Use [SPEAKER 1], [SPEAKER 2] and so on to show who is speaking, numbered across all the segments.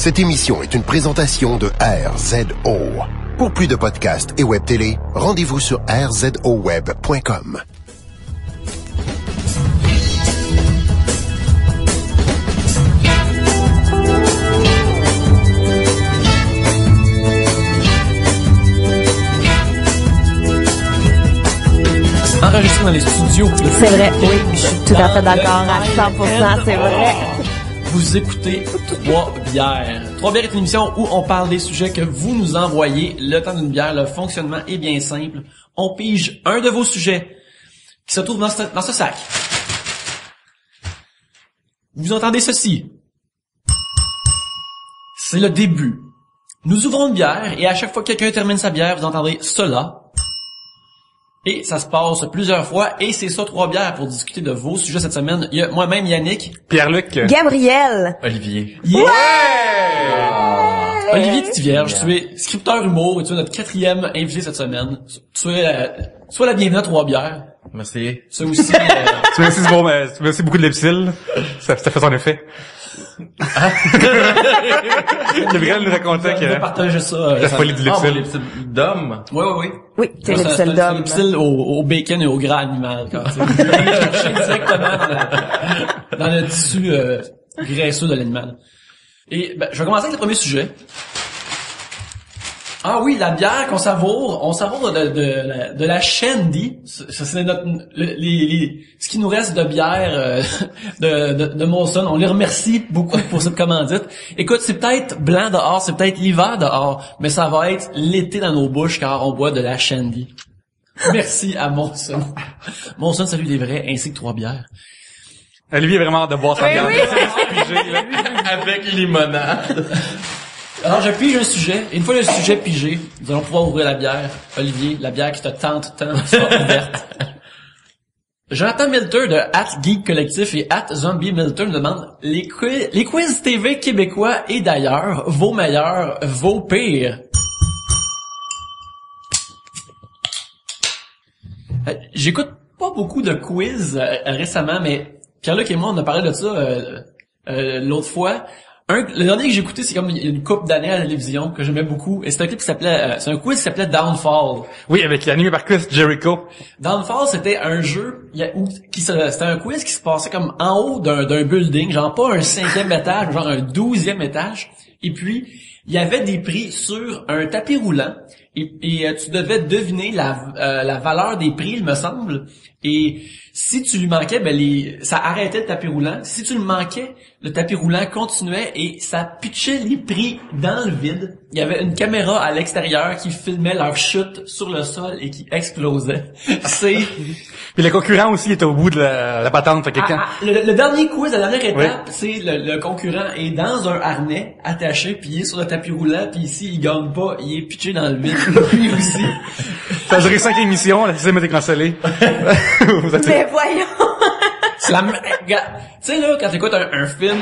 [SPEAKER 1] Cette émission est une présentation de RZO. Pour plus de podcasts et web télé, rendez-vous sur rzoweb.com.
[SPEAKER 2] Enregistré dans les studios.
[SPEAKER 3] C'est vrai, oui, je suis tout à fait d'accord à 100%, c'est vrai.
[SPEAKER 2] Vous écoutez Trois bières. Trois bières est une émission où on parle des sujets que vous nous envoyez. Le temps d'une bière, le fonctionnement est bien simple. On pige un de vos sujets qui se trouve dans ce sac. Vous entendez ceci. C'est le début. Nous ouvrons une bière et à chaque fois que quelqu'un termine sa bière, vous entendrez cela. Et ça se passe plusieurs fois, et c'est ça, Trois bières, pour discuter de vos sujets cette semaine. Il y a moi-même, Yannick.
[SPEAKER 4] Pierre-Luc.
[SPEAKER 3] Gabriel.
[SPEAKER 5] Olivier.
[SPEAKER 2] Yeah! Olivier Titi-Vierge, tu es scripteur humour, et tu es notre 4e invité cette semaine. Sois la bienvenue à Trois bières.
[SPEAKER 5] Merci.
[SPEAKER 2] C'est aussi...
[SPEAKER 4] Tu mets aussi beaucoup de l'epsil. Ça fait son effet. Gabriel nous racontait
[SPEAKER 2] que... partager ça.
[SPEAKER 4] La folie de l'epsil.
[SPEAKER 5] L'epsil d'homme.
[SPEAKER 2] Oui.
[SPEAKER 3] Oui, c'est l'epsil d'homme.
[SPEAKER 2] L'epsil au bacon et au gras animal. Chercher directement dans le tissu graisseux de l'animal. Et je vais commencer avec le premier sujet. Ah oui, la bière qu'on savoure, on savoure de la Shandy. Ça c'est ce qui nous reste de bière de Molson. On les remercie beaucoup pour cette commandite. Écoute, c'est peut-être blanc dehors, c'est peut-être l'hiver dehors, mais ça va être l'été dans nos bouches car on boit de la Shandy. Merci à Molson. Molson, salut des vrais, ainsi que Trois bières.
[SPEAKER 4] Olivier est vraiment hâte de boire sa bière.
[SPEAKER 3] Oui.
[SPEAKER 5] Avec limonade.
[SPEAKER 2] Alors, je pige un sujet, et une fois le sujet pigé, nous allons pouvoir ouvrir la bière. Olivier, la bière qui te tente tant sera ouverte. Jonathan Milter de @Geek Collectif et @Zombie Milter nous demande les quiz TV québécois et d'ailleurs, vos meilleurs, vos pires. J'écoute pas beaucoup de quiz récemment, mais Pierre-Luc et moi, on a parlé de ça l'autre fois. Le dernier que j'ai écouté, c'est comme une couple d'années à la télévision que j'aimais beaucoup. Et c'est un clip qui s'appelait, c'est un quiz qui s'appelait Downfall.
[SPEAKER 4] Oui, animé par Chris Jericho.
[SPEAKER 2] Downfall, c'était un jeu c'était un quiz qui se passait comme en haut d'un building, genre pas un 5e étage, genre un 12e étage. Et puis, il y avait des prix sur un tapis roulant. Et tu devais deviner la valeur des prix, il me semble. Et si tu lui manquais, ça arrêtait le tapis roulant. Si tu le manquais, le tapis roulant continuait et ça pitchait les prix dans le vide. Il y avait une caméra à l'extérieur qui filmait leur chute sur le sol et qui explosait.
[SPEAKER 4] Puis le concurrent aussi était au bout de la patente. Fait quelqu'un...
[SPEAKER 2] Le dernier quiz, la dernière étape, c'est le concurrent est dans un harnais attaché, puis il est sur le tapis roulant, puis ici, il gagne pas, il est pitché dans le vide. Lui aussi.
[SPEAKER 4] Ça a duré 5 émissions, la 6e a été cancellée.
[SPEAKER 3] Mais voyons!
[SPEAKER 2] Tu sais là, quand t'écoutes un film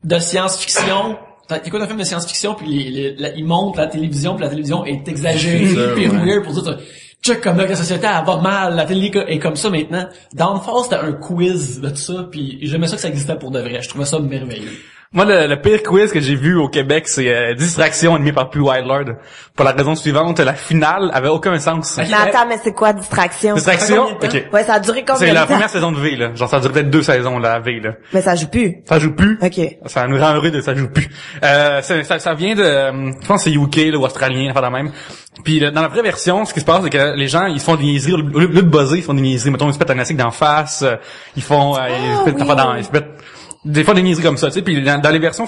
[SPEAKER 2] de science-fiction, t'écoutes un film de science-fiction puis ils montrent la télévision puis la télévision est exagérée puis weird pour dire check comme la société elle va mal, la télé est comme ça maintenant. Downfall c'était un quiz de tout ça puis j'aimais ça que ça existait pour de vrai. Je trouvais ça merveilleux.
[SPEAKER 4] Moi, le pire quiz que j'ai vu au Québec, c'est Distraction animé par P. Wildlord. Pour la raison suivante, la finale avait aucun sens.
[SPEAKER 3] Mais attends, mais c'est quoi Distraction?
[SPEAKER 4] Distraction? Ok.
[SPEAKER 3] Ouais, ça a duré combien de temps?
[SPEAKER 4] C'est la première saison de V, là. Genre, ça a duré peut-être 2 saisons, là, à V, là.
[SPEAKER 3] Mais ça joue plus.
[SPEAKER 4] Ça joue plus.
[SPEAKER 3] Ok.
[SPEAKER 4] Ça nous rend heureux de ça joue plus. Ça vient de, je pense que c'est UK, là, ou australien, enfin, la même. Puis, dans la vraie version, ce qui se passe, c'est que les gens, ils font des niaiseries, au lieu de buzzer, ils font des niaiseries. Mettons, ils se pètent un acide d'en face, ils se pètent des fois des niaiseries comme ça, tu sais, puis dans les versions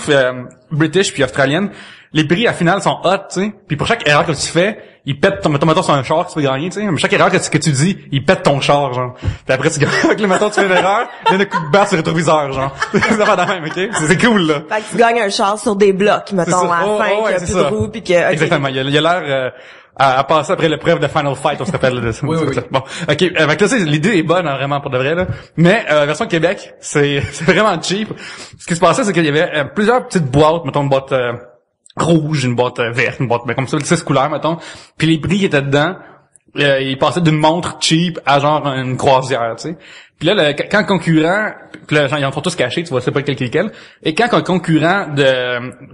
[SPEAKER 4] British puis australiennes, les prix à finale sont hot, tu sais, puis pour chaque erreur que tu fais, ils pètent mettons sur un char que tu peux gagner, tu sais, mais chaque erreur que tu dis, ils pètent ton char, genre. Puis après tu gagnes, avec le mettons tu fais une erreur, il y a un coup de barre sur le rétroviseur, genre. C'est pas de même, ok? C'est cool, là.
[SPEAKER 3] Fait que tu gagnes un char sur des blocs, mettons, à la fin, qu'il y a plus de roues, puis que... Okay.
[SPEAKER 4] Exactement, il y a l'air... à passer après l'épreuve de Final Fight, on se rappelle de ça.
[SPEAKER 2] Oui.
[SPEAKER 4] Bon, ok, avec là, l'idée est bonne, hein, vraiment, pour de vrai, là. Mais, version Québec, c'est vraiment cheap. Ce qui se passait, c'est qu'il y avait plusieurs petites boîtes, mettons, une boîte rouge, une boîte verte, une boîte, comme ça, 6 couleurs, mettons. Puis les prix qui étaient dedans, il passait d'une montre cheap à genre une croisière, tu sais. Puis là, quand le concurrent, puis là, genre, ils en font tous cachés, tu vois, c'est pas lequel. Et quand un concurrent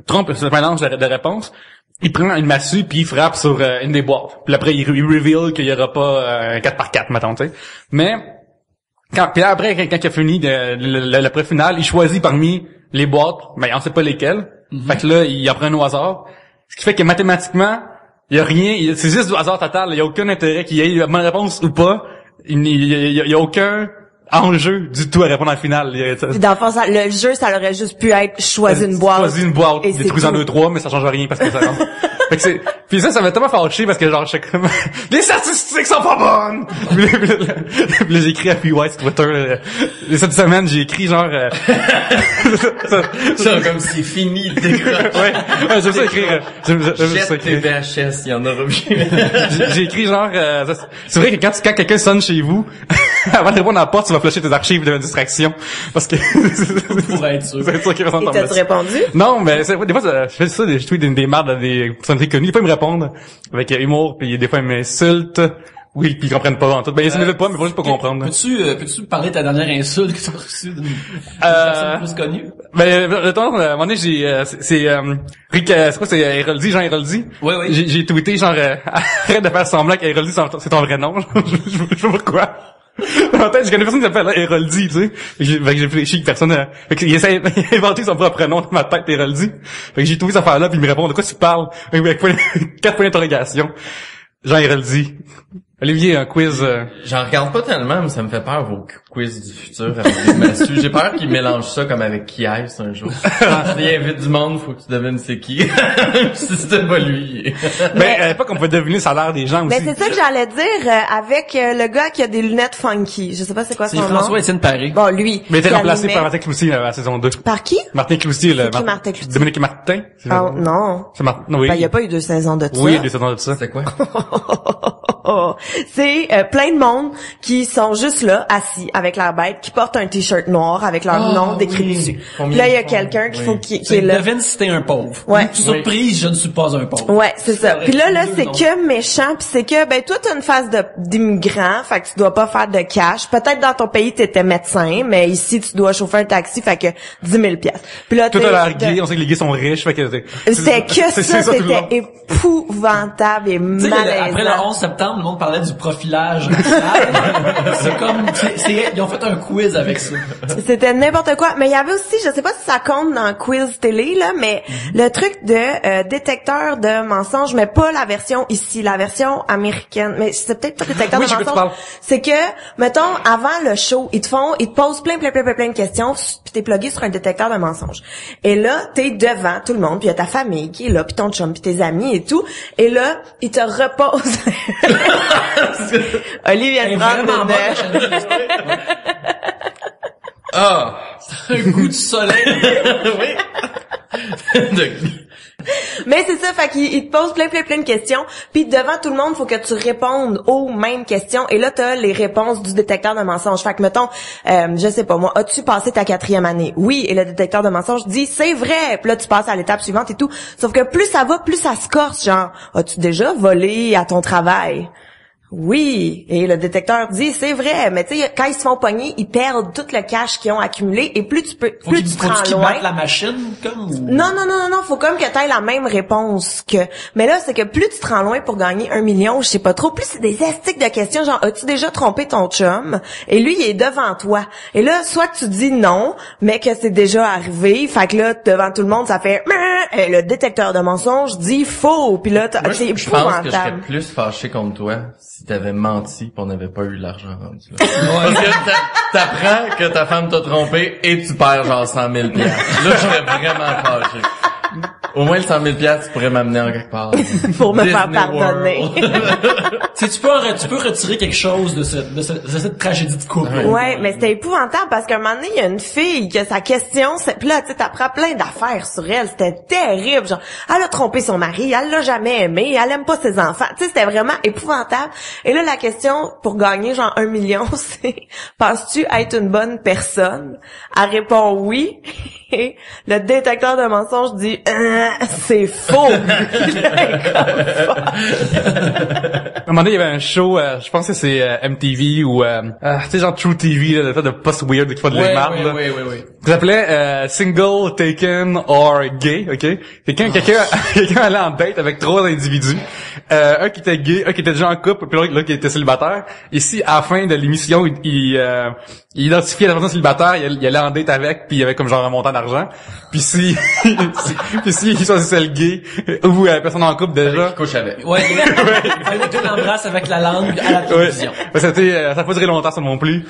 [SPEAKER 4] trompe ce mélange de réponses, il prend une massue puis il frappe sur une des boîtes. Puis après, il reveal qu'il y aura pas un 4x4, mettons, tu sais. Mais puis après, quand il a fini le pré-final, il choisit parmi les boîtes, mais on sait pas lesquelles. Fait que là, il en prend un au hasard. Ce qui fait que mathématiquement, il y a rien, c'est juste du hasard total. Il y a aucun intérêt qu'il y ait la bonne réponse ou pas. Il y a aucun enjeu du tout à répondre à la finale.
[SPEAKER 3] Puis dans le fond, le jeu, ça aurait juste pu être choisir une boîte.
[SPEAKER 4] Choisir une boîte,
[SPEAKER 3] et
[SPEAKER 4] détruisant 2-3, mais ça change rien parce que ça rentre. Fait que puis ça m'a tellement fâché parce que genre, j'étais comme, les statistiques sont pas bonnes! Puis là, j'ai écrit à PY sur Twitter, cette semaine, j'ai écrit genre,
[SPEAKER 5] ça, comme c'est fini, le décroche.
[SPEAKER 4] ouais, j'aime ça écrire,
[SPEAKER 5] Jette tes VHS, il y en aura plus.
[SPEAKER 4] J'ai écrit genre, c'est vrai que quand quelqu'un sonne chez vous, avant de répondre à la porte, tu vas flusher tes archives de distraction. Parce que,
[SPEAKER 2] Pour être sûr.
[SPEAKER 4] c'est sûr qu'il ressemble
[SPEAKER 3] Et t'as-tu répondu?
[SPEAKER 4] Non, mais des fois, je fais ça, je tweet des mardes à des sonneries connues. Des fois, ils me répondent avec humour, puis des fois, ils m'insultent. Oui, puis ils comprennent pas en tout. Ben, ils m'insultent pas, mais ils vont juste pas comprendre.
[SPEAKER 2] Peux-tu parler de ta dernière insulte que tu as reçue d'une personne plus connue?
[SPEAKER 4] Ben, le temps, à un moment donné, c'est Rick, c'est quoi, c'est Héroldi, Jean Héroldi?
[SPEAKER 2] Oui.
[SPEAKER 4] J'ai tweeté, genre, arrête de faire semblant qu'Héroldi, c'est ton vrai nom. Je sais pas pourquoi. En tête, je connais personne qui s'appelle Héroldi, tu sais. Fait que j'ai réfléchi que personne fait qu'il essaie d'inventer son propre nom dans ma tête, Héroldi. Fait que j'ai trouvé cette affaire-là, puis il me répond, de quoi tu parles? Avec 4 points d'interrogation. Jean Héroldi. Olivier, un quiz.
[SPEAKER 5] J'en regarde pas tellement, mais ça me fait peur vos quiz du futur avec des massues. J'ai peur qu'ils mélangent ça comme avec Kiev un jour. Quand il invite du monde, faut que tu devines c'est qui. Si c'était pas lui.
[SPEAKER 4] Mais à l'époque, on pouvait deviner le salaire des gens aussi.
[SPEAKER 3] Mais c'est ça que j'allais dire avec le gars qui a des lunettes funky. Je sais pas c'est quoi son
[SPEAKER 2] C'est
[SPEAKER 3] nom.
[SPEAKER 2] François-Étienne Paré.
[SPEAKER 3] Bon, lui.
[SPEAKER 4] Mais il était
[SPEAKER 3] qui
[SPEAKER 4] remplacé
[SPEAKER 3] animait-
[SPEAKER 4] par Martin Cloutier à la saison 2.
[SPEAKER 3] Par qui?
[SPEAKER 4] Martin Cloutier,
[SPEAKER 3] C'est qui Martin Cloutier?
[SPEAKER 4] Dominique Martin?
[SPEAKER 3] Oh, non.
[SPEAKER 4] C'est Martin, oui.
[SPEAKER 3] Ben, il y a pas eu 2 saisons de ça.
[SPEAKER 4] Oui, il y a des saisons de ça.
[SPEAKER 5] C'est quoi?
[SPEAKER 3] C'est plein de monde qui sont juste là, assis, avec leur bête, qui portent un t-shirt noir avec leur nom décrit
[SPEAKER 2] oui.
[SPEAKER 3] dessus.
[SPEAKER 5] Combien
[SPEAKER 3] Là, il y a
[SPEAKER 5] de
[SPEAKER 3] quelqu'un qui
[SPEAKER 5] oui.
[SPEAKER 3] faut qui est là.
[SPEAKER 2] Devine si t'es un pauvre.
[SPEAKER 3] Ouais.
[SPEAKER 2] Surprise, je ne suis pas un pauvre.
[SPEAKER 3] Ouais, c'est ça.
[SPEAKER 2] vrai.
[SPEAKER 3] Puis là,
[SPEAKER 2] Deux
[SPEAKER 3] c'est
[SPEAKER 2] noms.
[SPEAKER 3] que méchant, puis c'est que, ben, toi, t'as une face d'immigrant, fait que tu dois pas faire de cash. Peut-être dans ton pays, t'étais médecin, mais ici, tu dois chauffer un taxi, fait que 10 000 piastres. Puis là,
[SPEAKER 4] Tout a l'air gay, on sait que les gays sont riches, fait que
[SPEAKER 3] c'était que ça,
[SPEAKER 4] tout le long.
[SPEAKER 3] c'était épouvantable et
[SPEAKER 2] Tu sais, après le
[SPEAKER 3] malaisant.
[SPEAKER 2] 11 septembre, le monde parlait du profilage racial. C'est comme, ils ont fait un quiz avec ça.
[SPEAKER 3] C'était n'importe quoi. Mais il y avait aussi, je sais pas si ça compte dans quiz télé, là, mais le truc de détecteur de mensonges, mais pas la version ici, la version américaine. Mais c'est peut-être pas détecteur
[SPEAKER 4] Oui,
[SPEAKER 3] de
[SPEAKER 4] je sais que tu
[SPEAKER 3] mensonges.
[SPEAKER 4] parles.
[SPEAKER 3] C'est que, mettons, avant le show, ils te posent plein de questions, puis t'es plugué sur un détecteur de mensonges. Et là, t'es devant tout le monde, puis il y a ta famille qui est là, puis ton chum, puis tes amis et tout. Et là, ils te reposent. Olivier
[SPEAKER 2] Elle est
[SPEAKER 3] vient de prendre
[SPEAKER 2] vraiment
[SPEAKER 3] une-
[SPEAKER 2] bonne, la chaîne.
[SPEAKER 5] Ah!
[SPEAKER 2] Un coup du soleil.
[SPEAKER 3] Mais c'est ça, fait qu'il te pose plein de questions, puis devant tout le monde, faut que tu répondes aux mêmes questions, et là, t'as les réponses du détecteur de mensonges. Fait que, mettons, je sais pas, moi, as-tu passé ta 4e année? Oui, et le détecteur de mensonges dit, c'est vrai, puis là, tu passes à l'étape suivante et tout. Sauf que plus ça va, plus ça se corse, genre, as-tu déjà volé à ton travail? Oui, et le détecteur dit c'est vrai, mais tu sais quand ils se font pogner, ils perdent tout le cash qu'ils ont accumulé et plus tu te rends
[SPEAKER 2] qu'ils
[SPEAKER 3] loin.
[SPEAKER 2] battent la machine, comme, ou...
[SPEAKER 3] Non, faut comme que t'aies la même réponse que. Mais là, c'est que plus tu te rends loin pour gagner 1 million, je sais pas trop, plus c'est des astiques de questions, genre as-tu déjà trompé ton chum? Et lui, il est devant toi. Et là, soit que tu dis non, mais que c'est déjà arrivé, fait que là, devant tout le monde, ça fait et le détecteur de mensonges dit faux. Puis là,
[SPEAKER 5] Moi,
[SPEAKER 3] c'est
[SPEAKER 5] je pense que je serais
[SPEAKER 3] épouvantable.
[SPEAKER 5] plus fâché contre toi si t'avais menti pis on n'avait pas eu l'argent rendu là. Parce que t'apprends que ta femme t'a trompé et tu perds genre 100 000 piastres. Là, je serais vraiment fâché. Au moins, le 100 000 piastres, tu pourrais m'amener en quelque part.
[SPEAKER 3] Pour me faire
[SPEAKER 5] Disney
[SPEAKER 3] pardonner.
[SPEAKER 5] World.
[SPEAKER 2] Tu sais, tu peux retirer quelque chose de cette tragédie de couple.
[SPEAKER 3] Ouais, mais c'était épouvantable parce qu'à un moment donné, il y a une fille que sa question, puis là, tu sais, t'apprends plein d'affaires sur elle. C'était terrible. Genre, elle a trompé son mari, elle l'a jamais aimé, elle aime pas ses enfants. Tu sais, c'était vraiment épouvantable. Et là, la question pour gagner genre 1 million, c'est, penses-tu être une bonne personne? Elle répond oui. Et le détecteur de mensonges dit, c'est faux. Il est comme,
[SPEAKER 4] un moment donné, il y avait un show, je pense que c'est MTV ou tu sais genre True TV, là, le fait de post weird qui font de la merde.
[SPEAKER 2] Oui.
[SPEAKER 4] Ça s'appelait Single, Taken or Gay, ok? Quelqu'un allait en date avec 3 individus, un qui était gay, un qui était déjà en couple, puis l'autre qui était célibataire. Ici, à la fin de l'émission, il identifiait la personne célibataire, il allait en date avec, puis il y avait comme genre un montant d'argent. Puis si il choisissait le gay ou la personne en couple déjà.
[SPEAKER 5] Qui couche avec.
[SPEAKER 2] Ouais, il fallait que tu l'embrasses avec la langue à la télévision.
[SPEAKER 4] Ouais. Ça a pas duré longtemps ça non plus.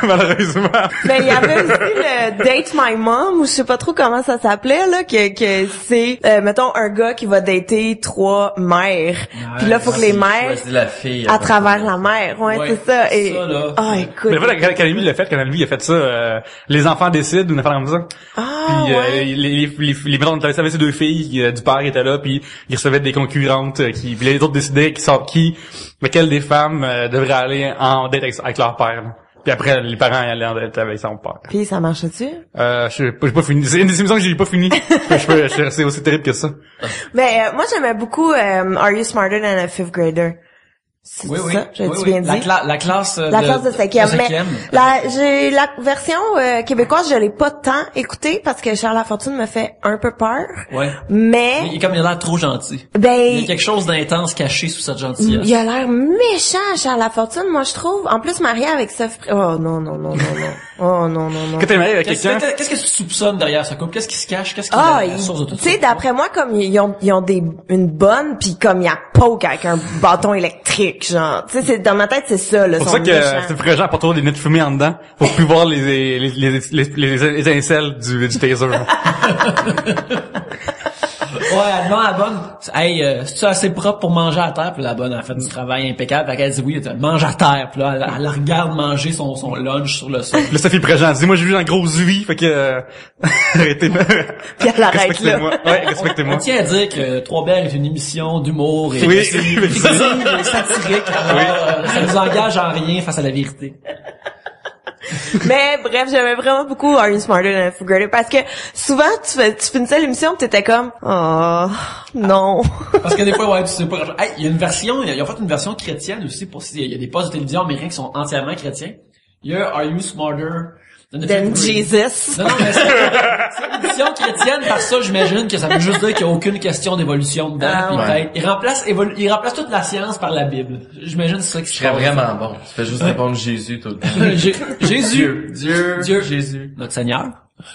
[SPEAKER 4] Malheureusement.
[SPEAKER 3] Mais il y avait aussi le Date My Mom, ou je sais pas trop comment ça s'appelait, là, que c'est, mettons, un gars qui va dater 3 mères. Puis là, faut que les mères,
[SPEAKER 5] la fille,
[SPEAKER 3] à travers la mère. Ouais, c'est ça. Et,
[SPEAKER 2] ça, là.
[SPEAKER 3] écoute.
[SPEAKER 4] Mais en fait, l'Académie l'a fait, il a fait ça, les enfants décident, ou une affaire comme ça. Puis, les mettons, t'avais ces 2 filles, du père était là, puis ils recevaient des concurrentes, puis les autres décidaient lequel des femmes, devraient aller en date avec leur père, là. Puis après, les parents allaient en date avec son père.
[SPEAKER 3] Puis ça marchait-tu?
[SPEAKER 4] J'ai pas fini. C'est une des émissions que j'ai pas fini. Je suis resté aussi terrible que ça.
[SPEAKER 3] Mais moi j'aimais beaucoup Are You Smarter Than a Fifth Grader? C'est ça? J'ai-tu bien dit?
[SPEAKER 2] La classe
[SPEAKER 3] de cinquième. Mais j'ai la version québécoise, je l'ai pas tant écoutée parce que Charles Lafortune me fait un peu peur.
[SPEAKER 2] Ouais.
[SPEAKER 3] Mais
[SPEAKER 2] il a l'air trop gentil.
[SPEAKER 3] Ben,
[SPEAKER 2] il y a quelque chose d'intense caché sous cette gentillesse.
[SPEAKER 3] Il a l'air méchant, Charles Lafortune, moi je trouve. En plus marié avec Sophie. Oh non. Oh non.
[SPEAKER 4] Quand t'es marié avec quelqu'un.
[SPEAKER 2] Qu'est-ce que tu soupçonnes derrière ce couple? Qu'est-ce qui se cache? Qu'est-ce qui est la source de tout ça?
[SPEAKER 3] Tu sais, d'après moi, comme ils ont une bonne, puis comme il y a poke avec un bâton électrique, genre. Tu sais, c'est dans ma tête, c'est ça, là.
[SPEAKER 4] C'est pour ça que c'est fréquent pour toujours des nez de fumée en dedans, pour plus voir les étincelles du taser.
[SPEAKER 2] Ouais, non, la bonne, c'est-tu assez propre pour manger à terre? Puis la bonne, elle fait du travail impeccable. Fait qu'elle dit oui, mange à terre. Puis là, elle regarde manger son lunch sur le sol.
[SPEAKER 4] Là, Sophie Préjean dit, moi, j'ai vu une grosse vie, fait que, arrêtez-moi.
[SPEAKER 3] Puis elle arrête là.
[SPEAKER 4] Ouais, respectez-moi.
[SPEAKER 2] On tient à dire que Trois Bières est une émission d'humour et
[SPEAKER 4] oui,
[SPEAKER 2] satirique. Alors, ça nous engage en rien face à la vérité.
[SPEAKER 3] Mais bref, j'aimais vraiment beaucoup Are You Smarter Than a Fifth Grader parce que souvent tu finissais l'émission pis t'étais comme non.
[SPEAKER 2] Parce que des fois ouais, tu sais pas. Hey, il y a une version, ils ont fait une version chrétienne aussi pour il y a des postes de télévision américains qui sont entièrement chrétiens. Il y a Are You Smarter
[SPEAKER 3] Than Jesus.
[SPEAKER 2] Non, mais c'est une édition chrétienne, par ça, j'imagine que ça veut juste dire qu'il n'y a aucune question d'évolution dedans. Il remplace toute la science par la Bible. J'imagine que c'est ça qui se passe.
[SPEAKER 5] serait vraiment bon. Tu fais juste répondre Jésus tout le temps.
[SPEAKER 2] Jésus.
[SPEAKER 5] Dieu, Jésus.
[SPEAKER 2] Notre Seigneur.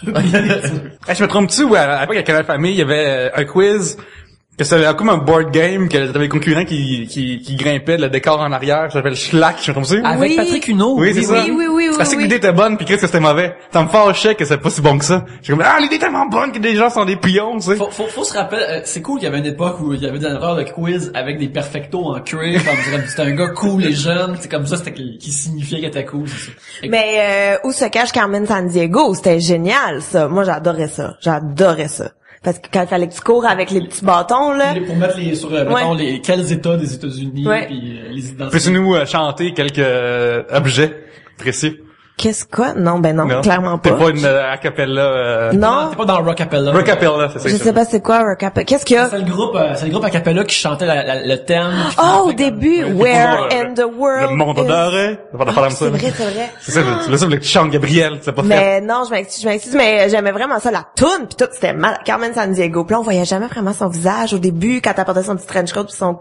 [SPEAKER 4] Je me trompe-tu ou à l'époque, avec Canal Famille, il y avait un quiz que c'était comme un board game, que t'avais les concurrents qui grimpaient le décor en arrière, ça s'appelle Schlack, je me trompe ça?
[SPEAKER 2] Avec Patrick Huneau.
[SPEAKER 4] Oui, c'est ça.
[SPEAKER 3] Oui.
[SPEAKER 4] Parce que l'idée était bonne, puis qu'est-ce que c'était mauvais. Ça me fâchait que c'était pas si bon que ça. J'ai comme, l'idée est tellement bonne que des gens sont des pions, tu sais.
[SPEAKER 2] Faut se rappeler, c'est cool qu'il y avait une époque où il y avait des animateurs de quiz avec des perfectos en cuir, comme c'était un gars cool et jeune, c'est comme ça, c'était qui signifiait qu'il était cool, c'est ça.
[SPEAKER 3] Mais, où se cache Carmen Sandiego? C'était génial, ça. Moi, j'adorais ça. Parce que quand il fallait que tu cours avec les petits bâtons, là.
[SPEAKER 2] Pour mettre sur, mettons, quels états des États-Unis, puis les identités.
[SPEAKER 4] Peux-tu nous chanter quelques objets précis?
[SPEAKER 3] Qu'est-ce quoi? Non, clairement pas.
[SPEAKER 4] T'es pas une acapella.
[SPEAKER 3] Non.
[SPEAKER 2] T'es pas dans Rockapella.
[SPEAKER 4] Rockapella, c'est ça.
[SPEAKER 3] Je sais pas c'est quoi Rockapella. Qu'est-ce qu'il y a?
[SPEAKER 2] C'est le groupe acapella qui chantait le thème.
[SPEAKER 3] Oh, au début, Where in the World
[SPEAKER 4] Le monde adoré.
[SPEAKER 3] C'est vrai.
[SPEAKER 4] C'est ça, le que tu chantes Gabriel, c'est pas fait.
[SPEAKER 3] Mais non, je m'excuse, mais j'aimais vraiment ça, la toune, pis tout, c'était mal. Carmen Sandiego. Puis là, on voyait jamais vraiment son visage au début, quand elle portait son petit trench coat pis son...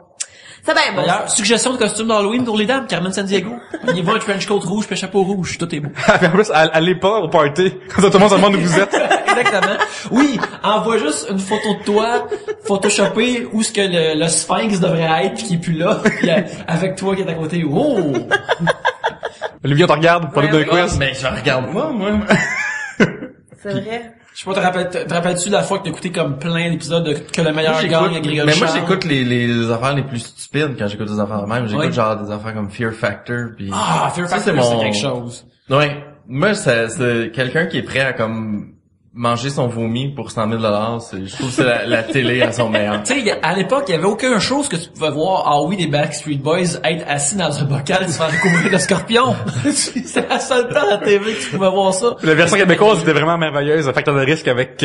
[SPEAKER 3] C'est bien bon.
[SPEAKER 2] D'ailleurs, suggestion de costume d'Halloween pour les dames, Carmen Sandiego. Il va un trench coat rouge puis un chapeau rouge, tout est beau.
[SPEAKER 4] En plus, allez pas au party. Quand tout le monde se demande où vous êtes.
[SPEAKER 2] Exactement. Oui, envoie juste une photo de toi, photoshopée où ce que le sphinx devrait être pis qui est plus là, pis avec toi qui est à côté. Oh!
[SPEAKER 4] Olivier, on te regarde, pas de quiz.
[SPEAKER 5] Mais je regarde moi.
[SPEAKER 3] C'est vrai.
[SPEAKER 2] Je sais pas, te rappelles-tu la fois que t'as écouté comme plein d'épisodes de Que le meilleur gagne à Grégory
[SPEAKER 5] Mais moi,
[SPEAKER 2] Charles?
[SPEAKER 5] j'écoute les affaires les plus stupides quand j'écoute des affaires de même. J'écoute genre des affaires comme Fear Factor pis...
[SPEAKER 2] Fear Factor, c'est quelque chose.
[SPEAKER 5] Ouais. Moi, c'est quelqu'un qui est prêt à comme manger son vomi pour 100 000 $, je trouve que c'est la télé à son meilleur.
[SPEAKER 2] Tu sais, à l'époque, il y avait aucune chose que tu pouvais voir, ah oui, des Backstreet Boys être assis dans un bocal et se faire découvrir le scorpion. C'était la seule temps à la TV que tu pouvais voir ça.
[SPEAKER 4] La version québécoise était vraiment merveilleuse, le facteur de risque avec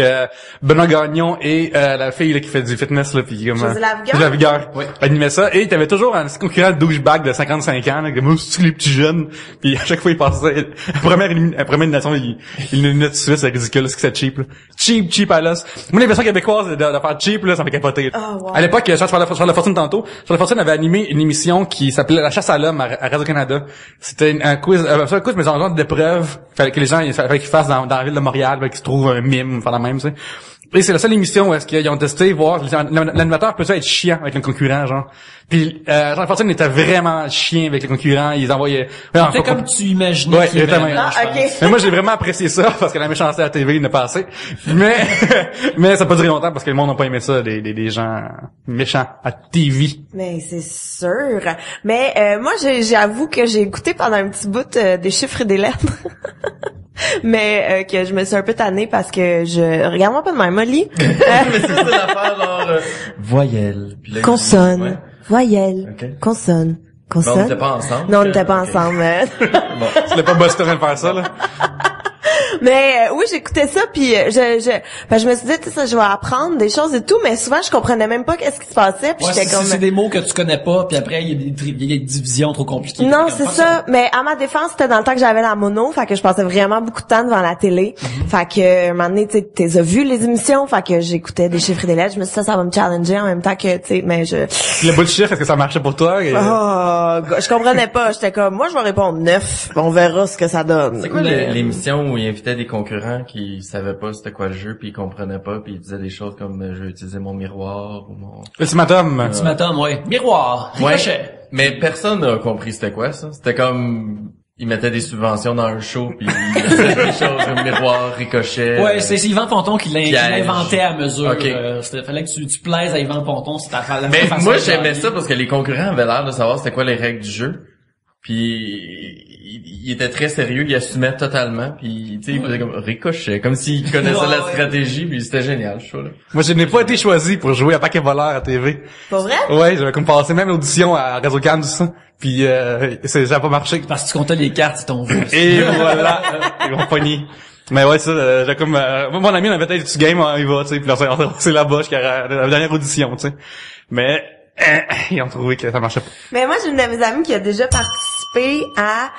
[SPEAKER 4] Benoît Gagnon et la fille là, qui fait du fitness là, puis comme
[SPEAKER 3] José Lavigueur.
[SPEAKER 4] Lavigueur.
[SPEAKER 2] Oui.
[SPEAKER 4] Animait ça et t'avais toujours un concurrent douchebag de 55 ans là, comme c'est les petits jeunes, puis à chaque fois il passait la première élimination il nous note tout de suite, c'est ridicule, c'est que c'est cheap là. Cheap à l'os. Moi, les versions québécoises de faire cheap, là, ça me fait capoter.
[SPEAKER 3] Oh, wow.
[SPEAKER 4] À l'époque, Charles la Fortune tantôt, Charles la Fortune avait animé une émission qui s'appelait La chasse à l'homme à Radio-Canada. C'était un quiz, mais un genre d'épreuve. Fallait que les gens, il fallait qu'ils fassent dans la ville de Montréal, qu'ils se trouvent un mime, faire la même, tu sais. Et c'est la seule émission où est-ce qu'ils ont testé, voir, l'animateur peut être chiant avec le concurrent, genre. Puis, Jean Fortune était vraiment chien avec les concurrents, ils envoyaient...
[SPEAKER 2] C'était comme tu imaginais
[SPEAKER 4] ouais,
[SPEAKER 2] qu'il
[SPEAKER 4] exactement.
[SPEAKER 3] OK.
[SPEAKER 4] Mais moi, j'ai vraiment apprécié ça, parce que la méchanceté à la TV, il n'a pas assez. Mais ça n'a pas duré longtemps, parce que le monde n'a pas aimé ça, les gens méchants à TV.
[SPEAKER 3] Mais c'est sûr. Mais moi, j'avoue que j'ai écouté pendant un petit bout des chiffres et des lettres. Mais que je me suis un peu tannée parce que regarde-moi pas de même, Molly.
[SPEAKER 5] Mais c'est ça l'affaire, genre, voyelle. Puis là,
[SPEAKER 3] Consonne,
[SPEAKER 5] ouais.
[SPEAKER 3] voyelle,
[SPEAKER 5] Ok.
[SPEAKER 3] consonne,
[SPEAKER 5] Bon, on
[SPEAKER 3] consonne.
[SPEAKER 5] n'était pas ensemble.
[SPEAKER 3] Non, on n'était pas
[SPEAKER 5] Ok.
[SPEAKER 3] ensemble.
[SPEAKER 5] Bon.
[SPEAKER 4] C'était pas Boston de faire ça, là.
[SPEAKER 3] Mais oui, j'écoutais ça puis je me suis dit, tu sais, je vais apprendre des choses et tout, mais souvent je comprenais même pas qu'est-ce qui se passait, puis
[SPEAKER 2] Ouais,
[SPEAKER 3] j'étais comme
[SPEAKER 2] c'est des mots que tu connais pas, puis après il y a des divisions trop compliquées.
[SPEAKER 3] non,
[SPEAKER 2] Comme
[SPEAKER 3] c'est
[SPEAKER 2] pas
[SPEAKER 3] ça. Mais à ma défense, c'était dans le temps que j'avais la mono, fait que je passais vraiment beaucoup de temps devant la télé. Fait que un moment donné, tu sais, t'as vu les émissions, fait que j'écoutais des chiffres et des lettres. Je me suis dit, ça va me challenger en même temps que, tu sais, mais
[SPEAKER 4] Le bout de chiffre, est-ce que ça marchait pour toi?
[SPEAKER 3] je comprenais pas. J'étais comme, moi, je vais répondre 9. On verra ce que ça donne.
[SPEAKER 5] C'est quoi l'émission où il invitait des concurrents qui savaient pas c'était quoi le jeu, puis ils comprenaient pas, puis ils disaient des choses comme je vais utiliser mon miroir ou mon...
[SPEAKER 4] Ultimatum.
[SPEAKER 2] Ultimatum, ouais. Miroir.
[SPEAKER 5] Ouais,
[SPEAKER 2] Ricochet.
[SPEAKER 5] mais personne n'a compris c'était quoi ça. C'était comme ils mettaient des subventions dans un show, puis ils mettaient des choses comme miroir, ricochet.
[SPEAKER 2] Ouais, c'est Yvan Ponton qui
[SPEAKER 5] Piège.
[SPEAKER 2] l'inventait à mesure.
[SPEAKER 5] Ok.
[SPEAKER 2] Fallait que tu plaises à Yvan Ponton, c'était la
[SPEAKER 5] Mais
[SPEAKER 2] façon
[SPEAKER 5] moi
[SPEAKER 2] de
[SPEAKER 5] j'aimais
[SPEAKER 2] gagner.
[SPEAKER 5] ça parce que les concurrents avaient l'air de savoir c'était quoi les règles du jeu. Puis il était très sérieux, il assumait totalement, puis tu sais il faisait comme ricochet, comme s'il connaissait la
[SPEAKER 2] Ouais.
[SPEAKER 5] stratégie, puis c'était génial, je trouve. Là.
[SPEAKER 4] Moi, je n'ai pas été choisi pour jouer à Paquet voleur à TV.
[SPEAKER 3] Pas vrai?
[SPEAKER 4] Ouais, j'avais comme passé même l'audition à Radio-Can, tout ça. Puis, ça a pas marché.
[SPEAKER 2] Parce que tu comptais les cartes, c'est ton jeu.
[SPEAKER 4] Et voilà. Ils m'ont pogné. Mais ouais, ça, j'ai comme, moi, mon ami, on avait peut-être du game, on y va, tu sais, puis là, c'est là-bas jusqu'à la dernière audition, tu sais. Mais, ils ont trouvé que ça marchait pas.
[SPEAKER 3] Mais moi, j'ai une de mes amies qui a déjà participé à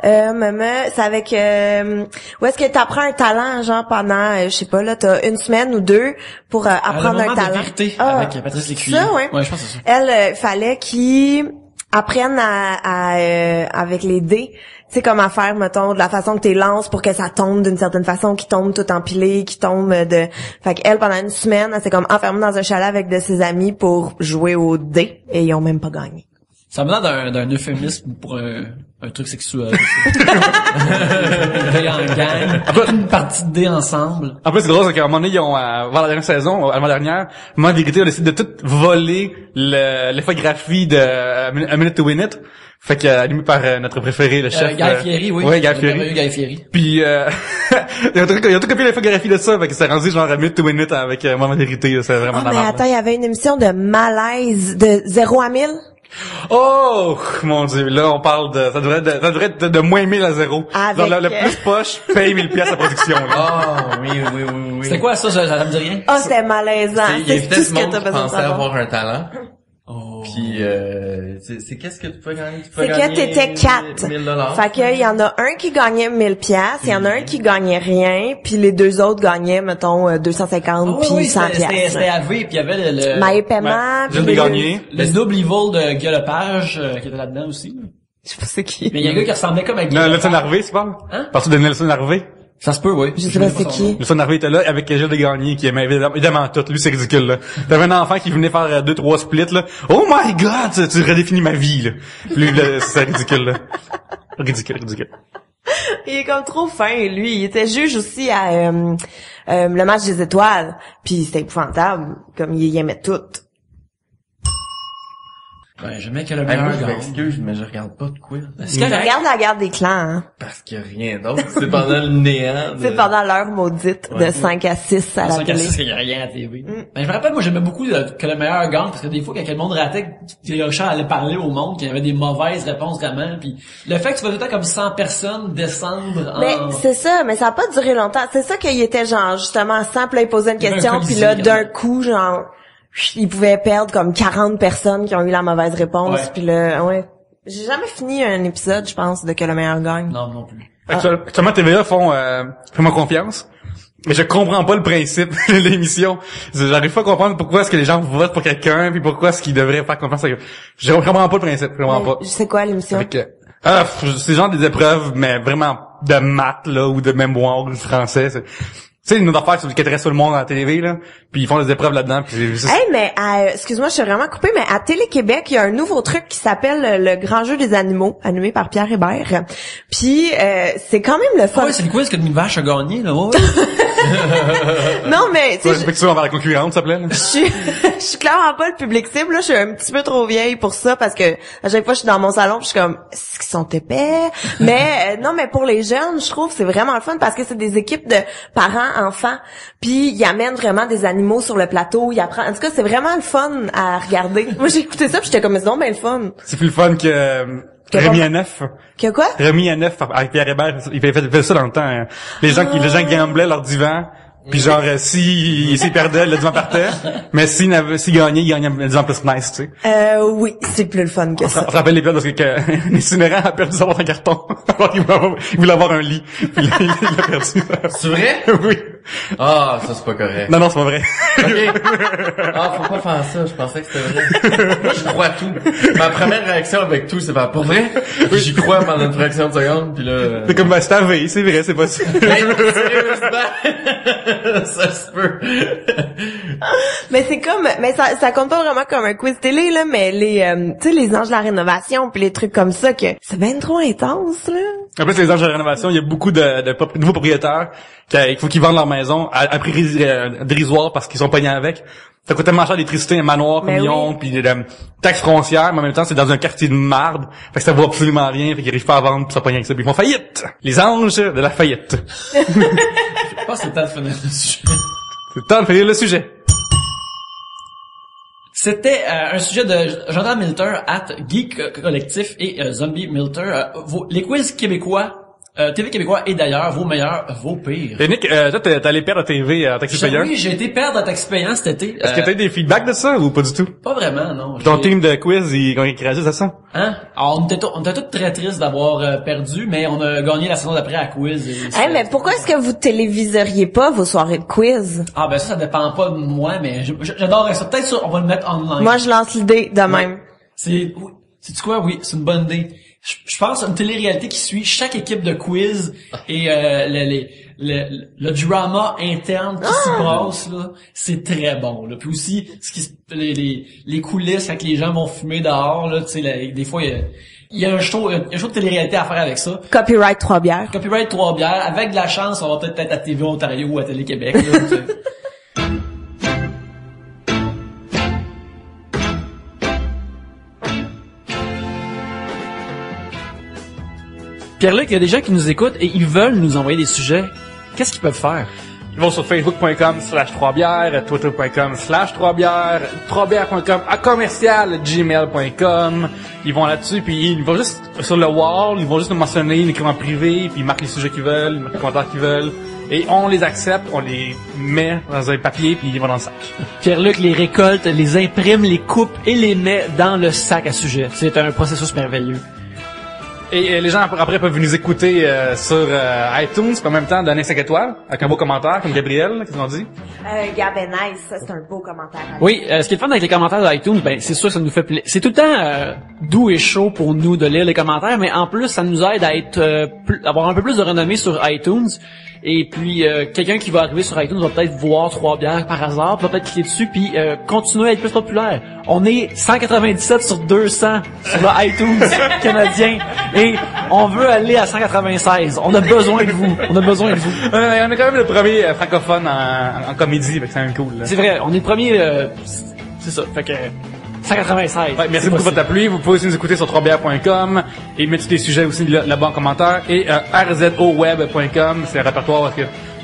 [SPEAKER 3] c'est avec où est-ce que t'apprends un talent, genre pendant je sais pas là, t'as une semaine ou deux pour apprendre un talent.
[SPEAKER 2] Vérité avec Patrice Lécuyer.
[SPEAKER 3] Ça, ouais.
[SPEAKER 2] Ouais, je pense que c'est ça.
[SPEAKER 3] Elle fallait qu'ils apprennent avec les dés, tu sais, comme à faire, mettons, de la façon que t'es lances pour que ça tombe d'une certaine façon, qui tombe tout empilé, qui tombe fait qu'elle, pendant une semaine, elle s'est comme enfermée dans un chalet avec de ses amis pour jouer aux dés, et ils ont même pas gagné.
[SPEAKER 2] Ça me donne d'un euphémisme pour un truc sexuel. Dés en gang, une partie de dés ensemble.
[SPEAKER 4] En plus, c'est drôle, c'est qu'à un moment donné, ils ont, vers la dernière saison, l'avant-dernière, Moment de Vérité a décidé de tout voler l'infographie de A Minute to Win It. Fait que, animé par notre préféré, le chef.
[SPEAKER 2] Guy Fieri, oui.
[SPEAKER 4] Ouais, Guy
[SPEAKER 2] Le
[SPEAKER 4] Fieri.
[SPEAKER 2] merveilleux Guy Fieri.
[SPEAKER 4] Puis, ils ont tout copié l'infographie de ça, fait que c'est rendu genre A Minute to Win It avec Moment de Vérité, là, c'est vraiment
[SPEAKER 3] Oh,
[SPEAKER 4] de la
[SPEAKER 3] mais
[SPEAKER 4] merde.
[SPEAKER 3] attends, il y avait une émission de malaise de 0 à 1000.
[SPEAKER 4] Oh, mon Dieu, là, on parle ça devrait être de moins 1000 à 0.
[SPEAKER 3] Avec,
[SPEAKER 4] Genre, le plus poche paye 1000 piastres à production, là.
[SPEAKER 5] Ah oui.
[SPEAKER 2] C'était quoi ça? Ça me dit rien?
[SPEAKER 3] Oh, c'était malaisant.
[SPEAKER 5] Il
[SPEAKER 3] C'est
[SPEAKER 5] invitait
[SPEAKER 3] tout
[SPEAKER 5] ce
[SPEAKER 3] ce que
[SPEAKER 5] monde
[SPEAKER 3] t'as
[SPEAKER 5] qui
[SPEAKER 3] besoin de
[SPEAKER 5] pensait
[SPEAKER 3] savoir.
[SPEAKER 5] avoir un talent.
[SPEAKER 2] Oh.
[SPEAKER 5] Puis c'est qu'est-ce que tu peux gagner? Tu peux
[SPEAKER 3] C'est que
[SPEAKER 5] gagner
[SPEAKER 3] t'étais 4.
[SPEAKER 5] 1000$.
[SPEAKER 3] Fait que il y en a un qui gagnait 1000 piastres, il y en a un qui gagnait rien, puis les deux autres gagnaient, mettons, 250 puis 100 piastres.
[SPEAKER 2] C'était AV, puis il y avait le
[SPEAKER 3] Maë Paiement, puis
[SPEAKER 4] Gilles Desgagnés.
[SPEAKER 2] le double evil de Guy Lepage qui était là-dedans aussi.
[SPEAKER 3] je sais pas c'est qui.
[SPEAKER 2] Mais il y a un gars qui ressemblait comme à Guy
[SPEAKER 4] Nelson
[SPEAKER 2] Lepage.
[SPEAKER 4] Harvey, c'est pas?
[SPEAKER 2] Hein?
[SPEAKER 4] Partout de Nelson Harvey.
[SPEAKER 2] Ça se peut, oui.
[SPEAKER 3] Je sais pas c'est qui.
[SPEAKER 4] Nelson Harvey était là avec Gilles Desgagnés qui aimait évidemment tout. Lui, c'est ridicule, là. T'avais un enfant qui venait faire 2-3 splits, là. Oh my god, tu redéfinis ma vie, là. Lui, là, c'est ridicule, là. Ridicule.
[SPEAKER 3] Il est comme trop fin, lui. Il était juge aussi à le match des étoiles, puis c'était épouvantable, comme il aimait tout.
[SPEAKER 2] Ben, j'aimais que le
[SPEAKER 5] Moi,
[SPEAKER 2] meilleur
[SPEAKER 5] je
[SPEAKER 2] gagne.
[SPEAKER 5] m'excuse, mais je regarde pas de quiz.
[SPEAKER 2] C'est correct.
[SPEAKER 3] Regarde la guerre des clans, hein.
[SPEAKER 5] Parce qu'il y a rien d'autre. C'est pendant le néant.
[SPEAKER 3] C'est pendant l'heure maudite de 5 à 6 à la
[SPEAKER 2] 5 à
[SPEAKER 3] télé.
[SPEAKER 2] 6 qu'il y a rien à la TV. Ben, je me rappelle, moi, j'aimais beaucoup que le meilleur gagne, parce que des fois, quand le monde ratait, le chat allait parler au monde, qu'il y avait des mauvaises réponses vraiment, puis le fait que tu vois tout le temps comme 100 personnes descendre
[SPEAKER 3] Mais
[SPEAKER 2] en...
[SPEAKER 3] c'est ça, mais ça a pas duré longtemps. C'est ça qu'il était genre justement simple, là, il posait une
[SPEAKER 2] Il y avait un
[SPEAKER 3] question, puis
[SPEAKER 2] colisée,
[SPEAKER 3] là
[SPEAKER 2] quand
[SPEAKER 3] d'un
[SPEAKER 2] même.
[SPEAKER 3] coup genre il pouvait perdre comme 40 personnes qui ont eu la mauvaise réponse,
[SPEAKER 2] Ouais.
[SPEAKER 3] puis là ouais. J'ai jamais fini un épisode, je pense, de que le meilleur gagne.
[SPEAKER 2] Non plus.
[SPEAKER 4] Actuellement, TVA font-moi confiance. Mais je comprends pas le principe de l'émission. J'arrive pas à comprendre pourquoi est-ce que les gens votent pour quelqu'un, puis pourquoi est-ce qu'ils devraient faire confiance à... Je comprends pas le principe, je comprends pas.
[SPEAKER 3] Je sais quoi l'émission?
[SPEAKER 4] C'est genre des épreuves, mais vraiment de maths, là, ou de mémoire, ou de français. Tu sais, une autre affaire qui intéresse tout le monde à la télé, là, puis ils font des épreuves là-dedans. Puis
[SPEAKER 3] Hey, mais excuse-moi, je suis vraiment coupée, mais à Télé-Québec, il y a un nouveau truc qui s'appelle Le Grand Jeu des animaux, animé par Pierre Hébert. Puis c'est quand même le fun.
[SPEAKER 2] Ah ouais, c'est le quiz que une vache a gagné, là, ouais.
[SPEAKER 3] Non, mais tu sais,
[SPEAKER 4] que tu vas envers la concurrente, ça s'appelait, là.
[SPEAKER 3] je suis clairement pas le public cible, là. Je suis un petit peu trop vieille pour ça parce que à chaque fois je suis dans mon salon, puis je suis comme, est-ce qu'ils sont épais? Mais non, mais pour les jeunes, je trouve que c'est vraiment le fun parce que c'est des équipes de parents, enfants, puis ils amènent vraiment des animaux sur le plateau, ils apprennent. En tout cas, c'est vraiment le fun à regarder. Moi, j'ai écouté ça, puis j'étais comme, c'est donc bien le fun.
[SPEAKER 4] C'est plus le fun que Rémi à neuf.
[SPEAKER 3] Que quoi?
[SPEAKER 4] Rémi à neuf avec Pierre Hébert, il fait ça dans le temps. Hein. Les gens gamblaient leur divan. Puis genre, s'il perdait, le divan partait. Mais s'il gagnait, il gagnait le divan plus nice, tu sais.
[SPEAKER 3] Oui, c'est plus le fun que ça.
[SPEAKER 4] On se rappelle l'épisode parce que Incinerant a perdu son carton. Alors qu'il voulait avoir un lit. Puis il l'a perdu.
[SPEAKER 5] C'est vrai?
[SPEAKER 4] Oui.
[SPEAKER 5] Ah, ça c'est pas correct.
[SPEAKER 4] Non, c'est pas vrai.
[SPEAKER 5] Ok. Ah, faut pas faire ça, je pensais que c'était vrai. Moi, je crois tout. Ma première réaction avec tout, c'est pas pour vrai. J'y crois pendant une fraction de seconde, puis là...
[SPEAKER 4] C'est comme, c'est AV, c'est vrai, c'est pas ça.
[SPEAKER 5] Hey, sérieusement, ça se peut.
[SPEAKER 3] Mais c'est comme, mais ça compte pas vraiment comme un quiz télé, là, mais les, tu sais, les anges de la rénovation puis les trucs comme ça que c'est ben trop intense, là.
[SPEAKER 4] En plus, les anges de la rénovation, il y a beaucoup de nouveaux propriétaires il faut qu'ils vendent leur maison à prix dérisoire parce qu'ils sont pognés avec. Ça coûte tellement cher d'électricité, un manoir comme
[SPEAKER 3] Ben
[SPEAKER 4] ils ont,
[SPEAKER 3] oui.
[SPEAKER 4] puis de taxes frontières, mais en même temps, c'est dans un quartier de marde. Fait que ça vaut absolument rien, fait qu'ils arrivent pas à vendre, puis ça pognent avec ça, puis ils font faillite! Les anges de la faillite.
[SPEAKER 2] Je pense que c'est le temps de finir le sujet.
[SPEAKER 4] C'est le temps de finir le sujet.
[SPEAKER 2] C'était un sujet de Jonathan Milter, @Geek Collectif et Zombie Milter. Les quiz québécois, TV québécois et d'ailleurs, vos meilleurs, vos pires.
[SPEAKER 4] Et Nick, toi, t'es allé perdre à TV en taxi payant.
[SPEAKER 2] Oui, j'ai été perdre à taxi payant cet été.
[SPEAKER 4] Est-ce que t'as eu des feedbacks de ça, ou pas du tout?
[SPEAKER 2] Pas vraiment, non.
[SPEAKER 4] Ton team de quiz, ils réagissent à ça?
[SPEAKER 2] Hein? Alors, on était tous très tristes d'avoir perdu, mais on a gagné la saison d'après à quiz.
[SPEAKER 3] Hey, mais pourquoi est-ce que vous téléviseriez pas vos soirées de quiz?
[SPEAKER 2] Ah, ben ça dépend pas de moi, mais j'adorerais ça. Peut-être ça, on va le mettre online.
[SPEAKER 3] Moi, je lance l'idée de même.
[SPEAKER 2] C'est-tu quoi? Oui, c'est une bonne idée. Je pense à une télé-réalité qui suit chaque équipe de quiz et le drama interne qui s'y passe, là, c'est très bon, là. Puis aussi, les coulisses quand les gens vont fumer dehors, là, tu sais, des fois, il y a un show de télé-réalité à faire avec ça.
[SPEAKER 3] Copyright 3 bières.
[SPEAKER 2] Copyright 3 bières. Avec de la chance, on va peut-être être à TV Ontario ou à Télé-Québec, là, tu sais. Pierre-Luc, il y a des gens qui nous écoutent et ils veulent nous envoyer des sujets. Qu'est-ce qu'ils peuvent faire?
[SPEAKER 4] Ils vont sur facebook.com/3bières, twitter.com/3bières, 3bières.com, @gmail.com. Ils vont là-dessus, puis ils vont juste sur le wall, ils vont juste nous mentionner, ils écrivent en privé, puis ils marquent les sujets qu'ils veulent, ils marquent les commentaires qu'ils veulent. Et on les accepte, on les met dans un papier, puis ils vont dans le sac.
[SPEAKER 2] Pierre-Luc les récolte, les imprime, les coupe et les met dans le sac à sujet. C'est un processus merveilleux.
[SPEAKER 4] Et les gens après peuvent nous écouter sur iTunes, puis en même temps donner 5 étoiles, avec un beau commentaire, comme Gabriel, qu'est-ce qu'on dit?
[SPEAKER 3] Nice, ça c'est un beau commentaire.
[SPEAKER 2] Oui, ce qui est le fun avec les commentaires d'iTunes, ben c'est sûr que ça nous fait plaisir. C'est tout le temps doux et chaud pour nous de lire les commentaires, mais en plus ça nous aide à être avoir un peu plus de renommée sur iTunes. Et puis quelqu'un qui va arriver sur iTunes va peut-être voir 3 bières par hasard, va peut-être cliquer dessus puis continuer à être plus populaire. On est 197 sur 200 sur le iTunes canadien et on veut aller à 196. On a besoin de vous. On a besoin de vous.
[SPEAKER 4] On est quand même le premier francophone en comédie, fait que c'est quand même cool. Là.
[SPEAKER 2] C'est vrai, on est le premier. C'est ça. Fait que 196.
[SPEAKER 4] Ouais, merci beaucoup pour votre appui. Vous pouvez aussi nous écouter sur 3bières.com et mettre tous les sujets aussi là-bas en commentaire. Et rzoweb.com, c'est un répertoire parce que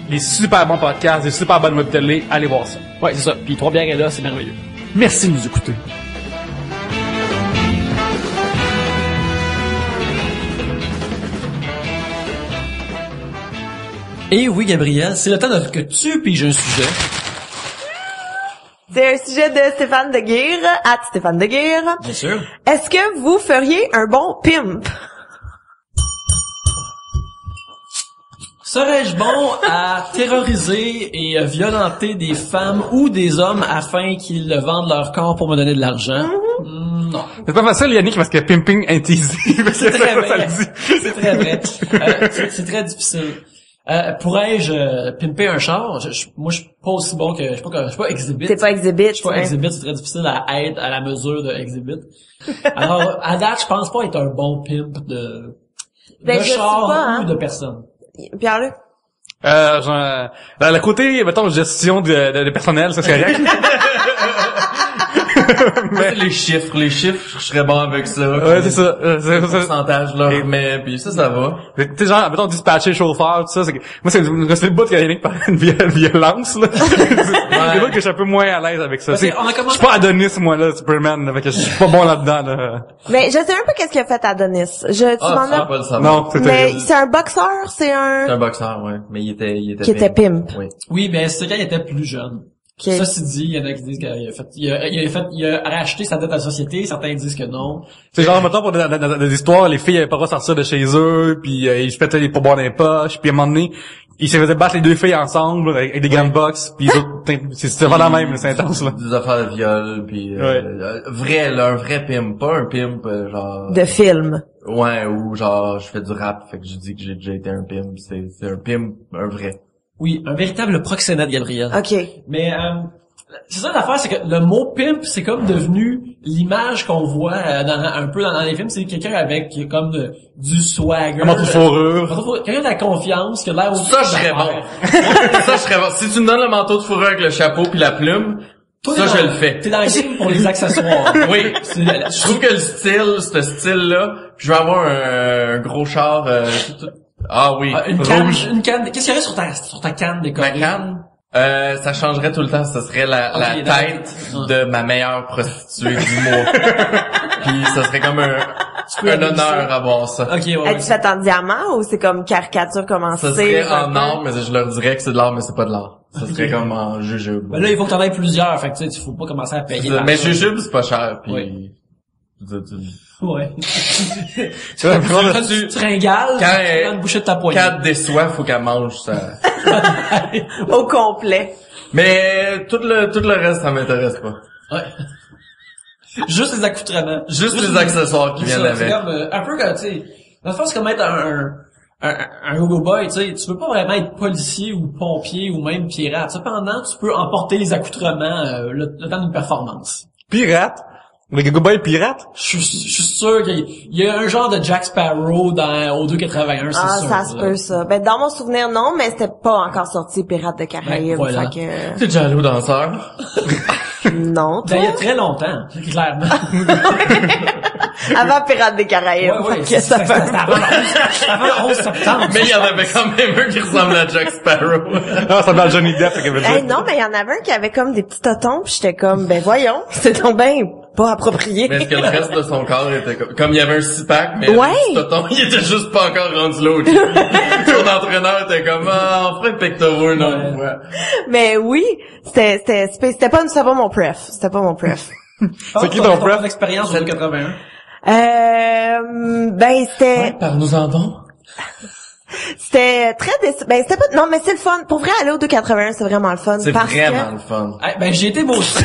[SPEAKER 4] des super bons podcasts, des super bonnes web télé. Allez voir ça.
[SPEAKER 2] Ouais, c'est ça. Puis 3 bières est là, c'est merveilleux. Merci de nous écouter. Et oui, Gabriel, c'est le temps que tu piges un sujet.
[SPEAKER 3] C'est un sujet de Stéphane Deguire, @Stéphane Deguire.
[SPEAKER 2] Bien sûr.
[SPEAKER 3] Est-ce que vous feriez un bon pimp?
[SPEAKER 2] Serais-je bon à terroriser et violenter des femmes ou des hommes afin qu'ils vendent leur corps pour me donner de l'argent? Non.
[SPEAKER 4] C'est pas facile, Yannick, parce que pimping ain't easy.
[SPEAKER 2] C'est très vrai. C'est très vrai. C'est très difficile. Pourrais-je pimper un char? Moi, je suis pas aussi bon que, je suis pas Exhibit.
[SPEAKER 3] T'es pas Exhibit.
[SPEAKER 2] Je suis pas Exhibit, c'est très difficile à être à la mesure de Exhibit. Alors, à date, je pense pas être un bon pimp de
[SPEAKER 3] Ben, je
[SPEAKER 2] char
[SPEAKER 3] sais pas, hein.
[SPEAKER 2] ou de personne.
[SPEAKER 3] Pierre-Luc?
[SPEAKER 4] Le côté, mettons, gestion de personnel, ça c'est correct.
[SPEAKER 5] Mais les chiffres, je serais bon avec ça.
[SPEAKER 4] Ouais, c'est ça.
[SPEAKER 5] Le pourcentage, là, mais puis ça va.
[SPEAKER 4] Tu sais, genre, mettons, dispatcher chauffeur, tout ça, c'est que, moi, c'est le bout qu'il y a Yannick parlait de violence, là. C'est le bout que je suis un peu moins à l'aise avec ça.
[SPEAKER 2] Parce
[SPEAKER 4] Je suis pas Adonis, moi, là, Superman, là, fait que je suis pas bon là-dedans, là.
[SPEAKER 3] Mais je sais un peu qu'est-ce qu'il a fait Adonis. Tu m'en
[SPEAKER 5] ça
[SPEAKER 3] as...
[SPEAKER 5] pas le savoir.
[SPEAKER 4] Non, c'était...
[SPEAKER 3] Mais c'est un boxeur, c'est
[SPEAKER 5] C'est
[SPEAKER 3] un...
[SPEAKER 5] un boxeur, ouais. Mais il était
[SPEAKER 3] Qui était pimp.
[SPEAKER 5] Oui.
[SPEAKER 2] Oui, mais c'est quand il était plus jeune.
[SPEAKER 3] Ok.
[SPEAKER 2] Ça, c'est dit, il y en a qui disent qu'il a racheté sa dette à la société, certains disent que non.
[SPEAKER 4] C'est genre, mettons, pour des histoires, les filles avaient pas le droit de sortir de chez eux, puis ils se faisaient des pourboires dans les poches, puis à un moment donné, ils se faisaient battre les deux filles ensemble, là, avec des gants de boxe, puis les autres, c'est vraiment la même, là, c'est intense, là.
[SPEAKER 5] Des affaires de viol, puis vrai, là, un vrai pimp, pas un pimp, genre...
[SPEAKER 3] De film.
[SPEAKER 5] Ouais, ou genre, je fais du rap, fait que je dis que j'ai déjà été un pimp, c'est un pimp, un vrai.
[SPEAKER 2] Oui, un véritable proxénète, Gabriel.
[SPEAKER 3] OK.
[SPEAKER 2] Mais c'est ça l'affaire, c'est que le mot pimp, c'est comme devenu l'image qu'on voit un peu dans les films, c'est quelqu'un avec comme du swagger.
[SPEAKER 4] Un manteau de fourrure.
[SPEAKER 2] Quelqu'un de la confiance, qui a l'air
[SPEAKER 5] Ça, je serais bon. Ça, je serais bon. Si tu me donnes le manteau de fourrure avec le chapeau puis la plume,
[SPEAKER 2] toi,
[SPEAKER 5] ça, je le fais.
[SPEAKER 2] T'es dans le game pour les accessoires.
[SPEAKER 5] Oui. Je trouve que ce style-là, je vais avoir un gros char, ah oui.
[SPEAKER 2] Une canne. Qu'est-ce qu'il y aurait sur ta canne décorée?
[SPEAKER 5] Ma canne? Ça changerait tout le temps. Ça serait la tête de ma meilleure prostituée du mois. Puis ça serait comme un honneur à voir ça.
[SPEAKER 2] Ok, ouais.
[SPEAKER 3] Est-ce fait en diamant ou c'est comme caricature commencée?
[SPEAKER 5] Ça serait en or, mais je leur dirais que c'est de l'or, mais c'est pas de l'or. Ça serait comme en jujube.
[SPEAKER 2] Ben là, il faut que t'en aies plusieurs. Fait que tu sais, faut pas commencer à payer.
[SPEAKER 5] Mais jujube, c'est pas cher. Puis
[SPEAKER 2] oui.
[SPEAKER 5] Ouais.
[SPEAKER 2] Tu ringales, tu prends une bouchée de ta poignée.
[SPEAKER 5] 4 déçoit, faut qu'elle mange ça.
[SPEAKER 3] Au complet.
[SPEAKER 5] Mais tout le reste, ça m'intéresse pas.
[SPEAKER 2] Ouais. Juste les accoutrements.
[SPEAKER 5] Juste les accessoires qui viennent avec.
[SPEAKER 2] C'est comme, un peu comme, tu sais, dans le fond, c'est comme être un go-go boy, tu sais, tu peux pas vraiment être policier ou pompier ou même pirate. Cependant, tu peux emporter les accoutrements, le temps d'une performance.
[SPEAKER 4] Pirate? Le Go-Go Boy pirate?
[SPEAKER 2] Je suis sûr qu'il y a un genre de Jack Sparrow au 281, c'est sûr.
[SPEAKER 3] Ah, ça se peut, ça. Ben, dans mon souvenir, non, mais c'était pas encore sorti Pirates de Caraïbes.
[SPEAKER 2] Ben, voilà.
[SPEAKER 3] Fait que...
[SPEAKER 5] T'es déjà allé au danseur?
[SPEAKER 3] Non, toi?
[SPEAKER 2] Ben, il y a très longtemps, clairement.
[SPEAKER 3] Avant Pirates des Caraïbes.
[SPEAKER 2] Ouais,
[SPEAKER 3] Fait que ça fait...
[SPEAKER 2] c'était avant le 11 septembre.
[SPEAKER 5] Mais il y en avait quand même un qui ressemblait à Jack Sparrow.
[SPEAKER 4] Non, ça va Johnny Depp, fait
[SPEAKER 3] Hey, non, mais il y en avait un qui avait comme des petits totons, pis j'étais comme, ben voyons, c'est donc ben pas approprié.
[SPEAKER 5] Mais est-ce que le reste de son corps était comme il y avait un six-pack, mais
[SPEAKER 3] Ouais.
[SPEAKER 5] le petit tonton, il était juste pas encore rendu l'autre. Son entraîneur était comme, on ferait pectoraux une autre fois.
[SPEAKER 3] Mais oui, c'était pas mon pref. C'était pas mon pref.
[SPEAKER 4] C'est qui ton pref?
[SPEAKER 2] L'expérience de 81.
[SPEAKER 3] Ben c'était
[SPEAKER 5] Parle-nous-en donc.
[SPEAKER 3] c'était très ben c'était pas non mais c'est le fun pour vrai aller au 281 c'est vraiment le fun
[SPEAKER 5] C'est
[SPEAKER 3] parce
[SPEAKER 5] vraiment
[SPEAKER 3] que
[SPEAKER 5] le fun.
[SPEAKER 2] Ben, j'ai été moi aussi.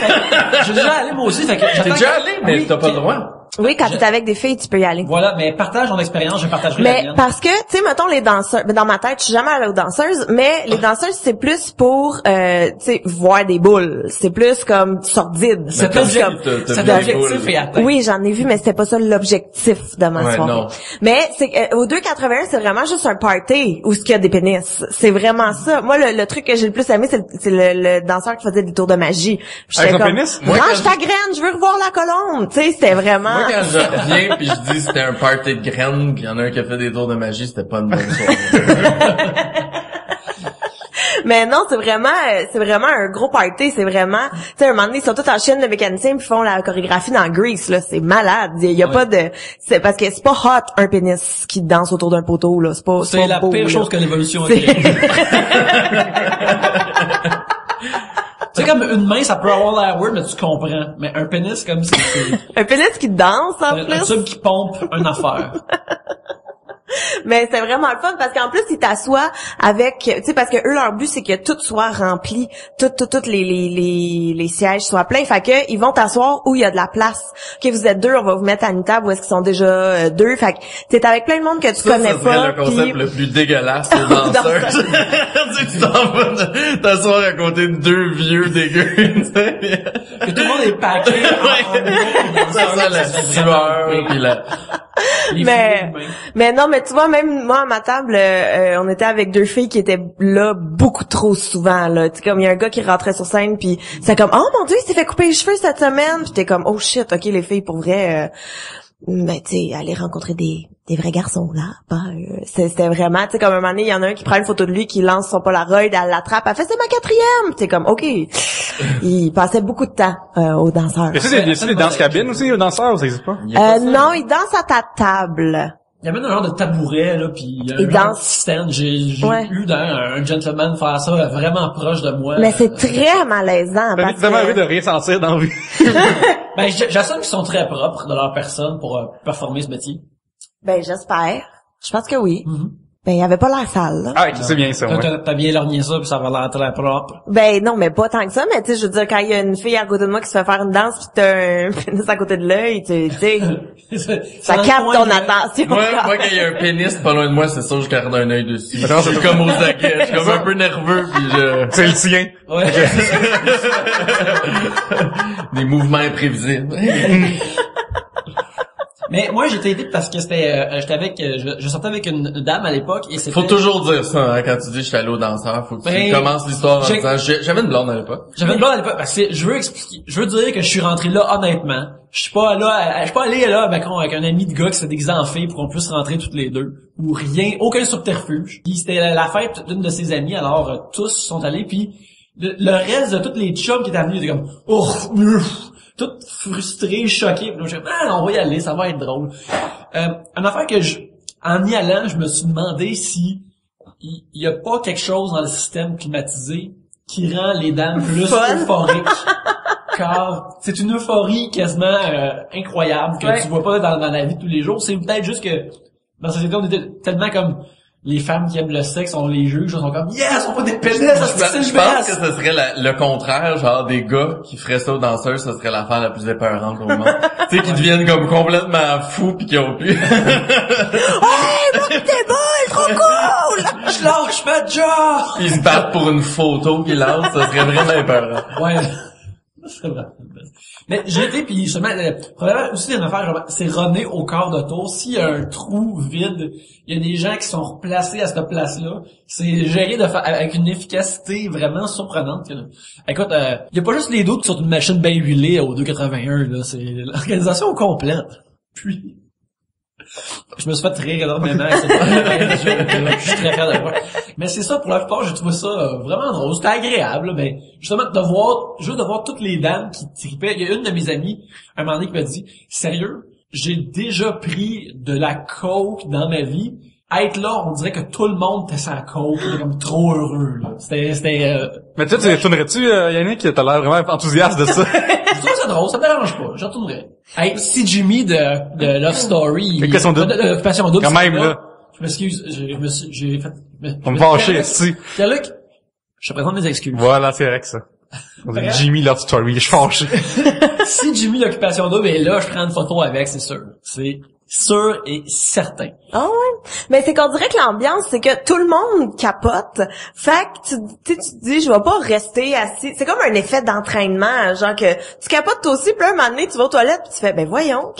[SPEAKER 2] J'ai déjà allé moi aussi, fait que
[SPEAKER 5] T'es déjà allé, mais
[SPEAKER 2] oui,
[SPEAKER 5] t'as pas le droit.
[SPEAKER 3] Oui, quand t'es avec des filles, tu peux y aller.
[SPEAKER 2] Voilà, mais partage ton expérience, je partagerai la
[SPEAKER 3] Mais
[SPEAKER 2] mienne.
[SPEAKER 3] parce que, tu sais, mettons les danseurs, dans ma tête, je suis jamais allée aux danseuses, mais les danseuses, c'est plus pour, tu sais, voir des boules. C'est plus comme sordide.
[SPEAKER 2] Cet
[SPEAKER 3] C'est plus comme...
[SPEAKER 2] objectif est atteint.
[SPEAKER 3] Oui, j'en ai vu, mais c'était pas ça l'objectif de ma soirée.
[SPEAKER 5] Non.
[SPEAKER 3] Mais c'est au 281, c'est vraiment juste un party où ce qu'il y a des pénis. C'est vraiment ça. Moi, le truc que j'ai le plus aimé, c'est le danseur qui faisait des tours de magie. J'étais
[SPEAKER 4] Avec son
[SPEAKER 3] comme,
[SPEAKER 4] pénis?
[SPEAKER 3] range ta graine, je veux revoir la colombe. Tu sais, c'était vraiment...
[SPEAKER 5] Moi, quand je reviens pis je dis c'était un party de graines pis y en a un qui a fait des tours de magie, c'était pas une bonne soirée.
[SPEAKER 3] Mais non, c'est vraiment un gros party, c'est vraiment, tu sais, un moment donné, ils sont tous en chaîne de mécaniciens puis font la chorégraphie dans Grease, là, c'est malade. Il y a pas de, c'est parce que c'est pas hot un pénis qui danse autour d'un poteau, là, c'est pas
[SPEAKER 2] la
[SPEAKER 3] beau,
[SPEAKER 2] pire
[SPEAKER 3] là.
[SPEAKER 2] chose que l'évolution a créée. Tu sais, comme une main, ça peut avoir l'air weird, mais tu comprends. Mais un pénis, comme c'est
[SPEAKER 3] Un pénis qui danse, en
[SPEAKER 2] un
[SPEAKER 3] plus.
[SPEAKER 2] tube qui pompe une affaire.
[SPEAKER 3] Mais c'est vraiment le fun parce qu'en plus ils t'assoient avec, tu sais, parce que eux leur but c'est que tout soit rempli, toutes les sièges soient pleins, fait que ils vont t'asseoir où il y a de la place. Ok, vous êtes deux, on va vous mettre à une table où est-ce qu'ils sont déjà deux, fait que t'es avec plein de monde que tu connais
[SPEAKER 5] Ça serait
[SPEAKER 3] pas.
[SPEAKER 5] le concept le plus dégueulasse aux danseurs. Tu sais, tu t'en vas t'asseoir à côté de deux vieux dégueux, tu sais.
[SPEAKER 2] Que tout le monde est paqué.
[SPEAKER 5] Ça sent la sueur pis la...
[SPEAKER 3] Mais non, mais tu vois, même moi à ma table, on était avec deux filles qui étaient là beaucoup trop souvent, là. Tu sais, comme il y a un gars qui rentrait sur scène puis c'est comme, oh mon Dieu, il s'est fait couper les cheveux cette semaine. Puis t'es comme, oh shit, ok les filles, pour vrai, ben tu sais, aller rencontrer des vrais garçons là. C'était vraiment, tu sais, comme un moment donné, il y en a un qui prend une photo de lui, qui lance son Polaroid, elle l'attrape, elle fait c'est ma 4e. T'es comme, ok. Il passait beaucoup de temps aux danseurs.
[SPEAKER 4] Est-ce qu'il y a des danses cabines aussi aux danseurs ou ça existe pas?
[SPEAKER 3] Non, ils dansent à ta table.
[SPEAKER 2] Il y avait un genre de tabouret, là, pis il y a
[SPEAKER 3] Il
[SPEAKER 2] un genre
[SPEAKER 3] danse.
[SPEAKER 2] de stand. J'ai
[SPEAKER 3] Ouais.
[SPEAKER 2] eu un gentleman faire ça vraiment proche de moi.
[SPEAKER 3] Mais c'est très malaisant.
[SPEAKER 4] T'as
[SPEAKER 3] Parce
[SPEAKER 4] évidemment envie de
[SPEAKER 3] que...
[SPEAKER 4] rien sentir dans la vie.
[SPEAKER 2] Ben, j'assume qu'ils sont très propres de leur personne pour performer ce métier.
[SPEAKER 3] Ben, j'espère. Je pense que oui.
[SPEAKER 2] Mhm.
[SPEAKER 3] Ben, il avait pas l'air sale, là.
[SPEAKER 4] Ah, ok, c'est bien ça,
[SPEAKER 2] Toi,
[SPEAKER 4] ouais.
[SPEAKER 2] t'as bien lorgné ça, puis ça va l'air très propre.
[SPEAKER 3] Ben, non, mais pas tant que ça, mais tu sais, je veux dire, quand il y a une fille à côté de moi qui se fait faire une danse pis t'as un pénis à côté de l'œil, tu sais, ça capte ton attention.
[SPEAKER 5] Moi, quand il y a un pénis pas loin de moi, c'est sûr, je garde un œil dessus. Je suis comme aux aguets, je suis comme un peu nerveux pis
[SPEAKER 4] C'est le tien.
[SPEAKER 2] Ouais.
[SPEAKER 5] des mouvements imprévisibles.
[SPEAKER 2] Mais moi, j'étais vite parce que c'était, je sortais avec une dame à l'époque et c'était...
[SPEAKER 5] Faut toujours dire ça, hein, quand tu dis je suis allé au danseur, faut que tu commences l'histoire en disant j'avais une blonde à l'époque.
[SPEAKER 2] J'avais une blonde à l'époque parce que je veux dire que je suis rentré là honnêtement. Je suis pas allé là avec un ami de gars qui s'est déguisé en fille pour qu'on puisse rentrer toutes les deux. Ou rien, aucun subterfuge. Puis c'était la fête d'une de ses amies, alors tous sont allés, puis le reste de tous les chums qui étaient venus, ils étaient comme tout frustré, choqué. Puis je me suis dit, on va y aller, ça va être drôle. Une affaire que en y allant, je me suis demandé si il y a pas quelque chose dans le système climatisé qui rend les dames plus euphoriques. Car c'est une euphorie quasiment incroyable que tu vois pas dans la vie de tous les jours. C'est peut-être juste que dans la société, on était tellement comme les femmes qui aiment le sexe, on les juge, sont comme yes, on pas des pénis,
[SPEAKER 5] je pense que ce serait le contraire, genre des gars qui feraient ça aux danseuses, ce serait l'affaire la plus épeurante au monde. Tu sais, qui deviennent comme complètement fous pis qui ont plus.
[SPEAKER 3] Hey, moi t'es beau, trop cool!
[SPEAKER 2] Je lâche ma job!
[SPEAKER 5] Ils se battent pour une photo qu'ils lancent, ça serait vraiment épeurant.
[SPEAKER 2] Ouais. C'est vrai. Mais j'ai été, puis justement, probablement aussi une affaire, genre, c'est runner au quart de tour. S'il y a un trou vide, il y a des gens qui sont replacés à cette place-là. C'est géré avec une efficacité vraiment surprenante. Écoute, il y a pas juste les doutes sur une machine bien huilée au 281, là. C'est l'organisation complète. Puis, je me suis fait rire énormément. Je suis très fier de moi. Mais c'est ça, pour la plupart, j'ai trouvé ça vraiment drôle. C'était agréable, mais justement, de voir toutes les dames qui tripaient. Il y a une de mes amies, un moment donné, qui m'a dit, sérieux, j'ai déjà pris de la coke dans ma vie. Être là, on dirait que tout le monde était sur la coke, il était comme trop heureux, là.
[SPEAKER 4] Mais tu tournerais-tu, Yannick? T'as l'air vraiment enthousiaste de ça.
[SPEAKER 2] Je trouve ça drôle, ça me dérange pas, j'en tournerais. Hey, si Jimmy de Love Story, de Passion Double,
[SPEAKER 4] quand même, là.
[SPEAKER 2] Je m'excuse, j'ai fait...
[SPEAKER 4] On me fâcher, si.
[SPEAKER 2] Pierre-Luc, je te présente mes excuses.
[SPEAKER 4] Voilà, c'est vrai que ça. Jimmy Love Story, je suis fâché.
[SPEAKER 2] Si Jimmy l'occupation double est là, je prends une photo avec, c'est sûr. C'est sûr et certain.
[SPEAKER 3] Ah ouais. Mais c'est qu'on dirait que l'ambiance, c'est que tout le monde capote. Fait que tu te dis, je vais pas rester assis. C'est comme un effet d'entraînement, genre que tu capotes toi aussi, puis un moment donné, tu vas aux toilettes, puis tu fais, ben voyons,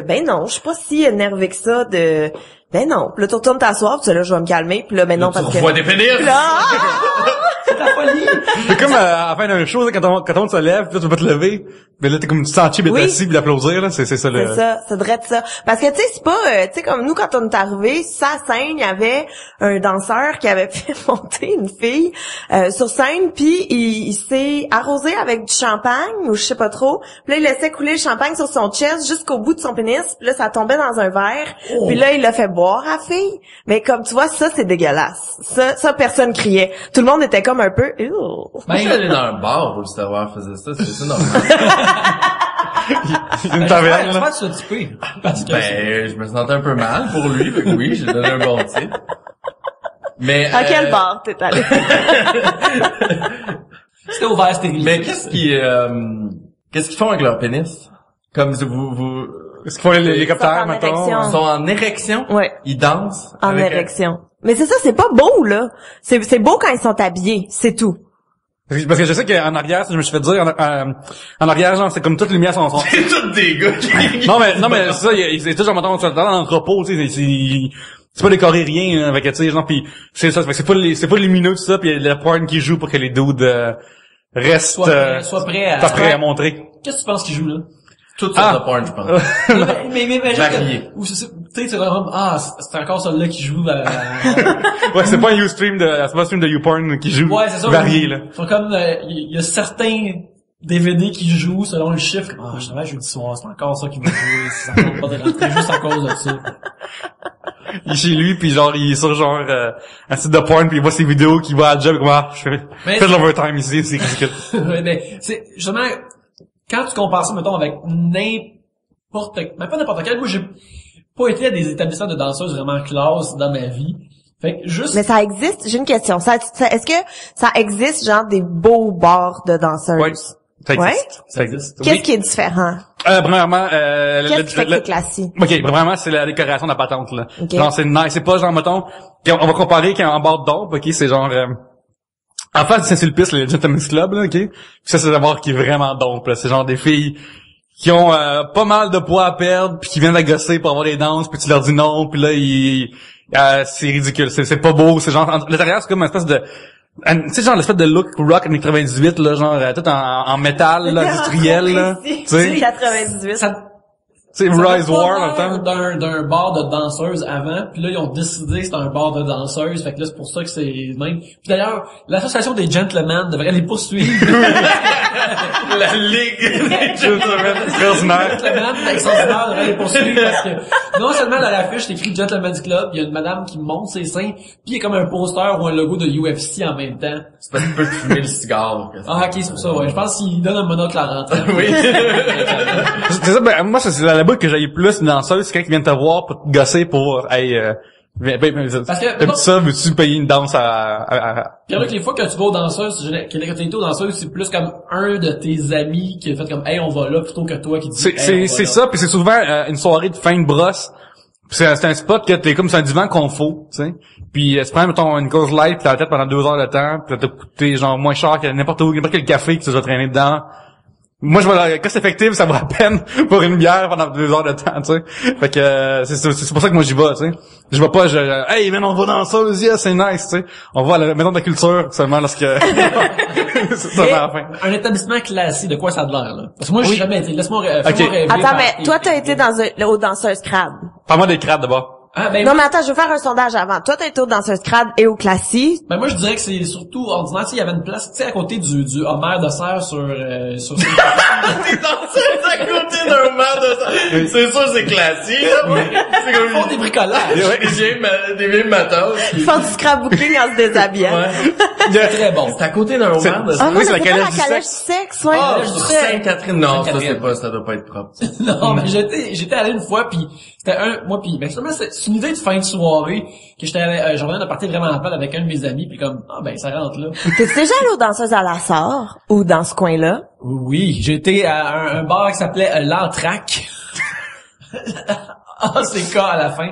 [SPEAKER 3] ben non, je suis pas si énervé que ça de... Ben non. Puis là, tu retournes t'asseoir, puis tu sais, là, je vais me calmer, puis là, ben non,
[SPEAKER 5] Tu
[SPEAKER 3] parce que...
[SPEAKER 5] revois des pénis!
[SPEAKER 3] Là,
[SPEAKER 2] C'est la folie!
[SPEAKER 4] C'est comme à la fin d'un show, quand on se lève, puis là, tu vas te lever, mais là, t'es comme tu sens cheap d'être
[SPEAKER 3] Oui.
[SPEAKER 4] assis, puis d'applaudir, là, c'est ça le...
[SPEAKER 3] c'est ça, ça devrait être ça. Parce que tu sais, c'est pas, tu sais, comme nous, quand on est arrivé, sa scène, il y avait un danseur qui avait fait monter une fille sur scène, puis il s'est arrosé avec du champagne, ou je sais pas trop, puis là, il laissait couler le champagne sur son chest jusqu'au bout de son pénis, puis là, ça tombait dans un verre, puis là, il l'a fait boire à la fille. Mais comme tu vois, ça, c'est dégueulasse. Ça, personne criait. Tout le monde était comme un peu... Ew.
[SPEAKER 5] Moi, je suis allé dans un bar où le serveur faisait ça, c'est normal.
[SPEAKER 4] Une taverne,
[SPEAKER 2] Je
[SPEAKER 4] là.
[SPEAKER 2] pense que tu typé. Parce que
[SPEAKER 5] Ben, je me sentais un peu mal pour lui, fait que oui, j'ai donné un bon titre. Mais,
[SPEAKER 3] À quel bar t'es allé?
[SPEAKER 2] c'était ouvert, c'était gris.
[SPEAKER 5] Mais qu'est-ce qu'ils font avec leur pénis? Comme vous
[SPEAKER 4] Est-ce qu'ils font l'hélicoptère,
[SPEAKER 3] en
[SPEAKER 4] mettons?
[SPEAKER 3] érection.
[SPEAKER 5] sont en érection?
[SPEAKER 3] Ouais.
[SPEAKER 5] Ils dansent?
[SPEAKER 3] En
[SPEAKER 5] avec
[SPEAKER 3] érection. Mais c'est ça, c'est pas beau, là. C'est beau quand ils sont habillés, c'est tout.
[SPEAKER 4] Parce que je sais qu'en arrière, je me suis fait dire, en arrière, genre, c'est comme toutes les lumières sont...
[SPEAKER 5] C'est tous des gars qui...
[SPEAKER 4] Non, mais c'est ça, c'est toujours, mettons, dans l'entrepôt, tu sais, c'est pas décoré rien, hein, avec, tu sais, genre, pis c'est ça, c'est pas lumineux, tout ça, pis il y a la porn qui joue pour que les dudes, restent,
[SPEAKER 2] Sois prêt à...
[SPEAKER 4] pas prêts à montrer.
[SPEAKER 2] Qu'est-ce que tu penses qu'il joue, là?
[SPEAKER 5] Toutes sortes de porn, je pense.
[SPEAKER 2] mais imagine
[SPEAKER 5] Varié.
[SPEAKER 2] ou tu sais, c'est vraiment, c'est encore celui-là qui joue
[SPEAKER 4] Ouais, c'est pas un Ustream c'est pas un stream de YouPorn qui joue.
[SPEAKER 2] ouais, c'est ça.
[SPEAKER 4] Varié, là.
[SPEAKER 2] Faut comme, il y a certains DVD qui jouent selon le chiffre. Je travaille jeudi soir, c'est encore ça qui va jouer. Ça compte pas de rentrer juste à cause de ça.
[SPEAKER 4] Il est chez lui, puis genre, il est sur genre, un site de porn, puis il voit ses vidéos, qu'il va à la job, comme, je fais de l'overtime ici, c'est ridicule.
[SPEAKER 2] Ouais, mais, c'est, justement, quand tu compares ça, mettons, avec mais pas n'importe quel, moi, j'ai pas été à des établissements de danseuses vraiment classe dans ma vie. Fait que juste...
[SPEAKER 3] Mais ça existe, j'ai une question. Est-ce que ça existe, genre, des beaux bars de danseuses?
[SPEAKER 4] Ouais. Ça existe.
[SPEAKER 3] Ouais?
[SPEAKER 4] Ça existe.
[SPEAKER 3] Qu'est-ce qui est différent?
[SPEAKER 4] Premièrement,
[SPEAKER 3] Qu'est-ce qui fait que c'est classique?
[SPEAKER 4] OK, premièrement, c'est la décoration de la patente, là.
[SPEAKER 3] Ok.
[SPEAKER 4] Genre, c'est nice. C'est pas genre, mettons, on va comparer qu'en bord d'or, OK, c'est genre, en face du Saint-Sulpice, le Gentleman's Club, là, OK? Puis ça, c'est d'abord qui est vraiment dope, là. C'est genre des filles qui ont pas mal de poids à perdre, puis qui viennent agosser pour avoir des danses, puis tu leur dis non, puis là, c'est ridicule. C'est pas beau. C'est genre, l'intérieur, c'est comme une espèce de... Tu sais, genre l'espèce de look rock années 98, là, genre tout en métal, là, industriel, là. Tu
[SPEAKER 3] C'est
[SPEAKER 4] sais,
[SPEAKER 3] 98.
[SPEAKER 4] c'est Rise War, en temps.
[SPEAKER 2] d'un bar de danseuses avant, puis là ils ont décidé que c'était un bar de danseuses, fait que là c'est pour ça que c'est même. Puis d'ailleurs, l'association des gentlemen devrait les poursuivre.
[SPEAKER 5] La ligue des gentlemen.
[SPEAKER 4] Extraordinaire.
[SPEAKER 2] Gentlemen, extraordinaire, devrait les poursuivre parce que non seulement dans l'affiche c'est écrit Gentleman's Club, il y a une madame qui monte ses seins, puis il y a comme un poster ou un logo de UFC en même temps.
[SPEAKER 5] C'est parce que tu peux fumer le cigare.
[SPEAKER 2] Ah ok, c'est pour ça, ouais. Je pense qu'il donne un monocle à rentrer.
[SPEAKER 5] Oui.
[SPEAKER 4] C'est ça, ben, moi, c'est la bout que j'aille plus une danseuse, c'est quand ils viennent te voir pour te gosser pour,
[SPEAKER 2] Parce que,
[SPEAKER 4] t'aimes ça, veux-tu payer une danse
[SPEAKER 2] Puis là, que les fois que tu vas aux danseuses, quand t'es aux danseuses, c'est plus comme un de tes amis qui a fait comme, hey, on va là, plutôt que toi qui dit,
[SPEAKER 4] c'est ça, puis c'est souvent une soirée de fin de brosse. Puis c'est un spot que t'es comme sur un divan confo, tu sais. Puis tu prends, mettons, une cause light, pis t'as la tête pendant 2 heures de temps, pis ça t'a coûté genre moins cher que n'importe où, n'importe quel café que tu vas traîner dedans. Moi, je vois la cost effective, ça vaut la peine pour une bière pendant 2 heures de temps, tu sais. Fait que c'est pour ça que moi j'y vais, tu sais. Je vais pas, hey, man, on va dans ça, yeah, c'est nice, tu sais. On va à la maison de la culture seulement lorsque c'est ça à la fin.
[SPEAKER 2] Un établissement classique, de quoi ça a de l'air, là? Parce que moi, j'ai jamais été. Laisse-moi rêver.
[SPEAKER 3] Attends, mais toi, t'as été au danseuses crade.
[SPEAKER 4] Parle-moi des crades d'abord.
[SPEAKER 2] Ah, ben,
[SPEAKER 3] Non, mais attends, je veux faire un sondage avant. Toi, t'as été au danseuses crade et au classique.
[SPEAKER 2] ben moi, je dirais que c'est surtout ordinaire. Tu sais, il y avait une place, tu sais, à côté du Homer de Serre sur
[SPEAKER 5] T'es danseuse à côté d'un man de ça. C'est sûr, c'est classique, là. C'est
[SPEAKER 2] Ils font
[SPEAKER 5] comme
[SPEAKER 2] des bricolages.
[SPEAKER 5] des vieilles matos.
[SPEAKER 3] Ils font du scrapbooking en se déshabillant.
[SPEAKER 2] C'est très bon.
[SPEAKER 5] C'est à côté d'un man de ça.
[SPEAKER 3] Ah non,
[SPEAKER 4] Oui, c'est la
[SPEAKER 3] c'est pas
[SPEAKER 4] calèche
[SPEAKER 3] la
[SPEAKER 4] du
[SPEAKER 3] calèche du
[SPEAKER 4] sexe.
[SPEAKER 3] sexe, ouais.
[SPEAKER 5] Ah,
[SPEAKER 2] je
[SPEAKER 5] sur
[SPEAKER 2] sais.
[SPEAKER 5] Sainte-Catherine. Non, ça,
[SPEAKER 2] Sainte-Catherine.
[SPEAKER 5] ça doit pas être propre.
[SPEAKER 2] Non, mais j'étais allé une fois, puis c'était moi, puis ben finalement, c'est c'est une idée de fin de soirée que j'en revenais de partir vraiment à avec un de mes amis, puis comme, ça rentre là.
[SPEAKER 3] T'es-tu déjà allé aux danseuses à la Sarre ou dans ce coin-là?
[SPEAKER 2] Oui, j'ai été à un bar qui s'appelait l'Entraque. C'est K à la fin.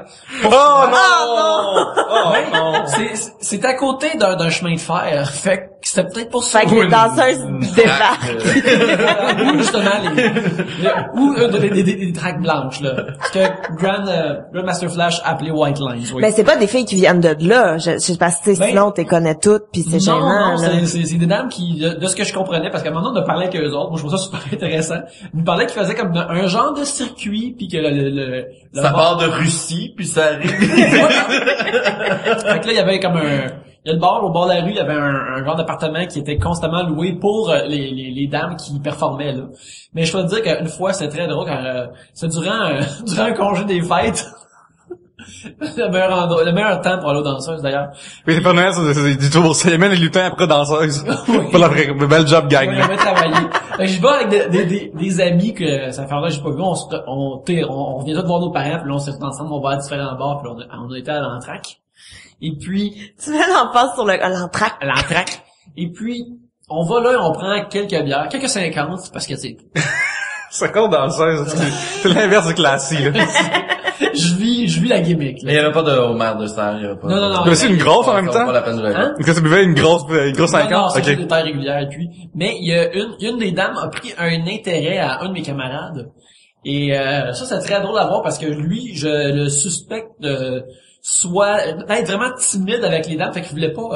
[SPEAKER 2] C'est à côté d'un chemin de fer. Fait que c'était peut-être pour ça.
[SPEAKER 3] Fait que les danseuses débarquent.
[SPEAKER 2] Ou justement des tracks blanches, là. Ce que Grandmaster Flash appelait White Lines. Oui.
[SPEAKER 3] Ben, c'est pas des filles qui viennent de là. Je sais pas si sinon t'es connais toutes pis c'est gênant.
[SPEAKER 2] Non, c'est des dames qui, de ce que je comprenais, parce qu'à un moment donné, on parlait avec eux autres. Moi, je trouve ça super intéressant. Ils me parlaient qu'ils faisaient comme un genre de circuit pis que
[SPEAKER 5] ça part de Russie, puis ça arrive.
[SPEAKER 2] Fait que là, il y avait comme il y a le bar, au bord de la rue, il y avait un genre d'appartement qui était constamment loué pour les dames qui performaient, là. Mais je dois te dire qu'une fois, c'est très drôle, car c'est durant un congé des fêtes. Le meilleur temps pour aller aux danseuses, d'ailleurs.
[SPEAKER 4] Oui, c'est pas Noël, c'est du tout. C'est même les lutins après danseuses.
[SPEAKER 2] Oui.
[SPEAKER 4] Pour la vraie, belle job gang.
[SPEAKER 2] On va travailler. Je vais avec des amis que ça fait longtemps que j'ai pas vu. On vient tous voir nos parents, puis là, on s'est tous ensemble, on va à différents bars, puis on a été à l'Entraque. Et puis...
[SPEAKER 3] Tu mets l'emphase sur l'Entraque.
[SPEAKER 2] L'Entraque. Et puis, on va là et on prend quelques bières, quelques 50, parce que c'est...
[SPEAKER 4] 50 danseuses, c'est l'inverse du classique, là.
[SPEAKER 2] Je vis la gimmick, là.
[SPEAKER 5] Il y avait pas de Homer de Serre, il y avait pas.
[SPEAKER 2] Non.
[SPEAKER 4] Mais c'est une grosse en même temps?
[SPEAKER 5] Pas la peine de la
[SPEAKER 4] Est-ce que tu buvais une grosse 50?
[SPEAKER 2] Non, c'est
[SPEAKER 4] Okay.
[SPEAKER 2] des tailles régulières, et puis. Mais il y a une des dames a pris un intérêt à un de mes camarades. Et, ça, c'est très drôle à voir parce que lui, je le suspecte de d'être vraiment timide avec les dames, fait qu'il voulait pas,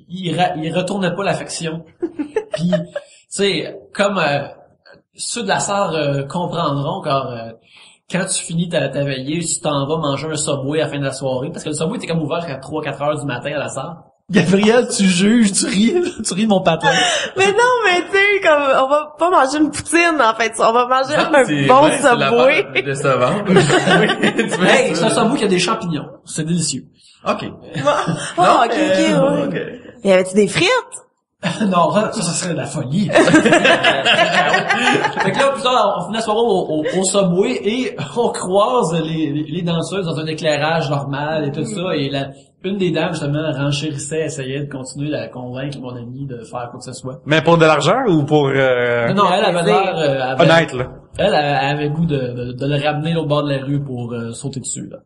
[SPEAKER 2] il retournait pas l'affection. Puis, tu sais, comme, ceux de la Sarre comprendront, car quand tu finis ta veillée, tu t'en vas manger un Subway à la fin de la soirée, parce que le Subway était comme ouvert jusqu'à 3-4 heures du matin à la Sarre. Gabriel, tu juges, tu ris de mon patin.
[SPEAKER 3] Mais non, mais tu sais, comme, on va pas manger une poutine, en fait. On va manger un bon Subway.
[SPEAKER 5] C'est décevant.
[SPEAKER 2] Hey, c'est un Subway qui a des champignons. C'est délicieux.
[SPEAKER 5] OK.
[SPEAKER 3] Ok, ouais. Y avait-tu des frites?
[SPEAKER 2] Non, ça serait de la folie. Fait que là, plus tard, on finit la soirée au Subway et on croise les danseuses dans un éclairage normal et tout ça. Et une des dames, justement, renchérissait, essayait de continuer à convaincre mon ami de faire quoi que ce soit.
[SPEAKER 4] Mais pour de l'argent ou pour...
[SPEAKER 2] Non, elle avait l'air...
[SPEAKER 4] honnête, là.
[SPEAKER 2] Elle avait le goût de le ramener au bord de la rue pour sauter dessus, là.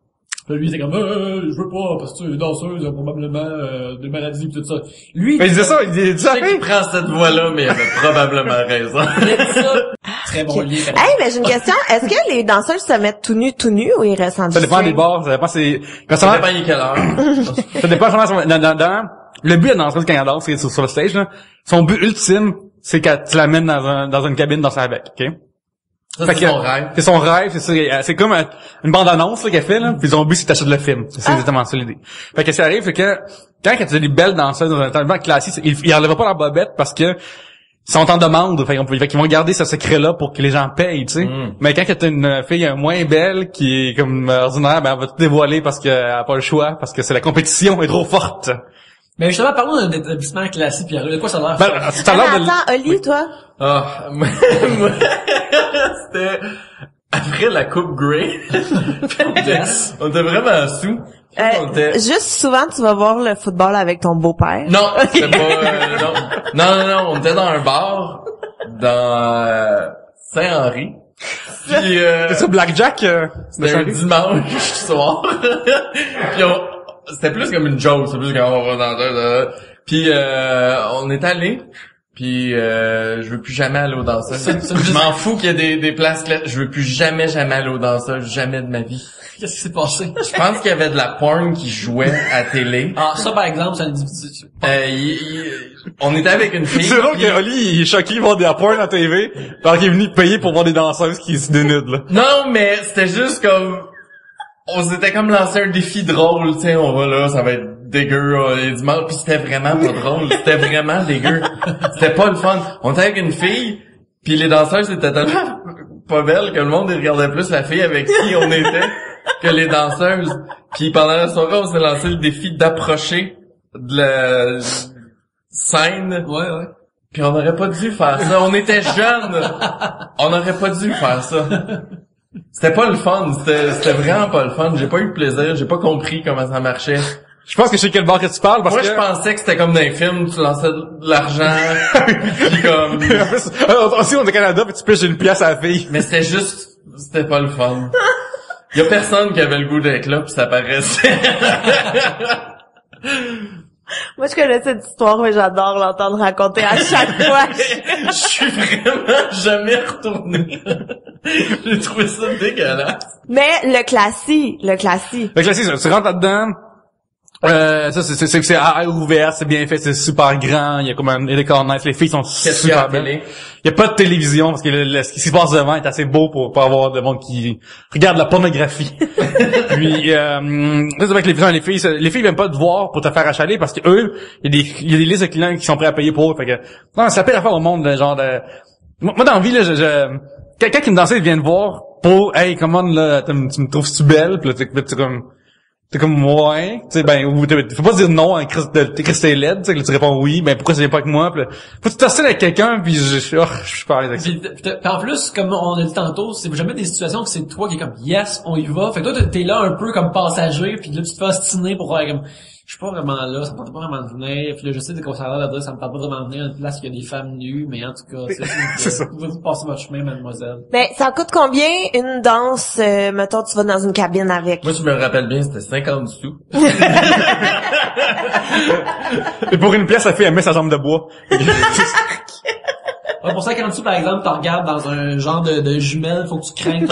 [SPEAKER 2] Là, lui, il était comme, je veux pas, parce que les danseuses ont probablement des maladies et tout ça. Lui,
[SPEAKER 4] Mais il disait ça, il dit ça.
[SPEAKER 5] Il prend cette voie-là, mais il avait probablement raison.
[SPEAKER 2] il a dit ça. Très bon lien.
[SPEAKER 3] Hey, mais j'ai une question. Est-ce que les danseuses se mettent tout nus ou ils restent en
[SPEAKER 4] Ça dépend des
[SPEAKER 3] string?
[SPEAKER 4] bars, ça dépend c'est...
[SPEAKER 5] Ça dépend il est quelle heure.
[SPEAKER 4] Ça dépend vraiment dans le but de la danseuse quand elle danse, c'est sur le stage, là. Son but ultime, c'est qu'elle te l'amène dans une cabine danser avec, ok?
[SPEAKER 5] Ça,
[SPEAKER 4] Fait
[SPEAKER 5] c'est
[SPEAKER 4] que,
[SPEAKER 5] son rêve.
[SPEAKER 4] c'est son rêve, c'est comme une bande-annonce là, qu'elle fait, là, puis son but c'est t'achètes le film. C'est exactement ça l'idée. Fait que ça arrive, fait que quand tu as des belles danseuses dans un environnement classique, ils enlèvent pas leur bobette parce que ils sont en demande, fait qu'ils vont garder ce secret-là pour que les gens payent, tu sais. Mais quand t'as une fille moins belle qui est comme ordinaire, ben elle va tout dévoiler parce qu'elle a pas le choix, parce que c'est la compétition est trop forte.
[SPEAKER 2] Mais justement, parlons d'un établissement classique, Pierre. De quoi ça a l'air?
[SPEAKER 4] Ça a l'air de...
[SPEAKER 3] Attends, Oli, toi?
[SPEAKER 5] Ah, moi, c'était après la Coupe Grey. on était vraiment sous.
[SPEAKER 3] Juste souvent, tu vas voir le football avec ton beau-père.
[SPEAKER 5] Non, c'était pas... non, on était dans un bar dans Saint-Henri. Puis
[SPEAKER 4] C'est ça, Blackjack?
[SPEAKER 5] c'était un dimanche soir. Puis c'était plus comme une joke, c'est plus comme on va dans puis on est allé. Puis je veux plus jamais aller aux danseuses. Je m'en fous qu'il y ait des places là. Je veux plus jamais aller aux danseuses, jamais de ma vie.
[SPEAKER 2] Qu'est-ce qui s'est passé?
[SPEAKER 5] Je pense qu'il y avait de la porn qui jouait à télé.
[SPEAKER 2] Ah, ça, par exemple, ça dit...
[SPEAKER 5] On était avec une fille.
[SPEAKER 4] C'est drôle que Oli, il est choqué de voir des porn à TV, alors qu'il est venu payer pour voir des danseuses qui se dénudent, là.
[SPEAKER 5] Non, mais c'était juste comme... On s'était comme lancé un défi drôle, tu sais, on va là, ça va être dégueu, les dimanches, puis c'était vraiment pas drôle, c'était vraiment dégueu. C'était pas le fun. On était avec une fille, puis les danseuses étaient tellement pas belles que le monde regardait plus la fille avec qui on était que les danseuses. Puis pendant la soirée, on s'est lancé le défi d'approcher de la scène.
[SPEAKER 2] Ouais.
[SPEAKER 5] Puis on n'aurait pas dû faire ça. On était jeunes. On n'aurait pas dû faire ça. C'était pas le fun, c'était vraiment pas le fun. J'ai pas eu de plaisir, j'ai pas compris comment ça marchait.
[SPEAKER 4] Je pense que je sais quel bar que tu parles parce
[SPEAKER 5] Moi,
[SPEAKER 4] que...
[SPEAKER 5] je pensais que c'était comme dans les films, tu lançais de l'argent, pis comme...
[SPEAKER 4] En plus, aussi, on est au Canada, pis tu piges une pièce à la fille.
[SPEAKER 5] Mais c'était pas le fun. Y a personne qui avait le goût d'être là, pis ça paraissait.
[SPEAKER 3] Moi, je connais cette histoire, mais j'adore l'entendre raconter à chaque fois.
[SPEAKER 5] Je suis vraiment jamais retourné. J'ai trouvé ça dégueulasse.
[SPEAKER 3] Mais le classique.
[SPEAKER 4] Fait que là, c'est ça, tu rentres là-dedans, ça, c'est à air ouvert, c'est bien fait, c'est super grand, il y a comme un décor nice, les filles sont
[SPEAKER 5] Qu'est-ce qu'il y a à
[SPEAKER 4] super
[SPEAKER 5] la télé?
[SPEAKER 4] belles. Il y a pas de télévision, parce que ce qui se passe devant est assez beau pour pas avoir de monde qui regarde la pornographie. Puis, là, c'est avec les filles viennent pas te voir pour te faire achaler, parce que eux, il y a des listes de clients qui sont prêts à payer pour eux, fait que, non, c'est la pire affaire au monde, genre de, moi, dans la vie, là, quelqu'un qui me dansait vient te voir pour, hey, comment, là, tu me trouves-tu belle? Puis là, t'es comme ouais, tu sais, ben, ou faut pas dire non à Chris t'es laide, tu sais, que tu réponds oui, ben pourquoi ça vient pas avec moi, puis là, faut que tu t'assines avec quelqu'un, puis je suis pas à l'aise avec ça.
[SPEAKER 2] Puis en plus, comme on a dit tantôt, c'est jamais des situations que c'est toi qui est comme yes, on y va. Fait que toi t'es là un peu comme passager, puis là tu te fais ostiner pour faire comme je suis pas vraiment là, ça me tente pas vraiment de venir. Puis là je sais que ça a l'air de dire ça me tente pas vraiment de venir à une place où il y a des femmes nues, mais en tout cas,
[SPEAKER 4] C'est ça.
[SPEAKER 2] Vous passez votre chemin, mademoiselle.
[SPEAKER 3] Ben, ça coûte combien une danse, mettons, tu vas dans une cabine avec?
[SPEAKER 5] Moi, je me rappelle bien, c'était 50 sous.
[SPEAKER 4] Et pour une pièce, la fille, elle met sa jambe de bois.
[SPEAKER 2] Ouais, pour ça, quand tu, par exemple, tu regardes dans un genre de jumelle, faut que tu craignes.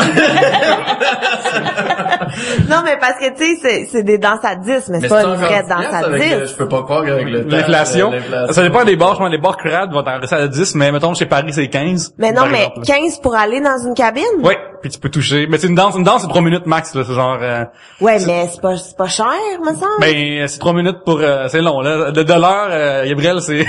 [SPEAKER 3] Non, mais parce que, tu sais, c'est des danses à 10, mais c'est pas une vraie danse à 10.
[SPEAKER 5] Je peux pas croire qu'avec le temps,
[SPEAKER 4] L'inflation. Ça dépend des bars, je pense, les bars crades vont t'en rester à 10, mais mettons, chez Paris, c'est 15.
[SPEAKER 3] Mais non,
[SPEAKER 4] par
[SPEAKER 3] mais
[SPEAKER 4] exemple,
[SPEAKER 3] 15 pour aller dans une cabine?
[SPEAKER 4] ouais, puis tu peux toucher. Mais c'est une danse, c'est 3 minutes max, là, c'est genre,
[SPEAKER 3] Ouais, mais c'est pas cher, me semble.
[SPEAKER 4] ben, c'est 3 minutes pour, c'est long, là. De l'heure, Gabriel, c'est,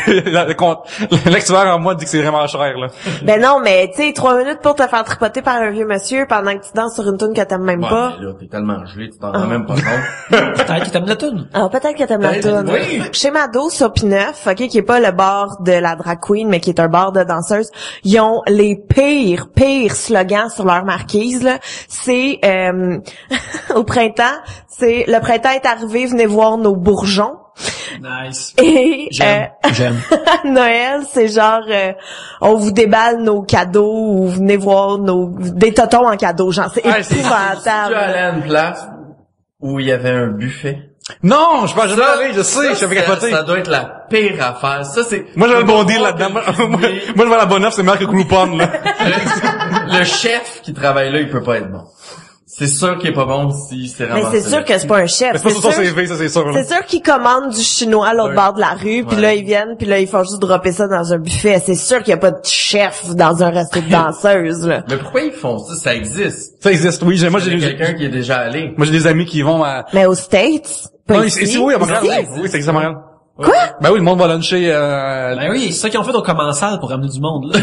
[SPEAKER 4] l'actuaire en moi dit que c'est vraiment cher, là.
[SPEAKER 3] Ben non, mais tu sais, 3 minutes pour te faire tripoter par un vieux monsieur pendant que tu danses sur une tune que t'aimes même
[SPEAKER 5] Ouais,
[SPEAKER 3] pas.
[SPEAKER 5] mais là, t'es tellement gelé, tu t'en rends même pas compte.
[SPEAKER 2] Peut-être que t'aimes la toune.
[SPEAKER 3] Ah, peut-être que t'aimes la
[SPEAKER 5] Ben,
[SPEAKER 3] tune.
[SPEAKER 5] oui.
[SPEAKER 3] Chez Mado, sur P9, ok, qui est pas le bar de la drag queen, mais qui est un bar de danseuses, ils ont les pires slogans sur leur marquise, là. C'est, au printemps, c'est, le printemps est arrivé, venez voir nos bourgeons.
[SPEAKER 2] Nice.
[SPEAKER 3] Et,
[SPEAKER 2] J'aime.
[SPEAKER 3] à Noël, c'est genre, on vous déballe nos cadeaux, ou venez voir des totons en cadeau, genre, c'est
[SPEAKER 5] Tu
[SPEAKER 3] épouvantable.
[SPEAKER 5] allais à une place où il y avait un buffet.
[SPEAKER 4] Non, je pense jamais aller, je sais, je suis capoté.
[SPEAKER 5] Ça doit être la pire affaire. Ça, c'est...
[SPEAKER 4] Moi, j'avais le bon deal là-dedans. Moi, je vois la bonne offre, c'est meilleur que Groupon, là.
[SPEAKER 5] Le chef qui travaille là, il peut pas être bon. C'est sûr qu'il est pas bon si c'est
[SPEAKER 3] Mais
[SPEAKER 5] ramassé.
[SPEAKER 3] c'est sûr que c'est pas un chef.
[SPEAKER 4] Mais c'est pas sur son CV, ça, c'est sûr, là.
[SPEAKER 3] C'est sûr qu'ils commandent du chinois à l'autre
[SPEAKER 5] Ouais.
[SPEAKER 3] bord de la rue, puis
[SPEAKER 5] Ouais.
[SPEAKER 3] là ils viennent, puis là ils font juste dropper ça dans un buffet. C'est sûr qu'il y a pas de chef dans un resto de danseuse, là.
[SPEAKER 5] Mais pourquoi ils font ça? Ça existe.
[SPEAKER 4] Ça existe, oui. Moi,
[SPEAKER 5] J'ai quelqu'un qui est déjà allé.
[SPEAKER 4] j'ai des amis qui vont à...
[SPEAKER 3] Mais aux States, pas
[SPEAKER 4] Non,
[SPEAKER 3] ici.
[SPEAKER 4] ici, oui, à Montréal.
[SPEAKER 3] Ici?
[SPEAKER 4] Oui, c'est exactement à Montréal.
[SPEAKER 3] Quoi?
[SPEAKER 4] Ben oui, le monde va luncher,
[SPEAKER 2] Ben oui, c'est ça qu'ils ont fait au commensal pour ramener du monde, là.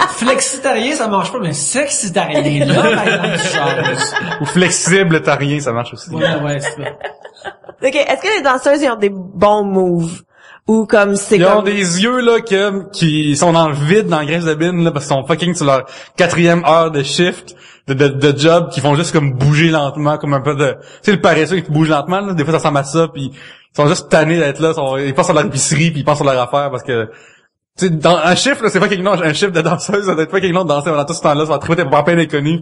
[SPEAKER 2] Flexitarien, ça marche pas, mais sexitarien, là, par exemple, tu changes.
[SPEAKER 4] ou flexible, t'as rien, ça marche aussi.
[SPEAKER 2] Ouais, c'est ça.
[SPEAKER 3] Ok, est-ce que les danseuses ils ont des bons moves? Ou comme c'est
[SPEAKER 4] Ils
[SPEAKER 3] comme...
[SPEAKER 4] ont des yeux, là, qui sont dans le vide, dans la graisse de bine, là, parce qu'ils sont fucking sur leur 4e heure de shift, de job, qui font juste comme bouger lentement, comme un peu de, tu sais, le paresseux qui bouge lentement, là, des fois ça ressemble à ça, puis ils sont juste tannés d'être là, ils passent sur leur épicerie, puis ils passent sur leur affaire, parce que, tu sais, dans un chiffre, là, c'est pas quelqu'un, un chiffre de danseuse, ça doit être pas quelqu'un de danser pendant tout ce temps-là, ça va triper pour peine inconnu.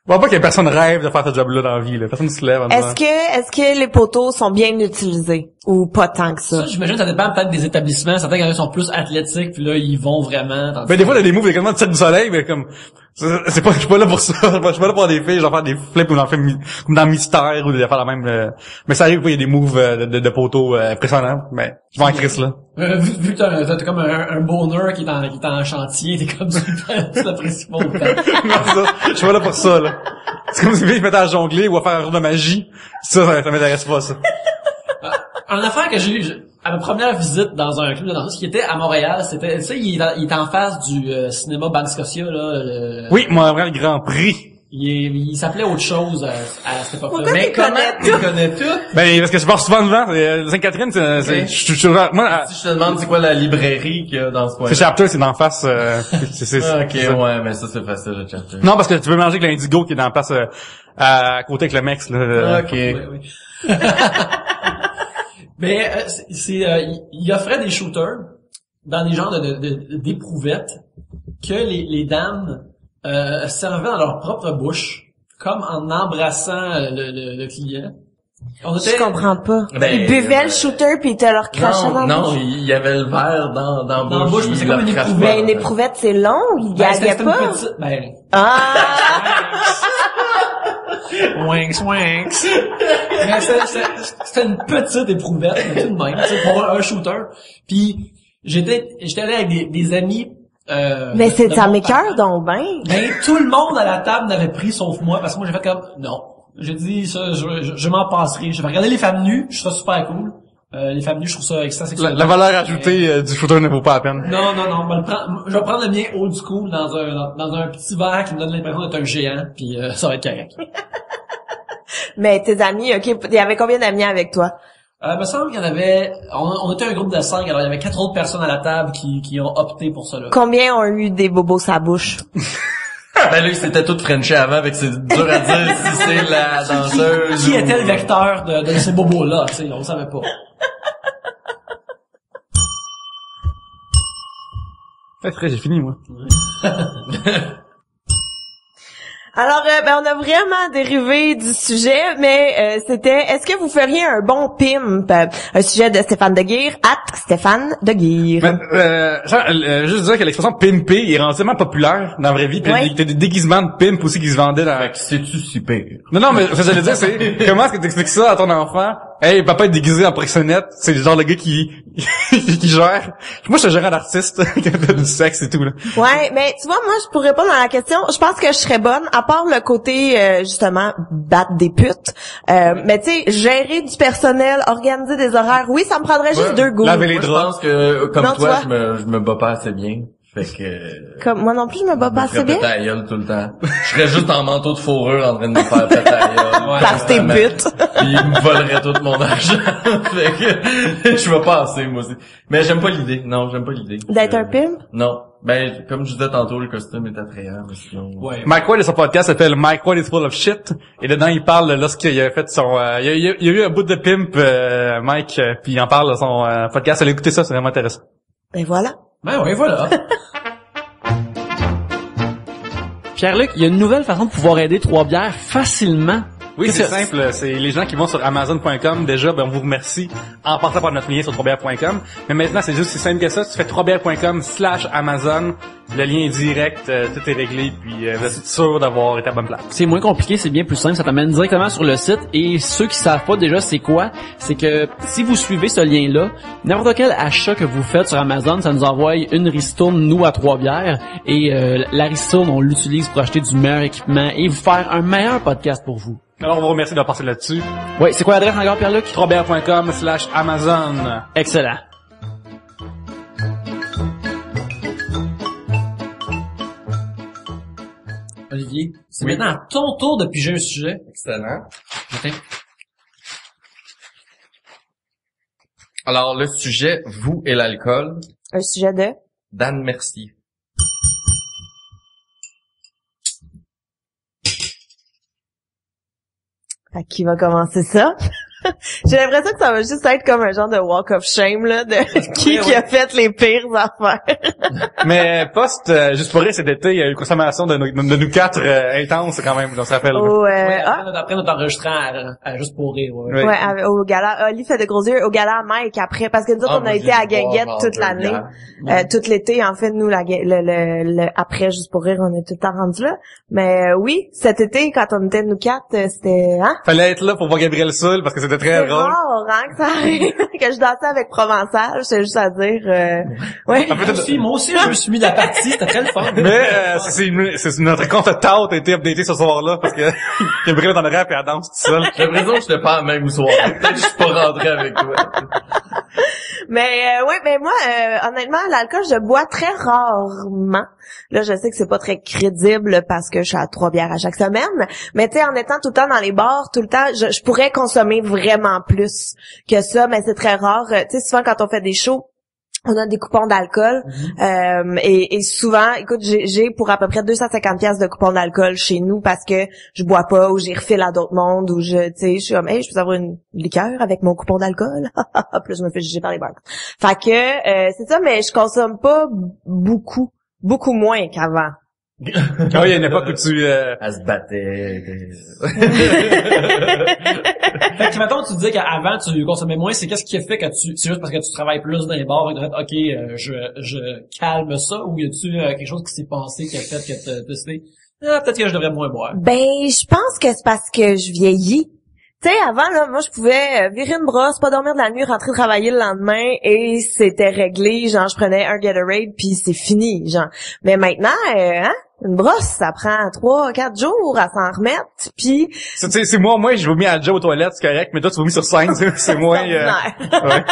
[SPEAKER 4] Je vois pas que personne rêve de faire ce job-là dans la vie, là. Personne se lève en disant,
[SPEAKER 3] Est-ce que les poteaux sont bien utilisés? Ou pas tant que ça?
[SPEAKER 2] Ça, j'imagine, ça dépend peut-être des établissements. Certains, quand ils sont plus athlétiques, puis là, ils vont vraiment...
[SPEAKER 4] ben, des fois, il y a des moves, il y a quasiment de 7 du soleil, mais comme, c'est pas, je suis pas là pour ça. Je suis pas là pour des filles, genre faire des flips ou comme dans Mystère ou des affaires la même, mais ça arrive, il y a des moves de poteaux impressionnants, mais je vais en crise, là.
[SPEAKER 2] Vu que t'as comme un bonheur qui est en chantier, t'es comme super, tu l'apprécies pas autant.
[SPEAKER 4] Non, c'est ça. Je suis pas là pour ça, là. C'est comme si les filles se mettaient à jongler ou à faire un tour de magie. Ça m'intéresse pas, ça.
[SPEAKER 2] Un affaire que j'ai eu à ma première visite dans un club de danseuse qui était à Montréal, c'était, tu sais, il est en face du cinéma Banque Scotia, là.
[SPEAKER 4] Oui, moi, vraiment, le Grand Prix.
[SPEAKER 2] Il s'appelait autre chose à cette époque-là.
[SPEAKER 3] Pourquoi
[SPEAKER 2] Mais
[SPEAKER 3] tu connais
[SPEAKER 5] Tu connais tout?
[SPEAKER 4] Ben, parce que je pars souvent devant. Sainte-Catherine,
[SPEAKER 5] Ok.
[SPEAKER 4] je suis moi,
[SPEAKER 5] Si je te demande c'est quoi la librairie qu'il y a dans ce coin-là.
[SPEAKER 4] c'est Chapter, c'est d'en face, c'est
[SPEAKER 5] Ah, ok,
[SPEAKER 4] c'est ça.
[SPEAKER 5] ouais, mais ça c'est facile, le chapter.
[SPEAKER 4] Non, parce que tu peux manger avec l'Indigo qui est d'en face, à côté avec le Mex, là.
[SPEAKER 5] Ok.
[SPEAKER 2] Oui. Mais il offrait des shooters dans des genres d'éprouvettes que les dames servaient dans leur propre bouche, comme en embrassant le client.
[SPEAKER 3] Je comprends pas.
[SPEAKER 5] Ben,
[SPEAKER 3] Ils buvaient le shooter puis ils te leur crachaient dans la
[SPEAKER 5] Non,
[SPEAKER 3] bouche.
[SPEAKER 5] il y avait le verre dans la bouche.
[SPEAKER 2] mais c'est
[SPEAKER 5] il
[SPEAKER 2] comme
[SPEAKER 5] le
[SPEAKER 2] une
[SPEAKER 5] crache
[SPEAKER 2] éprouvette.
[SPEAKER 5] pas.
[SPEAKER 3] Ben, une éprouvette, c'est long, ils
[SPEAKER 2] Ben,
[SPEAKER 3] gagaient
[SPEAKER 2] c'était une
[SPEAKER 3] pas.
[SPEAKER 2] petite... Ben,
[SPEAKER 3] Ah!
[SPEAKER 2] Winks. Mais c'était une petite éprouvette, mais tout de même, tu sais, pour un shooter. Puis j'étais allé avec des amis.
[SPEAKER 3] Mais c'est
[SPEAKER 2] de
[SPEAKER 3] ça
[SPEAKER 2] mon
[SPEAKER 3] m'écoeure
[SPEAKER 2] papa.
[SPEAKER 3] donc ben.
[SPEAKER 2] Ben tout le monde à la table n'avait pris sauf moi parce que moi j'ai fait comme non. J'ai dit ça, je m'en passerai. J'ai regardé les femmes nues, je trouve ça super cool. Les femmes nues, je trouve ça extra sexuel.
[SPEAKER 4] La valeur ajoutée du shooter ne vaut pas la peine.
[SPEAKER 2] Non, je vais prendre le mien old school dans un petit verre qui me donne l'impression d'être un géant, puis ça va être correct.
[SPEAKER 3] Mais tes amis, ok, il y avait combien d'amis avec toi?
[SPEAKER 2] Me semble qu'il y en avait, on était un groupe de 5, alors il y avait 4 autres personnes à la table qui ont opté pour cela.
[SPEAKER 3] Combien ont eu des bobos sa bouche?
[SPEAKER 5] Ben là, c'était tout Frenché avant, fait que c'est dur à dire si c'est la danseuse.
[SPEAKER 2] Qui
[SPEAKER 5] ou-
[SPEAKER 2] était le vecteur de ces bobos-là, tu sais, on le savait pas.
[SPEAKER 4] Frère, j'ai fini, moi.
[SPEAKER 3] Alors, on a vraiment dérivé du sujet, mais c'était, est-ce que vous feriez un bon pimp? Un sujet de Stéphane Deguire, @Stéphane Deguire.
[SPEAKER 4] Juste dire que l'expression pimper est relativement populaire dans la vraie vie. Puis
[SPEAKER 3] Ouais.
[SPEAKER 4] il y a des déguisements de pimp aussi qui se vendaient dans...
[SPEAKER 5] Fait que c'est-tu super?
[SPEAKER 4] Non, mais ce que j'allais dire, c'est comment est-ce que t'expliques ça à ton enfant? Hey, papa est déguisé en proxénète, c'est le genre de gars qui gère. Moi, je suis un gérant d'artiste, du sexe et tout, là.
[SPEAKER 3] Ouais, mais tu vois, moi, pour répondre à la question, je pense que je serais bonne, à part le côté, justement, battre des putes. Mais tu sais, gérer du personnel, organiser des horaires, oui, ça me prendrait juste
[SPEAKER 5] Ouais.
[SPEAKER 3] 2 goûts.
[SPEAKER 4] Laver les
[SPEAKER 5] Moi, je
[SPEAKER 4] draps.
[SPEAKER 5] pense que, comme
[SPEAKER 3] Non,
[SPEAKER 5] toi,
[SPEAKER 3] toi?
[SPEAKER 5] je me bats pas assez bien. Fait que...
[SPEAKER 3] Comme moi non plus, je me bats pas assez bien.
[SPEAKER 5] péter la gueule tout le temps. Je serais juste en manteau de fourrure en train de me faire péter la gueule.
[SPEAKER 3] Parce que t'es pute.
[SPEAKER 5] Puis il me volerait tout mon argent. Fait que je vais pas assez, moi aussi. Mais j'aime pas l'idée. Non, j'aime pas l'idée.
[SPEAKER 3] D'être un pimp?
[SPEAKER 5] Non. Ben, comme je disais tantôt, le costume est attrayant, mais sinon...
[SPEAKER 2] Ouais.
[SPEAKER 4] Mike Ward, son podcast s'appelle Mike Ward is full of shit. Et dedans, il parle lorsqu'il a fait son... il y a eu un bout de pimp, Mike, puis il en parle dans son podcast. Allez écouter ça, c'est vraiment intéressant.
[SPEAKER 3] Ben voilà.
[SPEAKER 2] Ben ouais, voilà.
[SPEAKER 6] Pierre-Luc, il y a une nouvelle façon de pouvoir aider Trois-Bières facilement.
[SPEAKER 4] Oui,
[SPEAKER 6] Qu'est-ce
[SPEAKER 4] c'est
[SPEAKER 6] que-
[SPEAKER 4] simple. C'est les gens qui vont sur Amazon.com. Déjà, ben, on vous remercie en partant par notre lien sur troisbières.com. Mais maintenant, c'est juste si simple que ça. Tu fais troisbières.com/Amazon. Le lien est direct. Tout est réglé. Puis, vous êtes sûr d'avoir été à bonne place.
[SPEAKER 6] C'est moins compliqué, c'est bien plus simple, ça t'amène directement sur le site. Et ceux qui savent pas déjà c'est quoi, c'est que si vous suivez ce lien-là, n'importe quel achat que vous faites sur Amazon, ça nous envoie une ristourne, nous, à Trois-Bières. Et la ristourne, on l'utilise pour acheter du meilleur équipement et vous faire un meilleur podcast pour vous.
[SPEAKER 4] Alors, on vous remercie de passer là-dessus.
[SPEAKER 6] Oui, c'est quoi l'adresse encore, Pierre-Luc?
[SPEAKER 4] troisbières.com/Amazon.
[SPEAKER 6] Excellent.
[SPEAKER 2] Olivier, c'est
[SPEAKER 5] Oui.
[SPEAKER 2] maintenant à ton tour de piger un sujet.
[SPEAKER 5] Excellent.
[SPEAKER 2] Ok.
[SPEAKER 5] Alors, le sujet, vous et l'alcool,
[SPEAKER 3] Un sujet de?
[SPEAKER 5] d'Anne Mercier.
[SPEAKER 3] Fait qui va commencer ça? J'ai l'impression que ça va juste être comme un genre de walk of shame, là, de qui a fait les pires affaires.
[SPEAKER 4] Mais juste pour rire, cet été, il y a eu une consommation de nous quatre intense quand même, on se rappelle.
[SPEAKER 3] Au,
[SPEAKER 2] Ouais,
[SPEAKER 3] ah,
[SPEAKER 2] après notre enregistrement à juste pour rire. Ouais.
[SPEAKER 4] Oui.
[SPEAKER 3] ouais, au gala, Oli fait de gros yeux, au gala Mike après, parce que nous autres, on a été à Guinguette toute l'année, tout l'été, en fait, nous, le après, juste pour rire, on est tout le temps rendus là. Mais oui, cet été, quand on était nous quatre, c'était, hein?
[SPEAKER 4] Fallait être là pour voir Gabriel Soul parce que c'était très
[SPEAKER 3] C'est
[SPEAKER 4] drôle.
[SPEAKER 3] rare, hein, que ça arrive, que je dansais avec Provençal, c'est juste à dire, ouais.
[SPEAKER 2] Moi aussi, je me suis mis de la partie, c'était très le fun.
[SPEAKER 4] Mais c'est notre compte tâte a été updaté ce soir-là parce que Gabriel est en arrière puis elle danse tout seul.
[SPEAKER 5] J'ai l'impression que j'étais pas à la même soir. Peut-être que je suis pas rentré avec toi.
[SPEAKER 3] Mais ouais, ben moi, honnêtement, l'alcool, je bois très rarement. Là, je sais que c'est pas très crédible parce que je suis à 3 bières à chaque semaine. Mais tu sais, en étant tout le temps dans les bars, tout le temps, je pourrais consommer vraiment plus que ça, mais c'est très rare. Tu sais, souvent quand on fait des shows, on a des coupons d'alcool et souvent, écoute, j'ai pour à peu près 250$ de coupons d'alcool chez nous parce que je bois pas ou j'ai refile à d'autres mondes ou je suis comme hey, je peux avoir une liqueur avec mon coupon d'alcool. Puis là, je me fais juger par les banques. Fait que c'est ça, mais je consomme pas beaucoup moins qu'avant.
[SPEAKER 4] Ah, il y a une époque où tu...
[SPEAKER 5] Elle se battait.
[SPEAKER 2] Fait que, mettons, tu disais qu'avant, tu consommais moins, c'est qu'est-ce qui a fait que c'est juste parce que tu travailles plus dans les bars, ok, je calme ça, ou y a-tu quelque chose qui s'est passé qui a fait que t'as décidé, peut-être que je devrais moins boire?
[SPEAKER 3] Ben, je pense que c'est parce que je vieillis. Tu sais, avant, là, moi, je pouvais virer une brosse, pas dormir de la nuit, rentrer travailler le lendemain, et c'était réglé, genre, je prenais un Gatorade, puis c'est fini, genre. Mais maintenant, une brosse, ça prend 3-4 jours à s'en remettre, puis...
[SPEAKER 4] Tu sais, c'est moi, je vomis à Joe aux toilettes, c'est correct, mais toi, tu vomis sur scène, c'est moins... Ouais.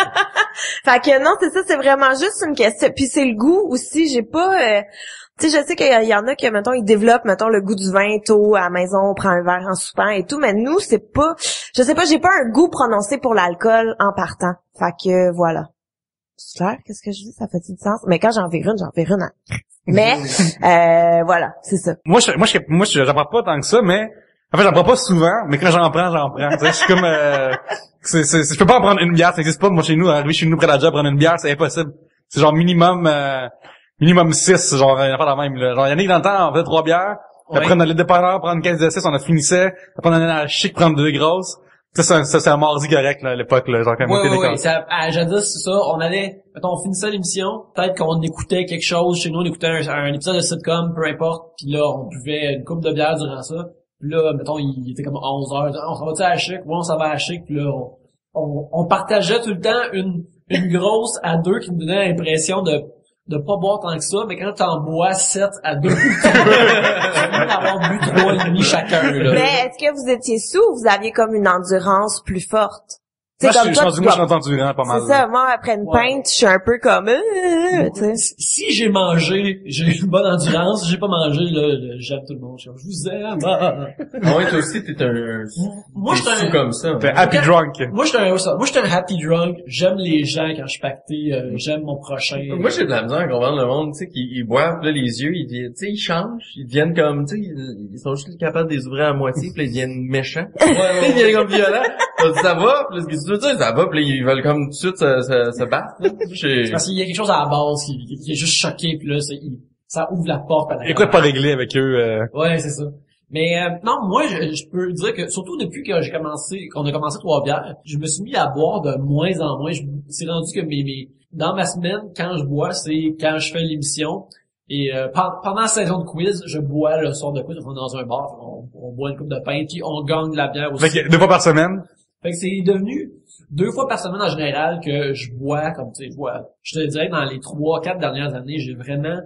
[SPEAKER 3] Fait que non, c'est ça, c'est vraiment juste une question. Puis c'est le goût aussi, j'ai pas... tu sais, je sais qu'il y en a qui, mettons, ils développent, mettons, le goût du vin tôt à la maison, on prend un verre en soupant et tout, mais nous, c'est pas... Je sais pas, j'ai pas un goût prononcé pour l'alcool en partant. Fait que, voilà. C'est clair, qu'est-ce que je dis? Ça fait-tu du sens? Mais quand j'en fais une, hein. Mais, voilà, c'est ça.
[SPEAKER 4] Moi, j'en prends pas tant que ça, mais... En fait, j'en prends pas souvent, mais quand j'en prends. Tu sais, je suis comme... je peux pas en prendre une bière, ça existe pas. Moi, chez nous, arriver chez nous près de la job, prendre une bière, c'est impossible. C'est genre minimum 6, genre, pas la même, là. Genre, Yannick, dans le temps, on faisait 3 bières.
[SPEAKER 2] Ouais.
[SPEAKER 4] Après, on allait dépanneur, prendre 15 de 6, on a finissait. Après, on allait à la chic, prendre 2 grosses. Ça, c'est un mardi correct, là, à l'époque, là. Genre, quand même,
[SPEAKER 2] Oui. Jadis, c'est ça. On allait, mettons, on finissait l'émission. Peut-être qu'on écoutait quelque chose. Chez nous, on écoutait un épisode de sitcom, peu importe. Puis là, on buvait une coupe de bière durant ça. Puis là, mettons, il était comme 11h. On s'en va-tu à la chic? Ouais, on s'en va à la chic. Puis là, on partageait tout le temps une grosse à 2 qui nous donnait l'impression de pas boire tant que ça, mais quand t'en bois 7 à 2, tu viens d'avoir bu 3,5 chacun, là.
[SPEAKER 3] Mais est-ce que vous étiez sous ou vous aviez comme une endurance plus forte?
[SPEAKER 4] Moi, je suis entendu pas mal.
[SPEAKER 3] C'est ça, moi, après une pinte, je suis un peu comme, tu sais.
[SPEAKER 2] Si j'ai mangé, j'ai une bonne endurance. Si j'ai pas mangé, là, j'aime tout le monde. Je vous aime.
[SPEAKER 5] Ah ouais, toi aussi, t'es
[SPEAKER 2] Moi, je suis
[SPEAKER 5] sous comme ça.
[SPEAKER 4] T'es happy drunk.
[SPEAKER 2] Moi, je suis un happy drunk. J'aime les gens quand je suis pacté. J'aime mon prochain.
[SPEAKER 5] Moi, j'ai de la misère à comprendre le monde, tu sais, qui boivent, là, les yeux, tu sais, ils changent. Ils deviennent comme, tu sais, ils sont juste capables de les ouvrir à moitié, puis là, ils deviennent méchants. Ils deviennent comme violents. Ça va, puis là, ça va, puis là, ils veulent comme tout de suite se battre, là.
[SPEAKER 2] C'est parce qu'il y a quelque chose à la base qui est juste choqué, puis là, ça ouvre la porte.
[SPEAKER 4] Et quoi de pas réglé avec eux?
[SPEAKER 2] Ouais, c'est ça. Mais non, moi, je peux dire que surtout depuis que qu'on a commencé 3 bières, je me suis mis à boire de moins en moins. C'est rendu que dans ma semaine, quand je bois, c'est quand je fais l'émission. Et pendant la saison de quiz, je bois le soir de quiz, on est dans un bar, on boit une coupe de pain, puis on gagne de la bière aussi.
[SPEAKER 4] Fait que 2 fois par semaine?
[SPEAKER 2] Fait que c'est devenu 2 fois par semaine en général que je bois, comme tu sais, je te dirais que dans les 3-4 dernières années, j'ai vraiment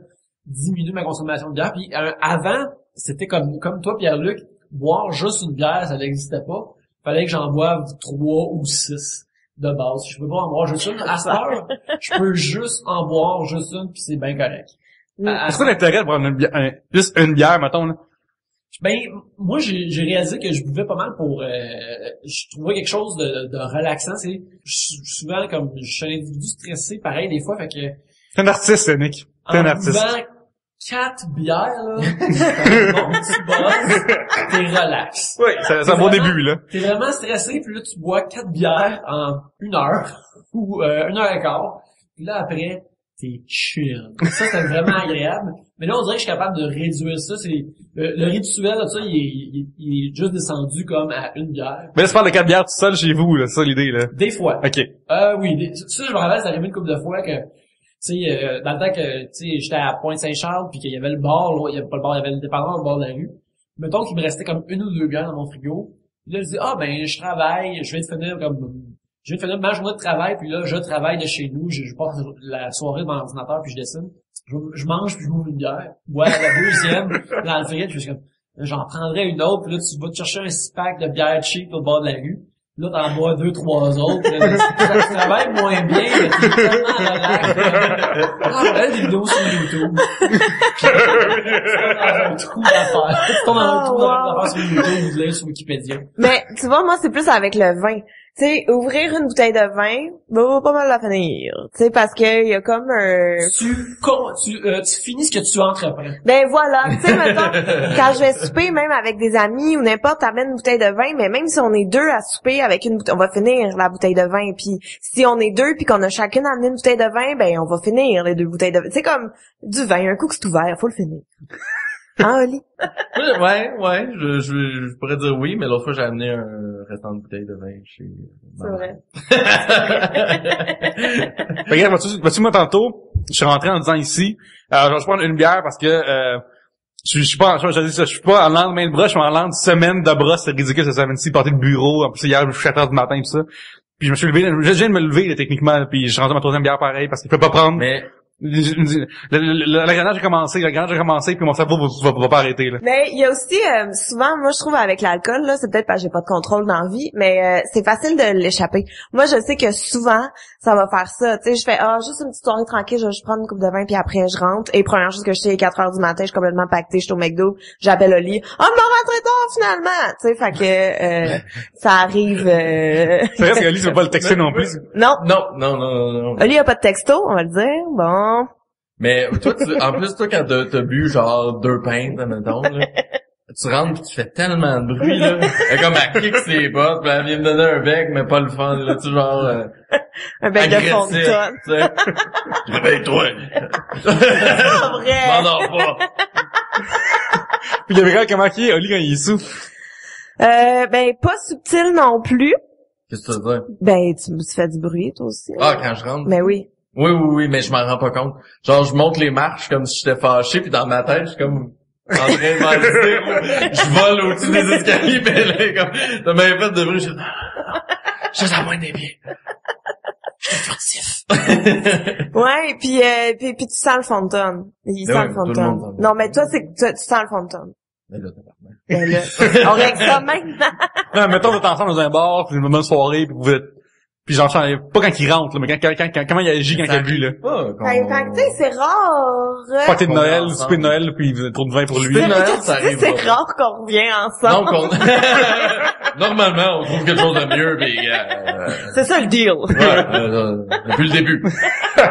[SPEAKER 2] diminué ma consommation de bière. Puis avant, c'était comme toi, Pierre-Luc, boire juste une bière, ça n'existait pas. Fallait que j'en boive 3 ou 6 de base. Je peux pas en boire juste une. À cette heure, je peux juste en boire juste une, puis c'est bien correct.
[SPEAKER 4] Est-ce que l'intérêt de prendre juste une bière, mettons, là?
[SPEAKER 2] Ben, moi, j'ai réalisé que je buvais pas mal pour... je trouvais quelque chose de relaxant. Souvent, comme je suis un individu stressé, pareil, des fois, fait que...
[SPEAKER 4] T'es un artiste, Nick. T'es un artiste.
[SPEAKER 2] En buvant 4 bières, là, mon petit boss, t'es relax.
[SPEAKER 4] Oui, c'est un bon début, là.
[SPEAKER 2] T'es vraiment stressé, puis là, tu bois 4 bières en 1 heure, ou 1 heure et quart. Puis là, après... c'est chill. Ça, c'est vraiment agréable. Mais là, on dirait que je suis capable de réduire ça. C'est le rituel, là, ça, il est juste descendu comme à 1 bière.
[SPEAKER 4] Mais là, tu parles de 4 bières tout seul chez vous, là. C'est ça l'idée, là.
[SPEAKER 2] Des fois.
[SPEAKER 4] OK.
[SPEAKER 2] Oui. Ça, je me rappelle, ça arrivé une couple de fois que, tu sais, dans le temps que, tu sais, j'étais à Pointe-Saint-Charles puis qu'il y avait le bar, là. Il y avait pas le bar, il y avait le dépanneur au bord de la rue. Mettons qu'il me restait comme 1 ou 2 bières dans mon frigo. Puis là, je dis, ben, je travaille, je viens de finir ma journée de travail, puis là, je travaille de chez nous, je passe la soirée devant l'ordinateur, puis je dessine. Je mange, puis je m'ouvre une bière. Ouais, la deuxième, dans le frigo, puis je suis comme, j'en prendrais une autre, puis là, tu vas te chercher un 6-pack de bière cheap au bord de la rue. Là, t'en bois 2-3 autres. Là, ça travaille moins bien, mais t'es tellement relax. Regarde des vidéos sur YouTube. Tu tombes dans un trou d'affaires. Tu tombes dans un trou d'affaires sur YouTube ou de là sur Wikipédia.
[SPEAKER 3] Mais, tu vois, moi, c'est plus avec le vin. Tu sais, ouvrir une bouteille de vin, va pas mal la finir. Tu sais, parce que y a comme un...
[SPEAKER 2] Tu finis ce que tu entreprends.
[SPEAKER 3] Ben voilà, tu sais, mettons, quand je vais souper, même avec des amis ou n'importe, t'amènes une bouteille de vin, mais même si on est deux à souper avec une bouteille, on va finir la bouteille de vin. Puis si on est deux puis qu'on a chacune amené une bouteille de vin, ben on va finir les 2 bouteilles de vin. C'est comme du vin, un coup que c'est ouvert, faut le finir. Hein, Oli?
[SPEAKER 5] Ouais, je pourrais dire oui, mais l'autre fois, j'ai amené un restant de bouteille de vin chez
[SPEAKER 3] C'est vrai.
[SPEAKER 4] Regarde, vois-tu, moi, tantôt, je suis rentré en disant ici, je vais prendre une bière parce que, je suis pas en lendemain de brosse, je suis en lendemain de semaine de brosse, c'est ridicule cette semaine-ci, porter le bureau, en plus hier, je suis à 4h du matin, tout ça. Puis je me suis levé, je viens de me lever, là, techniquement, puis je suis rendu à ma 3e bière pareil, parce qu'il peut pas prendre.
[SPEAKER 5] Mais
[SPEAKER 4] L'engrenage a commencé, puis mon cerveau va pas arrêter, là.
[SPEAKER 3] Mais il y a aussi, souvent, moi je trouve avec l'alcool, là, c'est peut-être parce que j'ai pas de contrôle dans la vie, mais c'est facile de l'échapper. Moi, je sais que souvent, ça va faire ça. Tu sais, je fais, juste une petite soirée tranquille, je vais juste prendre une coupe de vin, puis après, je rentre. Et première chose que je sais, 4h du matin, je suis complètement pactée, je suis au McDo, j'appelle Oli. Oh, me rentrer tard, finalement! Tu sais, fait que, ça arrive,
[SPEAKER 4] C'est vrai que Oli, tu veux pas le texter non plus.
[SPEAKER 3] Non.
[SPEAKER 5] Non.
[SPEAKER 3] Oli a pas de texto, on va le dire. Bon.
[SPEAKER 5] Mais toi, en plus, toi, quand t'as bu genre 2 pintes, admettons, là, tu rentres pis tu fais tellement de bruit, là. Elle est comme elle kick ses bottes, pis elle vient me donner un bec, mais pas le fun, là, tu genre,
[SPEAKER 3] un bec de fond de tonne.
[SPEAKER 5] Tu sais. Réveille-toi.
[SPEAKER 3] C'est pas vrai.
[SPEAKER 5] M'endors pas.
[SPEAKER 4] Puis il regarde comment il est, Oli, quand il est sous.
[SPEAKER 3] Ben, pas subtil non plus.
[SPEAKER 5] Qu'est-ce que tu veux dire?
[SPEAKER 3] Ben, tu fais du bruit, toi aussi.
[SPEAKER 5] Ah, quand je rentre?
[SPEAKER 3] Ben oui.
[SPEAKER 5] Oui, mais je m'en rends pas compte. Genre, je monte les marches comme si j'étais fâché, puis dans ma tête, je suis comme en train de m'enlever. Je vole au-dessus des escaliers, mais là, comme, t'as même fait de bruit, je suis non. Je suis à moins des pieds. Je suis furtif.
[SPEAKER 3] Ouais, puis tu sens le fond de tonne. Il
[SPEAKER 5] Ben
[SPEAKER 3] sent
[SPEAKER 5] oui,
[SPEAKER 3] le fond de
[SPEAKER 5] tout le
[SPEAKER 3] tonne.
[SPEAKER 5] monde sent.
[SPEAKER 3] Non, mais toi, c'est que tu sens le fond de tonne.
[SPEAKER 5] Mais là, t'as pas.
[SPEAKER 3] Ben là, on règle ça maintenant.
[SPEAKER 4] Non, mettons, vous êtes ensemble dans un bar, puis une bonne soirée, puis vous êtes, puis j'en sens, pas quand il rentre, là, mais quand comment il agit quand il a bu, là.
[SPEAKER 3] Fait que, tu sais, c'est rare.
[SPEAKER 4] Party de Noël,
[SPEAKER 5] ensemble.
[SPEAKER 4] souper de Noël, puis vous êtes trop de vin pour lui.
[SPEAKER 5] Souper de Noël, ça
[SPEAKER 3] Tu sais,
[SPEAKER 5] arrive
[SPEAKER 3] c'est
[SPEAKER 5] pas.
[SPEAKER 3] rare qu'on revient ensemble.
[SPEAKER 5] Donc, normalement, on trouve quelque chose de mieux, mais
[SPEAKER 3] C'est ça le deal.
[SPEAKER 5] depuis le début.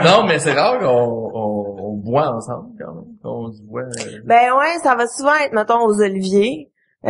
[SPEAKER 5] Non, mais c'est rare qu'on boit ensemble, quand même. Qu'on se voit.
[SPEAKER 3] Ben ouais, ça va souvent être, mettons, aux Oliviers. Que...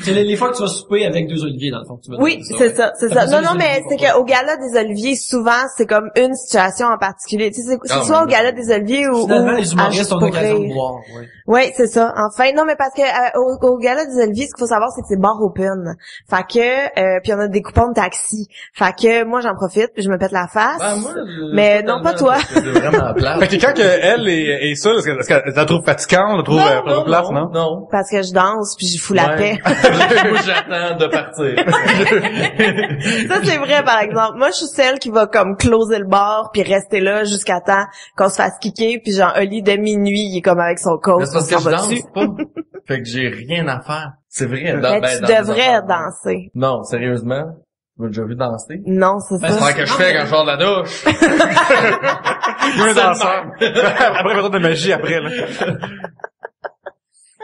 [SPEAKER 2] C'est les fois que tu vas souper avec 2 oliviers, dans le fond. Que tu vas
[SPEAKER 3] Oui,
[SPEAKER 2] dire
[SPEAKER 3] c'est ça, c'est ça. Non,
[SPEAKER 2] les
[SPEAKER 3] mais
[SPEAKER 2] oliviers,
[SPEAKER 3] c'est qu'au gala des Oliviers, souvent, c'est comme une situation en particulier. Tu sais, c'est
[SPEAKER 5] Ah,
[SPEAKER 3] soit
[SPEAKER 5] oui.
[SPEAKER 3] au gala des Oliviers ou
[SPEAKER 2] Finalement, les
[SPEAKER 3] à
[SPEAKER 2] humoristes
[SPEAKER 3] Juste
[SPEAKER 2] ont
[SPEAKER 3] pour
[SPEAKER 2] l'occasion
[SPEAKER 3] rire.
[SPEAKER 2] de boire, ouais.
[SPEAKER 3] Oui, c'est ça. Enfin, non, mais parce que au gala des Oliviers, ce qu'il faut savoir, c'est que c'est bar open. Fait que, puis on a des coupons de taxi. Fait que moi, j'en profite, puis je me pète la face.
[SPEAKER 5] Ben, moi,
[SPEAKER 3] Mais non, pas toi.
[SPEAKER 5] C'est vraiment plate.
[SPEAKER 4] Fait que quand elle est seule, est-ce qu'elle la trouve fatigante, elle trouve pas de place, non?
[SPEAKER 5] Non.
[SPEAKER 3] Parce que je danse, puis je fous la paix.
[SPEAKER 5] Moi, j'attends de partir.
[SPEAKER 3] Ça, c'est vrai, par exemple. Moi, je suis celle qui va comme closer le bar, puis rester là jusqu'à temps qu'on se fasse kicker, puis genre, Oli, de minuit, il est comme avec son coach.
[SPEAKER 5] Mais c'est parce
[SPEAKER 3] on
[SPEAKER 5] que
[SPEAKER 3] s'en
[SPEAKER 5] je
[SPEAKER 3] va
[SPEAKER 5] danse
[SPEAKER 3] dessus.
[SPEAKER 5] pas. Fait que j'ai rien à faire. C'est vrai.
[SPEAKER 3] Mais tu devrais danser.
[SPEAKER 5] Non, sérieusement. Tu m'as déjà vu danser?
[SPEAKER 3] Non, c'est
[SPEAKER 2] Ben,
[SPEAKER 3] ça.
[SPEAKER 5] C'est ce que je fais quand je sors de la douche.
[SPEAKER 4] Il y a un danseur. Après, méthode de magie, après, là.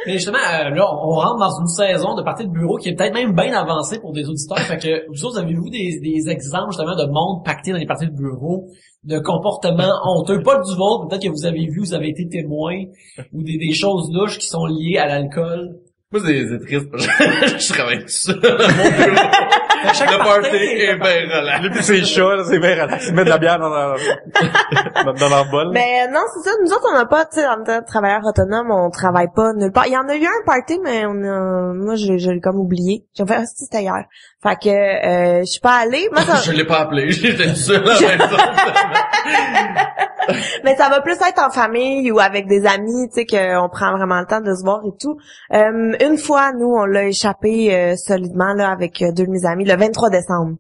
[SPEAKER 2] Mais justement, là, on rentre dans une saison de partie de bureau qui est peut-être même bien avancée pour des auditeurs. Fait que, vous autres, avez-vous des exemples, justement, de monde pacté dans les parties de bureau, de comportements honteux? Pas du vôtre, peut-être que vous avez vu, vous avez été témoin, ou des choses louches qui sont liées à l'alcool.
[SPEAKER 5] Moi, c'est triste. Je travaille tout seul dans mon bureau. Le party est bien relax.
[SPEAKER 4] Les petits chats, là, c'est bien relax. Ils mettent de la bière dans leur bol.
[SPEAKER 3] Mais non, c'est ça. Nous autres, on n'a pas, tu sais, en tant que travailleurs autonomes, on travaille pas nulle part. Il y en a eu un party, mais moi, je l'ai comme oublié. J'ai fait, c'était hier. Fait que, je suis pas allée. Moi, ça...
[SPEAKER 5] Je l'ai pas appelé. J'étais tout seul à la maison.
[SPEAKER 3] Mais ça va plus être en famille ou avec des amis, tu sais, qu'on prend vraiment le temps de se voir et tout. Une fois, nous, on l'a échappé solidement là avec 2 de mes amis, le 23 décembre.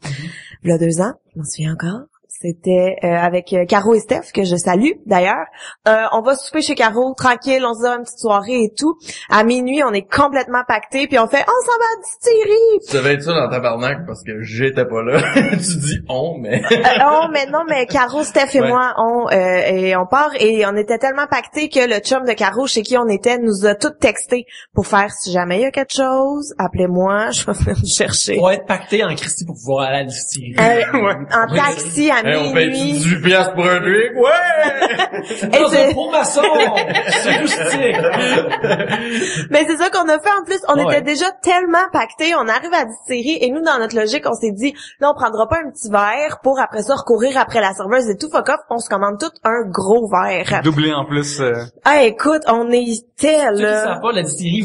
[SPEAKER 3] Il y a 2 ans, je m'en souviens encore. C'était avec Caro et Steph, que je salue d'ailleurs. On va souper chez Caro, tranquille, on se donne une petite soirée et tout. À minuit, on est complètement pactés, puis on fait « On s'en va à distillerie! »
[SPEAKER 5] Tu devais être ça dans ta tabarnak parce que j'étais pas là. Tu dis « on », mais...
[SPEAKER 3] non, mais Caro, Steph et moi, on part, et on était tellement pactés que le chum de Caro, chez qui on était, nous a toutes texté pour faire « Si jamais il y a quelque chose, appelez-moi, je vais venir vous chercher. »
[SPEAKER 2] Faut être pacté en Christie pour pouvoir aller à la distillerie.
[SPEAKER 3] En taxi à
[SPEAKER 5] on paye
[SPEAKER 3] minuit.
[SPEAKER 5] 18 piastres pour un drink? Ouais!
[SPEAKER 3] Et c'est-
[SPEAKER 2] Pour maçon! C'est rustique!
[SPEAKER 3] Mais c'est ça qu'on a fait en plus. On
[SPEAKER 2] Ouais.
[SPEAKER 3] était déjà tellement pactés. On arrive à la distillerie et nous, dans notre logique, on s'est dit, là, on prendra pas un petit verre pour après ça recourir après la serveuse et tout. Fuck off, on se commande tout un gros verre.
[SPEAKER 4] Doublé en plus.
[SPEAKER 3] Ah, écoute, on était
[SPEAKER 2] Ceux qui
[SPEAKER 3] là.
[SPEAKER 2] savent pas, la distillerie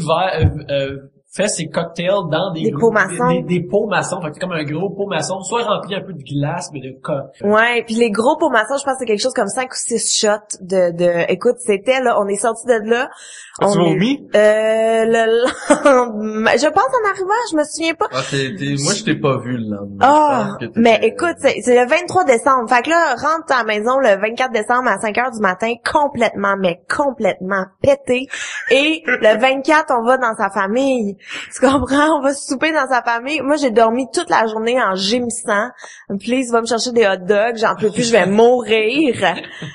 [SPEAKER 2] fait ses cocktails dans
[SPEAKER 3] Des pots maçons.
[SPEAKER 2] des pots maçons. Fait que c'est comme un gros pot maçon, soit rempli un peu de glace, mais de
[SPEAKER 3] Ouais, puis les gros pots maçons, je pense que c'est quelque chose comme 5 ou 6 shots de écoute, c'était là, on est sorti de là.
[SPEAKER 4] As-tu
[SPEAKER 3] On est-
[SPEAKER 4] vomi?
[SPEAKER 3] le lendemain, je pense en arrivant, je me souviens pas.
[SPEAKER 5] Ah, moi, je t'ai pas vu le lendemain.
[SPEAKER 3] Ah,
[SPEAKER 5] Je pense que t'étais-
[SPEAKER 3] mais écoute, c'est le 23 décembre. Fait que là, rentre à la maison le 24 décembre à 5 heures du matin, complètement pété. Et le 24, on va dans sa famille. Tu comprends? On va souper dans sa famille. Moi, j'ai dormi toute la journée en gémissant. Please, va me chercher des hot dogs. J'en peux plus, je vais mourir.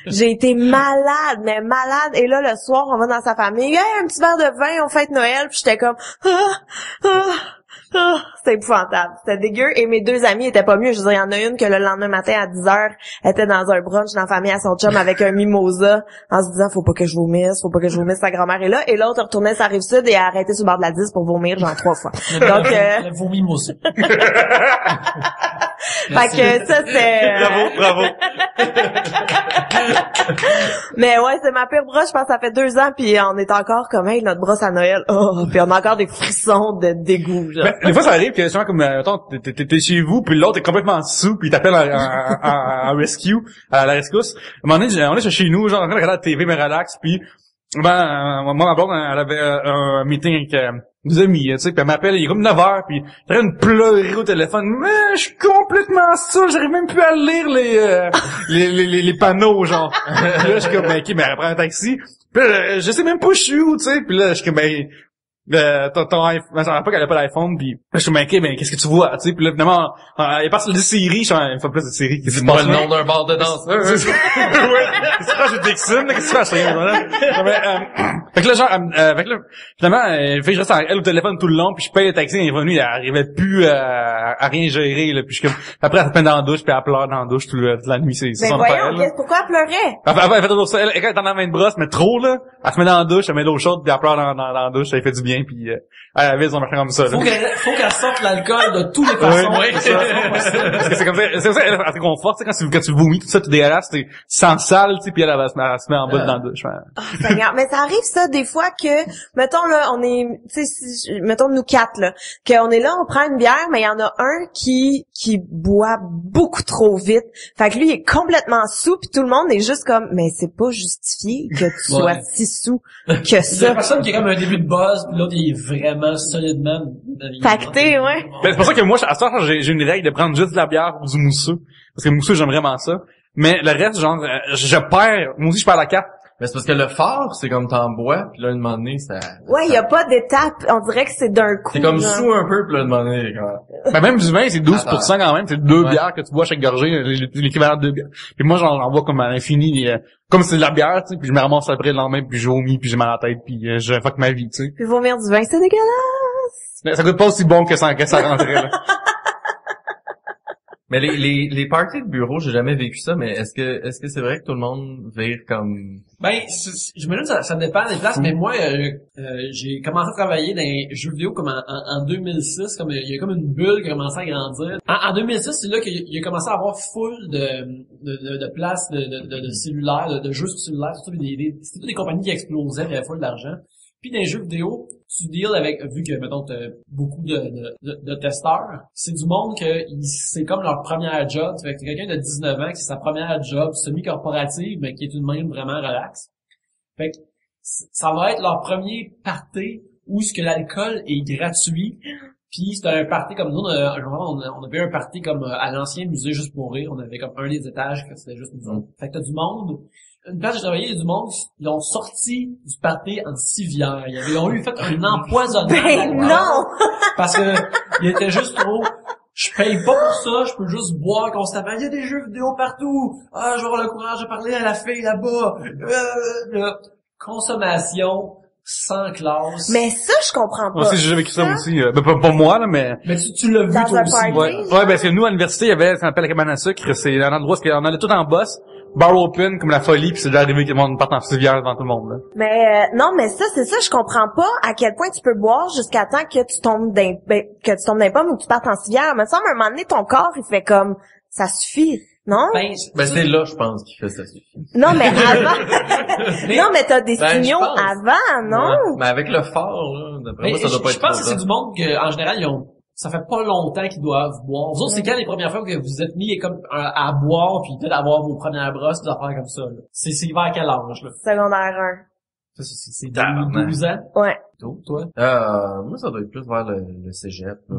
[SPEAKER 3] J'ai été malade, mais malade. Et là, le soir, on va dans sa famille. Hey, un petit verre de vin, on fête Noël. Puis j'étais comme... C'était épouvantable, c'était dégueu, et mes deux amies étaient pas mieux. Je veux dire, il y en a une que le lendemain matin à 10h était dans un brunch dans la famille à son chum avec un mimosa en se disant faut pas que je vomisse, sa grand-mère est là, et l'autre retournait sa Rive-Sud et a arrêté sur le bord de la 10 pour vomir genre 3 fois. Donc
[SPEAKER 2] le vomi mousseux.
[SPEAKER 3] fait que ça c'est
[SPEAKER 4] Bravo.
[SPEAKER 3] mais ouais, c'est ma pire brosse, je pense que ça fait 2 ans, puis on est encore comme hey, notre brosse à Noël. Oh, puis on a encore des frissons de dégoût genre.
[SPEAKER 4] Ben, des fois, ça arrive que, souvent, comme, attends, t'es chez vous, puis l'autre est complètement sous, puis il t'appelle en rescue, à la rescousse. À un moment donné, on est chez nous, genre, en train de regarder la TV, mais relax, puis, moi, ma blonde, elle avait un meeting avec des amis, tu sais, puis elle m'appelle, il est comme 9h, puis elle est en train de pleurer au téléphone. Mais je suis complètement saoul, j'arrive même plus à lire les panneaux, genre. Puis là, je suis comme, ben, ok, mais elle prend un taxi. Puis là, je sais même pas je suis où, tu sais, puis là, je suis comme, ben, ton iPhone, à l'époque, elle avait pas d'iPhone, puis je suis inquiet, ben, qu'est-ce que tu vois, tu sais, puis là, finalement, il est parti de séries, je suis pas plus de séries. Qu'est-ce qui se
[SPEAKER 5] Dis-moi
[SPEAKER 4] passe
[SPEAKER 5] le
[SPEAKER 4] là?
[SPEAKER 5] nom d'un bar de danse.
[SPEAKER 4] Ouais, qu'est-ce que tu fais, j'ai Dixon, qu'est-ce que tu fais, fait que là, genre, finalement, fait que je reste à elle au téléphone tout le long, puis je paye le taxi, elle est venue, elle arrivait plus à rien gérer, là, puis je suis comme, après, elle se met dans la douche, puis elle pleure dans la douche toute la nuit, c'est
[SPEAKER 3] Ben
[SPEAKER 4] son
[SPEAKER 3] voyons,
[SPEAKER 4] père, là.
[SPEAKER 3] pourquoi elle pleurait?
[SPEAKER 4] Elle fait toujours ça, elle, quand elle est dans la main de brosse, mais trop, là, elle se met dans la douche, elle met de l'eau chaude, puis elle pleure dans la douche, ça lui fait du bien, puis elle avait son machin comme ça, là.
[SPEAKER 2] Faut qu'elle sorte l'alcool de tous les façons.
[SPEAKER 4] Ouais, c'est ça. Parce que c'est comme ça, elle te conforte, tu sais, quand tu vomis, tout ça, tu dégueulasses, tu sens sale, tu sais, puis elle se met en bas dans la douche.
[SPEAKER 3] Oh, Seigneur. Mais ça arrive ça des fois que, mettons là, on est, tu sais, mettons nous 4 là, qu'on est là, on prend une bière, mais il y en a un qui boit beaucoup trop vite. Fait que lui il est complètement sous, puis tout le monde est juste comme, mais c'est pas justifié que tu sois si sous que
[SPEAKER 2] C'est la
[SPEAKER 3] ça.
[SPEAKER 2] personne qui a comme un début de buzz, puis l'autre il est vraiment solidement
[SPEAKER 3] Pacté, ouais.
[SPEAKER 4] Ben, c'est pour ça que moi, à ce temps, j'ai une règle de prendre juste de la bière ou du mousseux. Parce que le mousseux, j'aime vraiment ça. Mais le reste, genre, je perds, moi aussi, je perds la carte.
[SPEAKER 5] Mais c'est parce que le fort, c'est comme t'en bois, puis là, un moment donné, ça...
[SPEAKER 3] Ouais, il y a pas d'étape. On dirait que c'est d'un coup.
[SPEAKER 5] C'est comme
[SPEAKER 3] genre.
[SPEAKER 5] sous un peu, puis là, un moment donné, quand...
[SPEAKER 4] Ben, même du vin, c'est 12% quand même. C'est 2
[SPEAKER 5] Ouais.
[SPEAKER 4] bières que tu bois chaque gorgée, l'équivalent de 2 bières. Puis moi, j'en bois comme à l'infini, comme c'est de la bière, tu sais, puis je me ramasse après le lendemain, puis je vomis, puis j'ai mal à la tête, puis je fuck ma vie, tu sais.
[SPEAKER 3] Puis vomir du vin, c'est dégueulasse.
[SPEAKER 4] Mais ça coûte pas aussi bon que ça rentrait, là.
[SPEAKER 5] Mais les parties de bureau, j'ai jamais vécu ça, mais est-ce que c'est vrai que tout le monde vire comme...
[SPEAKER 2] Ben, j'imagine que ça dépend des places, mais moi, j'ai commencé à travailler dans les jeux vidéo comme en 2006, comme il y a comme une bulle qui a commencé à grandir. En 2006, c'est là qu'il a commencé à avoir full de places de cellulaires, de jeux sur cellulaire, c'était toutes des compagnies qui explosaient, il y avait full d'argent. Puis dans les jeux vidéo, tu deals avec, vu que, mettons, t'as beaucoup de testeurs, c'est du monde que c'est comme leur première job. Fait que c'est quelqu'un de 19 ans qui c'est sa première job semi-corporative, mais qui est une même vraiment relax. Fait que ça va être leur premier party où ce que l'alcool est gratuit. Puis c'était un party comme nous, on avait un party comme à l'ancien musée Juste pour rire. On avait comme un des étages que c'était juste nous autres. Fait que t'as du monde. Une place où j'ai travaillé, il y a du monde, ils ont sorti du party en civière. Ils ont fait un empoisonnement.
[SPEAKER 3] Ben non!
[SPEAKER 2] Parce que il était juste trop... Je paye pas pour ça, je peux juste boire constamment. Il y a des jeux vidéo partout. Ah, je vais avoir le courage de parler à la fille là-bas. Consommation sans classe.
[SPEAKER 3] Mais ça, je comprends pas.
[SPEAKER 4] Moi aussi, j'ai vécu ça aussi. Ben, pas moi, là, mais...
[SPEAKER 2] Mais tu l'as vu
[SPEAKER 3] Dans
[SPEAKER 2] toi
[SPEAKER 3] un
[SPEAKER 2] aussi.
[SPEAKER 3] party?
[SPEAKER 4] Ouais, parce que nous, à l'université, il y avait, ça s'appelle la cabane à sucre. C'est un endroit où on allait tout en boss, bar open, comme la folie, puis c'est déjà arrivé que le monde parte en civière devant tout le monde, là.
[SPEAKER 3] Mais non, mais ça, c'est ça, je comprends pas à quel point tu peux boire jusqu'à temps que tu tombes d'un pomme ou que tu partes en civière. Mais ça, à un moment donné, ton corps, il fait comme, ça suffit, non?
[SPEAKER 5] Ben, c'est là, je pense, qu'il fait ça suffit.
[SPEAKER 3] Non, mais avant. Non, mais t'as des
[SPEAKER 5] Ben,
[SPEAKER 3] signaux
[SPEAKER 5] je pense.
[SPEAKER 3] avant, non?
[SPEAKER 5] Ouais. Mais avec le fort, là, d'après moi, ça doit pas
[SPEAKER 2] je
[SPEAKER 5] être
[SPEAKER 2] pense que
[SPEAKER 5] trop
[SPEAKER 2] c'est du monde que, en général, ça fait pas longtemps qu'ils doivent boire. Vous autres, c'est quand les premières fois que vous êtes mis comme à boire puis peut-être avoir vos premières brosses, des affaires comme ça, là? C'est vers quel âge, là?
[SPEAKER 3] Secondaire
[SPEAKER 2] Ça, c'est
[SPEAKER 5] Tabarnak.
[SPEAKER 2] 12 ans?
[SPEAKER 3] 1. Ouais.
[SPEAKER 2] Toi?
[SPEAKER 5] Moi, ça doit être plus vers le cégep, là.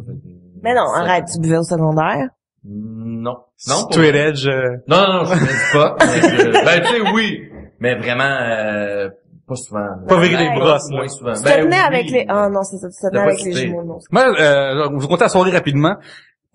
[SPEAKER 3] Mais non, arrête, tu buvais au secondaire.
[SPEAKER 5] Non. Non,
[SPEAKER 4] Straight edge.
[SPEAKER 5] Non, je ne pas. Ben, tu sais, oui. Mais vraiment, pas souvent.
[SPEAKER 4] Pas virer les brosses, là.
[SPEAKER 5] Moins souvent.
[SPEAKER 3] Tu
[SPEAKER 5] Ben,
[SPEAKER 3] te tenais
[SPEAKER 5] oui.
[SPEAKER 3] avec les... Ah non, c'est ça, tu te tenais
[SPEAKER 5] T'as
[SPEAKER 3] avec
[SPEAKER 5] pas
[SPEAKER 3] les
[SPEAKER 5] cité.
[SPEAKER 3] jumeaux, non.
[SPEAKER 4] Moi, je vous compte la soirée rapidement.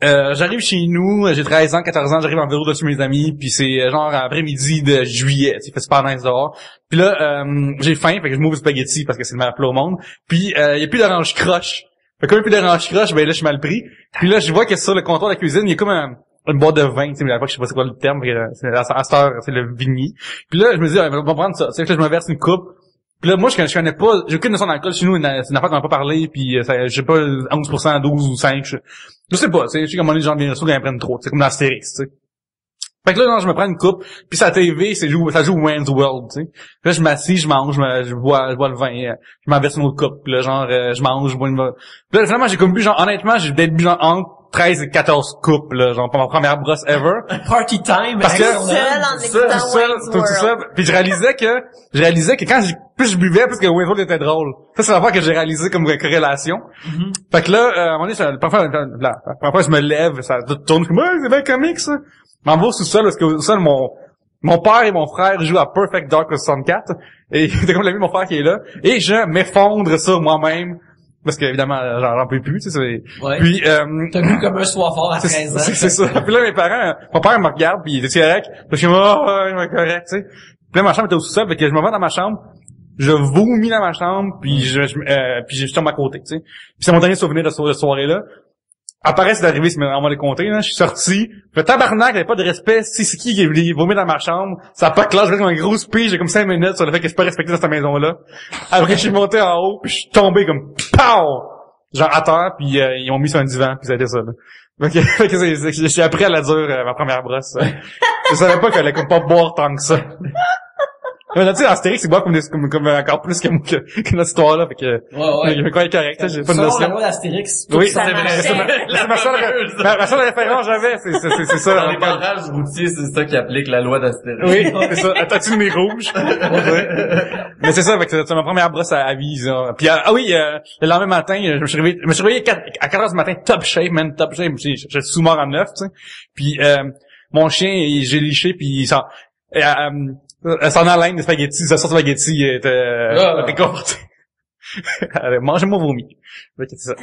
[SPEAKER 4] J'arrive chez nous, j'ai 13 ans, 14 ans, j'arrive en vélo dessus mes amis, puis c'est genre après-midi de juillet, il fait super nice dehors. Puis là, j'ai faim, fait que je m'ouvre spaghetti parce que c'est le meilleur plat au monde. Puis il y a plus d'orange croche. Fait que comme il y a plus d'orange croche, ben là je suis mal pris. Puis là je vois que sur le comptoir de la cuisine, il y a comme une boîte de vin, tu sais, mais à l'époque je sais pas c'est quoi le terme, c'est à cette heure, c'est le vigny. Puis là je me dis on va prendre ça, c'est que là, je me verse une coupe. Puis là, moi, je connais pas, j'ai aucune notion d'alcool chez nous, c'est une affaire qu'on n'a pas parlé, puis je sais pas, 11%, 12 ou 5, je sais pas, tu sais, je sais comment les gens viennent quand ils prennent trop, c'est comme dans Astérix, tu sais. Fait que là, non, je me prends une coupe, puis sa TV, ça joue Wayne's World, tu sais. Puis là, je m'assis, je mange, je bois le vin, je m'en verse une autre coupe, puis là, genre, je mange, je bois une... Puis là, finalement, j'ai comme bu, genre, honnêtement, j'ai peut-être bu, genre, entre 13 et 14 coupes, là, genre, pour ma première brosse ever.
[SPEAKER 2] Party time.
[SPEAKER 4] Parce que-
[SPEAKER 3] Seul en écoutant Wayne's
[SPEAKER 4] tout ça.
[SPEAKER 3] World.
[SPEAKER 4] Puis je réalisais que quand plus je buvais, plus que Wayne's World était drôle. Ça, c'est la fois que j'ai réalisé comme corrélation. Fait que là, à un moment donné, la première fois, je me lève, ça tout tourne, comme, ouais, c'est bien comique, ça. Mais en bas au sous-sol, parce que au sous-sol, mon père et mon frère jouent à Perfect Dark 64. Et c'est comme l'ami de mon frère qui est là. Et je m'effondre ça moi-même. Parce que, évidemment, j'en peux plus, tu sais,
[SPEAKER 2] Ouais.
[SPEAKER 4] Puis,
[SPEAKER 2] T'as bu comme un soir fort à 13 ans.
[SPEAKER 4] c'est ça. Puis là, mes parents, mon père me regarde, puis il est correct. Puis je suis comme, il est correct, tu sais. Puis là, ma chambre était au sous-sol, fait que je me vais dans ma chambre, je vomis dans ma chambre, puis je tombe à côté, tu sais. Puis c'est mon dernier souvenir de cette soirée-là. Après, c'est arrivé, on va les compter, là. Je suis sorti. Le tabarnak, il avait pas de respect. C'est qui est venu vomir dans ma chambre? Ça a pas de classe. J'ai fait comme un gros speech. J'ai comme 5 minutes sur le fait que c'est pas respecté dans cette maison-là. Après, je suis monté en haut, puis je suis tombé comme, pow! Genre à terre, puis ils m'ont mis sur un divan, puis ça a été ça, là. Fait que j'ai appris à la dure, ma première brosse. Je savais pas qu'elle allait comme pas boire tant que ça. Mais là, tu sais, Astérix, il boit comme encore plus que notre histoire-là, fait que, je me croyais correct, tu sais, j'ai pas de
[SPEAKER 2] Selon la
[SPEAKER 4] notion.
[SPEAKER 2] loi d'Astérix,
[SPEAKER 4] Oui,
[SPEAKER 3] ça
[SPEAKER 4] c'est
[SPEAKER 3] marchait.
[SPEAKER 4] ma seule référence que j'avais, c'est ça.
[SPEAKER 5] Dans les barrages routiers, c'est ça qui applique la loi d'Astérix.
[SPEAKER 4] Oui, c'est ça. T'as-tu le nez rouge? Mais c'est ça, fait que c'est ma première brosse à vie, ça. Puis, le lendemain matin, je me suis réveillé à 4 heures du matin, top shape, man, top shape. Je suis sous-mort en 9, tu sais. Puis, mon chien, j'ai liché, puis il s'en haleine des spaghettis, sa sauce spaghetti était réconfortée. Mangez-moi vomi. Fait que c'est ça.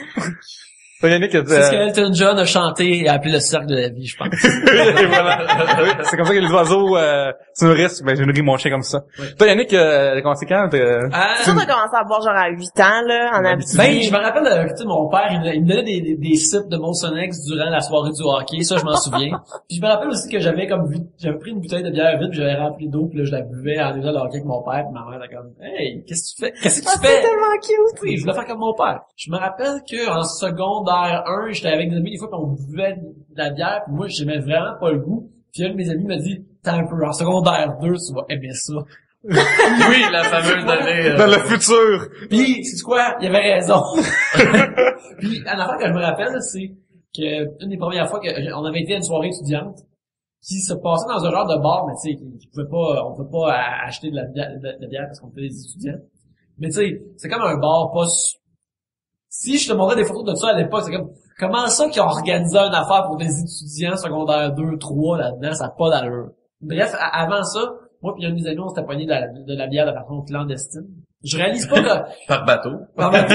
[SPEAKER 4] Yannick,
[SPEAKER 2] c'est ce que Elton John a chanté et appelé le cercle de la vie, je pense.
[SPEAKER 4] Et voilà. Oui, c'est comme ça que les oiseaux se nourrissent. Ben, j'ai nourri mon chien comme ça.
[SPEAKER 2] Ouais.
[SPEAKER 4] Toi, Yannick, comment c'est quand?
[SPEAKER 3] Ça, on a commencé à boire genre à 8 ans, là, en Abitibi.
[SPEAKER 2] Ben, je me rappelle, tu sais, mon père, il me donnait des sips de Molsonex durant la soirée du hockey, ça, je m'en souviens. Puis je me rappelle aussi que j'avais pris une bouteille de bière vide, puis j'avais rempli d'eau, puis là, je la buvais en déjà le hockey avec mon père, puis ma mère était comme, hey, qu'est-ce que tu fais? Qu'est-ce que tu
[SPEAKER 3] C'est
[SPEAKER 2] fais?
[SPEAKER 3] tellement cute.
[SPEAKER 2] Oui, je voulais faire comme mon père. Je me rappelle que en secondaire 1, j'étais avec des amis, des fois, puis on buvait de la bière, puis moi, j'aimais vraiment pas le goût. Puis un de mes amis m'a dit, t'as un peu, en secondaire 2, tu vas aimer ça.
[SPEAKER 5] Oui, la fameuse année.
[SPEAKER 4] Dans le futur.
[SPEAKER 2] Puis, c'est quoi? Il avait raison. Puis, une affaire que je me rappelle, c'est que une des premières fois qu'on avait été à une soirée étudiante, qui se passait dans un genre de bar, mais tu sais, on pouvait pas acheter de la bière parce qu'on était des étudiants. Mais tu sais, c'est comme un bar pas si je te montrais des photos de ça à l'époque, c'est comme, comment ça qu'ils ont organisé une affaire pour des étudiants secondaires 2, 3 là-dedans, ça n'a pas d'allure. Bref, avant ça, moi pis un de mes amis, on s'était pogné de la bière de façon clandestine. Je réalise pas que...
[SPEAKER 5] Par bateau.
[SPEAKER 2] Par bateau.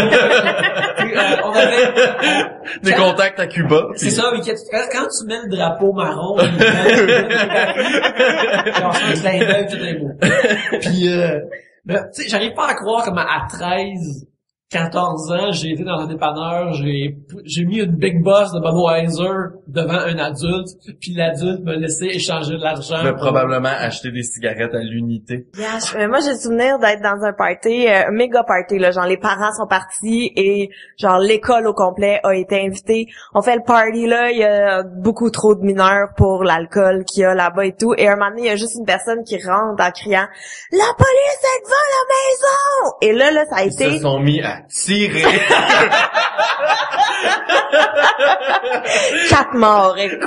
[SPEAKER 2] On avait...
[SPEAKER 5] Des contacts à Cuba.
[SPEAKER 2] C'est ça, mais quand tu mets le drapeau marron, on se met un clin d'œil, tout est beau. Puis, tu sais, j'arrive pas à croire comme à 13, 14 ans, j'ai été dans un dépanneur, j'ai mis une Big Boss de Budweiser devant un adulte, puis l'adulte m'a laissé échanger de l'argent.
[SPEAKER 5] Tu vas probablement acheter des cigarettes à l'unité.
[SPEAKER 3] Yeah, moi j'ai le souvenir d'être dans un party, méga party là, genre les parents sont partis et genre l'école au complet a été invitée. On fait le party là, il y a beaucoup trop de mineurs pour l'alcool qu'il y a là-bas et tout. Et un moment donné, il y a juste une personne qui rentre en criant "La police est devant la maison!" Et là ça a été...
[SPEAKER 5] Ils se sont mis à tirer.
[SPEAKER 3] 4 morts, écoute.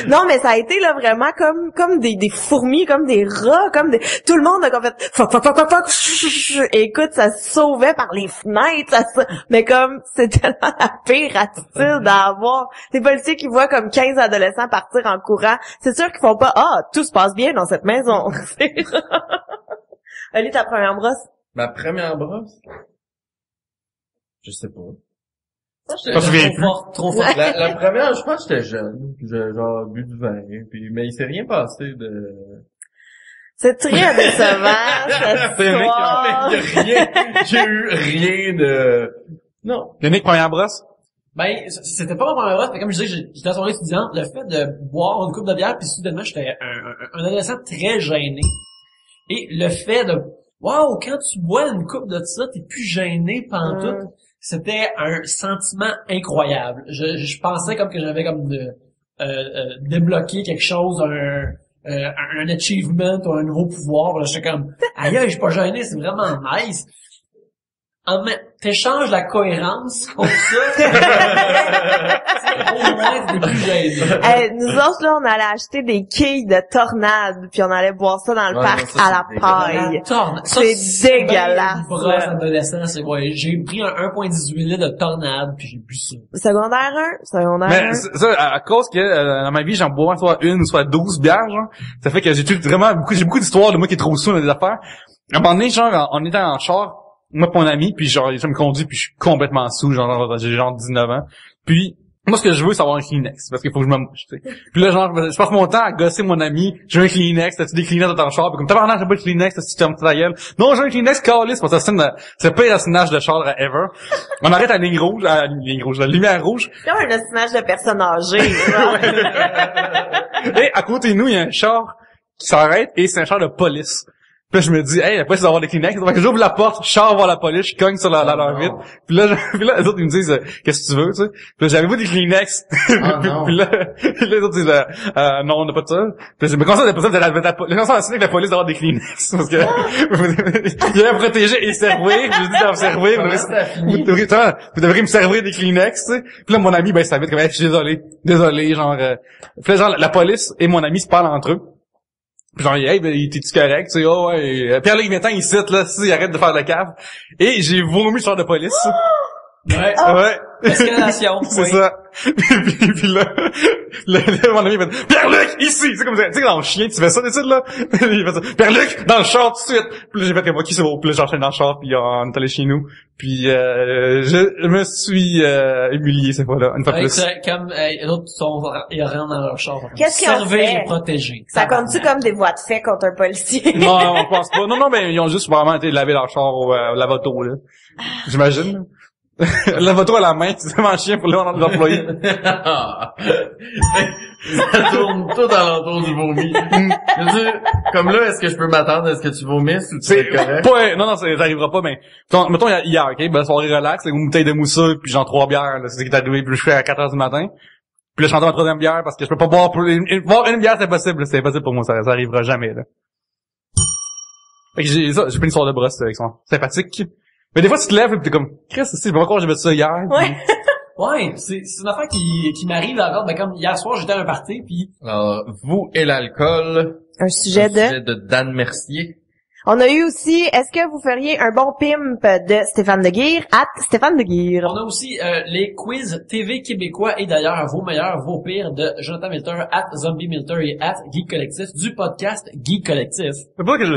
[SPEAKER 3] Non, mais ça a été là vraiment comme des fourmis, comme des rats, comme des... Tout le monde a comme fait fuck. Et écoute, ça se sauvait par les fenêtres, mais comme c'est tellement la pire attitude à avoir. Les policiers qui voient comme 15 adolescents partir en courant, c'est sûr qu'ils font pas tout se passe bien dans cette maison. Ali, ta première brosse?
[SPEAKER 5] Ma première brosse? Je sais pas.
[SPEAKER 2] Trop fort.
[SPEAKER 5] La première, je pense que j'étais jeune. J'ai genre bu du vin, puis mais il s'est rien passé de...
[SPEAKER 3] C'est très décevant, cette histoire.
[SPEAKER 5] J'ai eu rien de... Non.
[SPEAKER 4] Yannick, première brosse?
[SPEAKER 2] Ben, c'était pas ma première brosse, mais comme je disais, j'étais à son étudiante, le fait de boire une coupe de bière, puis soudainement, j'étais un adolescent très gêné. Et le fait de... Wow, quand tu bois une coupe de ça, t'es plus gêné pantoute. C'était un sentiment incroyable. Je pensais comme que j'avais comme débloqué quelque chose, un achievement ou un nouveau pouvoir. J'étais comme, aïe, je suis pas gêné, c'est vraiment nice. T'échanges la cohérence comme ça. Au moins, t'es plus gêné.
[SPEAKER 3] Nous autres, là, on allait acheter des quilles de tornade, puis on allait boire ça dans le parc à la paille. C'est dégueulasse.
[SPEAKER 2] Brosse adolescent, j'ai pris un 1.18 litres de tornade, puis j'ai bu ça.
[SPEAKER 3] Secondaire 1?
[SPEAKER 4] Mais ça, à cause que dans ma vie, j'en bois soit une ou soit 12 bières, genre, ça fait que j'ai beaucoup d'histoires de moi qui est trop sous dans des affaires. À un moment donné, genre, on était en char, moi pis mon ami, puis genre, je me conduis, puis je suis complètement sous, genre, j'ai genre 19 ans. Puis, moi, ce que je veux, c'est avoir un Kleenex, parce qu'il faut que je me mouche, tu sais. Puis là, genre, je passe mon temps à gosser mon ami, j'ai un Kleenex, t'as-tu des Kleenex dans ton char? Puis comme, tabarnak, j'ai pas de Kleenex, t'as-tu fermes ta gueule? Non, j'ai un Kleenex, calice, parce que c'est le pire assinage de char ever. On arrête à la ligne rouge, la lumière rouge.
[SPEAKER 3] C'est comme un assinage de personnes âgées, genre.
[SPEAKER 4] Et à côté de nous, il y a un char qui s'arrête, et c'est un char de police. Puis là, je me dis, hey, après, c'est d'avoir des Kleenex. Donc, j'ouvre la porte, je sors voir la police, je cogne sur leur vitre. Puis là, les autres, ils me disent, qu'est-ce que tu veux, tu sais? Puis là, j'avais-vous des Kleenex? Puis là, les autres disent, non, on n'a pas de ça. Puis là, mais comment ça, on n'a pas ça? Les gens sont assis avec la police d'avoir des Kleenex. Parce que, il y a à protéger et servir. Je dis, d'en servir. Vous devriez me servir des Kleenex, tu sais. Puis là, mon ami, ben, ça va être comme, hey, je suis désolé, genre, puis là, genre, la police et mon ami se parlent entre eux. Genre, hey, ben, t'es-tu correct? Tu sais, oh, ouais. Pierre-Luc Vincent, il cite, là, il arrête de faire de cave. Et j'ai vomi le char de police.
[SPEAKER 2] Ouais.
[SPEAKER 4] Ouais.
[SPEAKER 2] Escalation.
[SPEAKER 4] C'est
[SPEAKER 2] oui.
[SPEAKER 4] ça. Puis là, mon ami fait, Pierre-Luc, ici! C'est comme ça. Tu sais, dans le chien, tu fais ça, d'études, là? Il fait ça. Pierre-Luc, dans le char, tout de suite! Puis là, j'ai fait comme, ok, c'est bon. Puis là, j'enchaîne dans le char, puis on est allé chez nous. Puis, je me suis, humilié cette fois-là, une fois plus.
[SPEAKER 2] Comme, les autres ils rentrent dans leur char.
[SPEAKER 3] Qu'est-ce qu'ils ont
[SPEAKER 2] Servir
[SPEAKER 3] fait?
[SPEAKER 2] et protéger.
[SPEAKER 3] Ça compte-tu comme des voies de fait contre un policier?
[SPEAKER 4] Non, on pense pas. Non, ben, ils ont juste vraiment été laver leur char au lavato, là. J'imagine. Lavato à la main, c'est vraiment chien pour l'employé.
[SPEAKER 5] Ça tourne tout alentour du vomi. Je veux dire, comme là, est-ce que je peux m'attendre à ce que tu vomisses ou tu es correct?
[SPEAKER 4] Non, ça arrivera pas, mais, mettons, hier, ok, ben, soirée relax, une bouteille de mousseux, puis genre 3 bières, là, c'est ce qui est arrivé, puis je fais à 4h du matin. Puis là, je suis en ma 3e bière, parce que je peux pas boire boire une bière, c'est impossible pour moi, ça arrivera jamais, là. Fait que j'ai pris une soirée de brosse, avec son sympathique. Mais des fois, tu te lèves et t'es comme, Chris, je me crois que j'ai fait ça hier.
[SPEAKER 3] Ouais.
[SPEAKER 2] Ouais, c'est une affaire qui m'arrive encore. Ben, comme hier soir, j'étais à un party, puis
[SPEAKER 5] Alors, vous et l'alcool.
[SPEAKER 3] Un sujet de...
[SPEAKER 5] De Dan Mercier.
[SPEAKER 3] On a eu aussi, est-ce que vous feriez un bon pimp de Stéphane Deguire, @Stéphane Deguire.
[SPEAKER 2] On a aussi les quiz TV québécois et d'ailleurs vos meilleurs, vos pires de Jonathan Milter, @Zombie Milter et @Geek Collectif du podcast Geek Collectif.
[SPEAKER 4] C'est pas que j'ai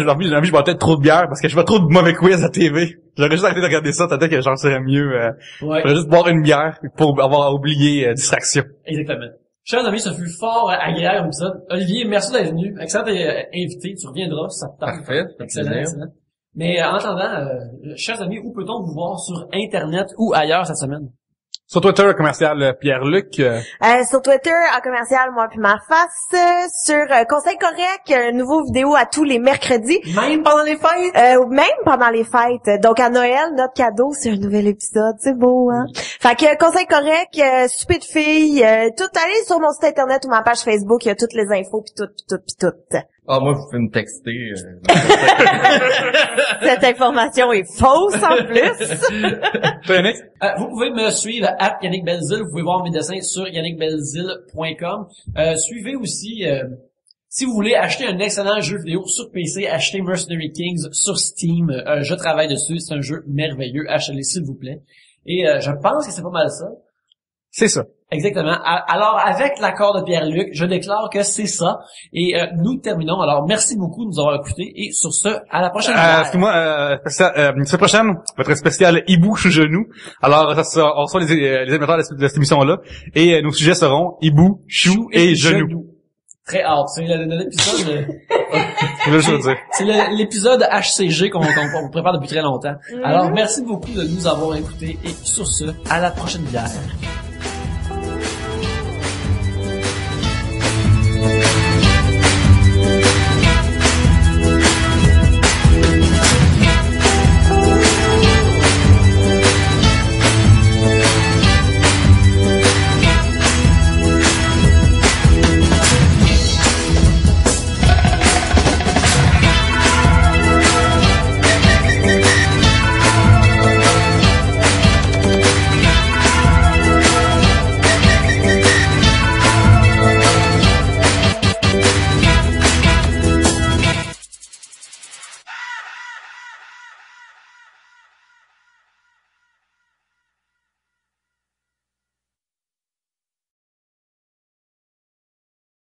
[SPEAKER 4] envie de boire peut-être trop de bière parce que je vois trop de mauvais quiz à TV. J'aurais juste arrêté de regarder ça, peut-être que j'en serais mieux.
[SPEAKER 2] Ouais.
[SPEAKER 4] J'aurais juste boire une bière pour avoir oublié distraction.
[SPEAKER 2] Exactement. Chers amis, ce fut fort agréable comme épisode. Olivier, merci d'être venu. Excellent invité. Tu reviendras si ça te tente.
[SPEAKER 5] Parfait.
[SPEAKER 2] Excellent. Mais en attendant, chers amis, où peut-on vous voir sur Internet ou ailleurs cette semaine?
[SPEAKER 4] Sur Twitter, commercial Pierre-Luc.
[SPEAKER 3] Sur Twitter, en commercial, moi puis ma face. Sur Conseil Correct, nouveau vidéo à tous les mercredis.
[SPEAKER 2] Même pendant les fêtes?
[SPEAKER 3] Même pendant les fêtes. Donc à Noël, notre cadeau, c'est un nouvel épisode. C'est beau, hein? Fait que Conseil Correct, souper de filles, tout allez sur mon site internet ou ma page Facebook, il y a toutes les infos pis tout.
[SPEAKER 5] Ah, moi, vous pouvez me texter.
[SPEAKER 3] Cette information est fausse en plus.
[SPEAKER 4] Toi, Yannick?
[SPEAKER 2] Vous pouvez me suivre @Yannick Belzile. Vous pouvez voir mes dessins sur yannickbelzile.com. Suivez aussi, si vous voulez acheter un excellent jeu vidéo sur PC, achetez Mercenary Kings sur Steam. Je travaille dessus. C'est un jeu merveilleux. Achetez-le, s'il vous plaît. Et je pense que c'est pas mal ça.
[SPEAKER 4] C'est ça.
[SPEAKER 2] Exactement. Alors, avec l'accord de Pierre-Luc, je déclare que c'est ça. Et nous terminons. Alors, merci beaucoup de nous avoir écoutés. Et sur ce, à la prochaine fois.
[SPEAKER 4] Excuse-moi, cette prochaine, votre spécial hibou sous genou. Alors, on reçoit les animateurs de cette émission-là. Et nos sujets seront hibou, chou et genou.
[SPEAKER 2] Très hâte. C'est l'épisode... C'est l'épisode HCG qu'on prépare depuis très longtemps. Alors, merci beaucoup de nous avoir écoutés. Et sur ce, à la prochaine bière.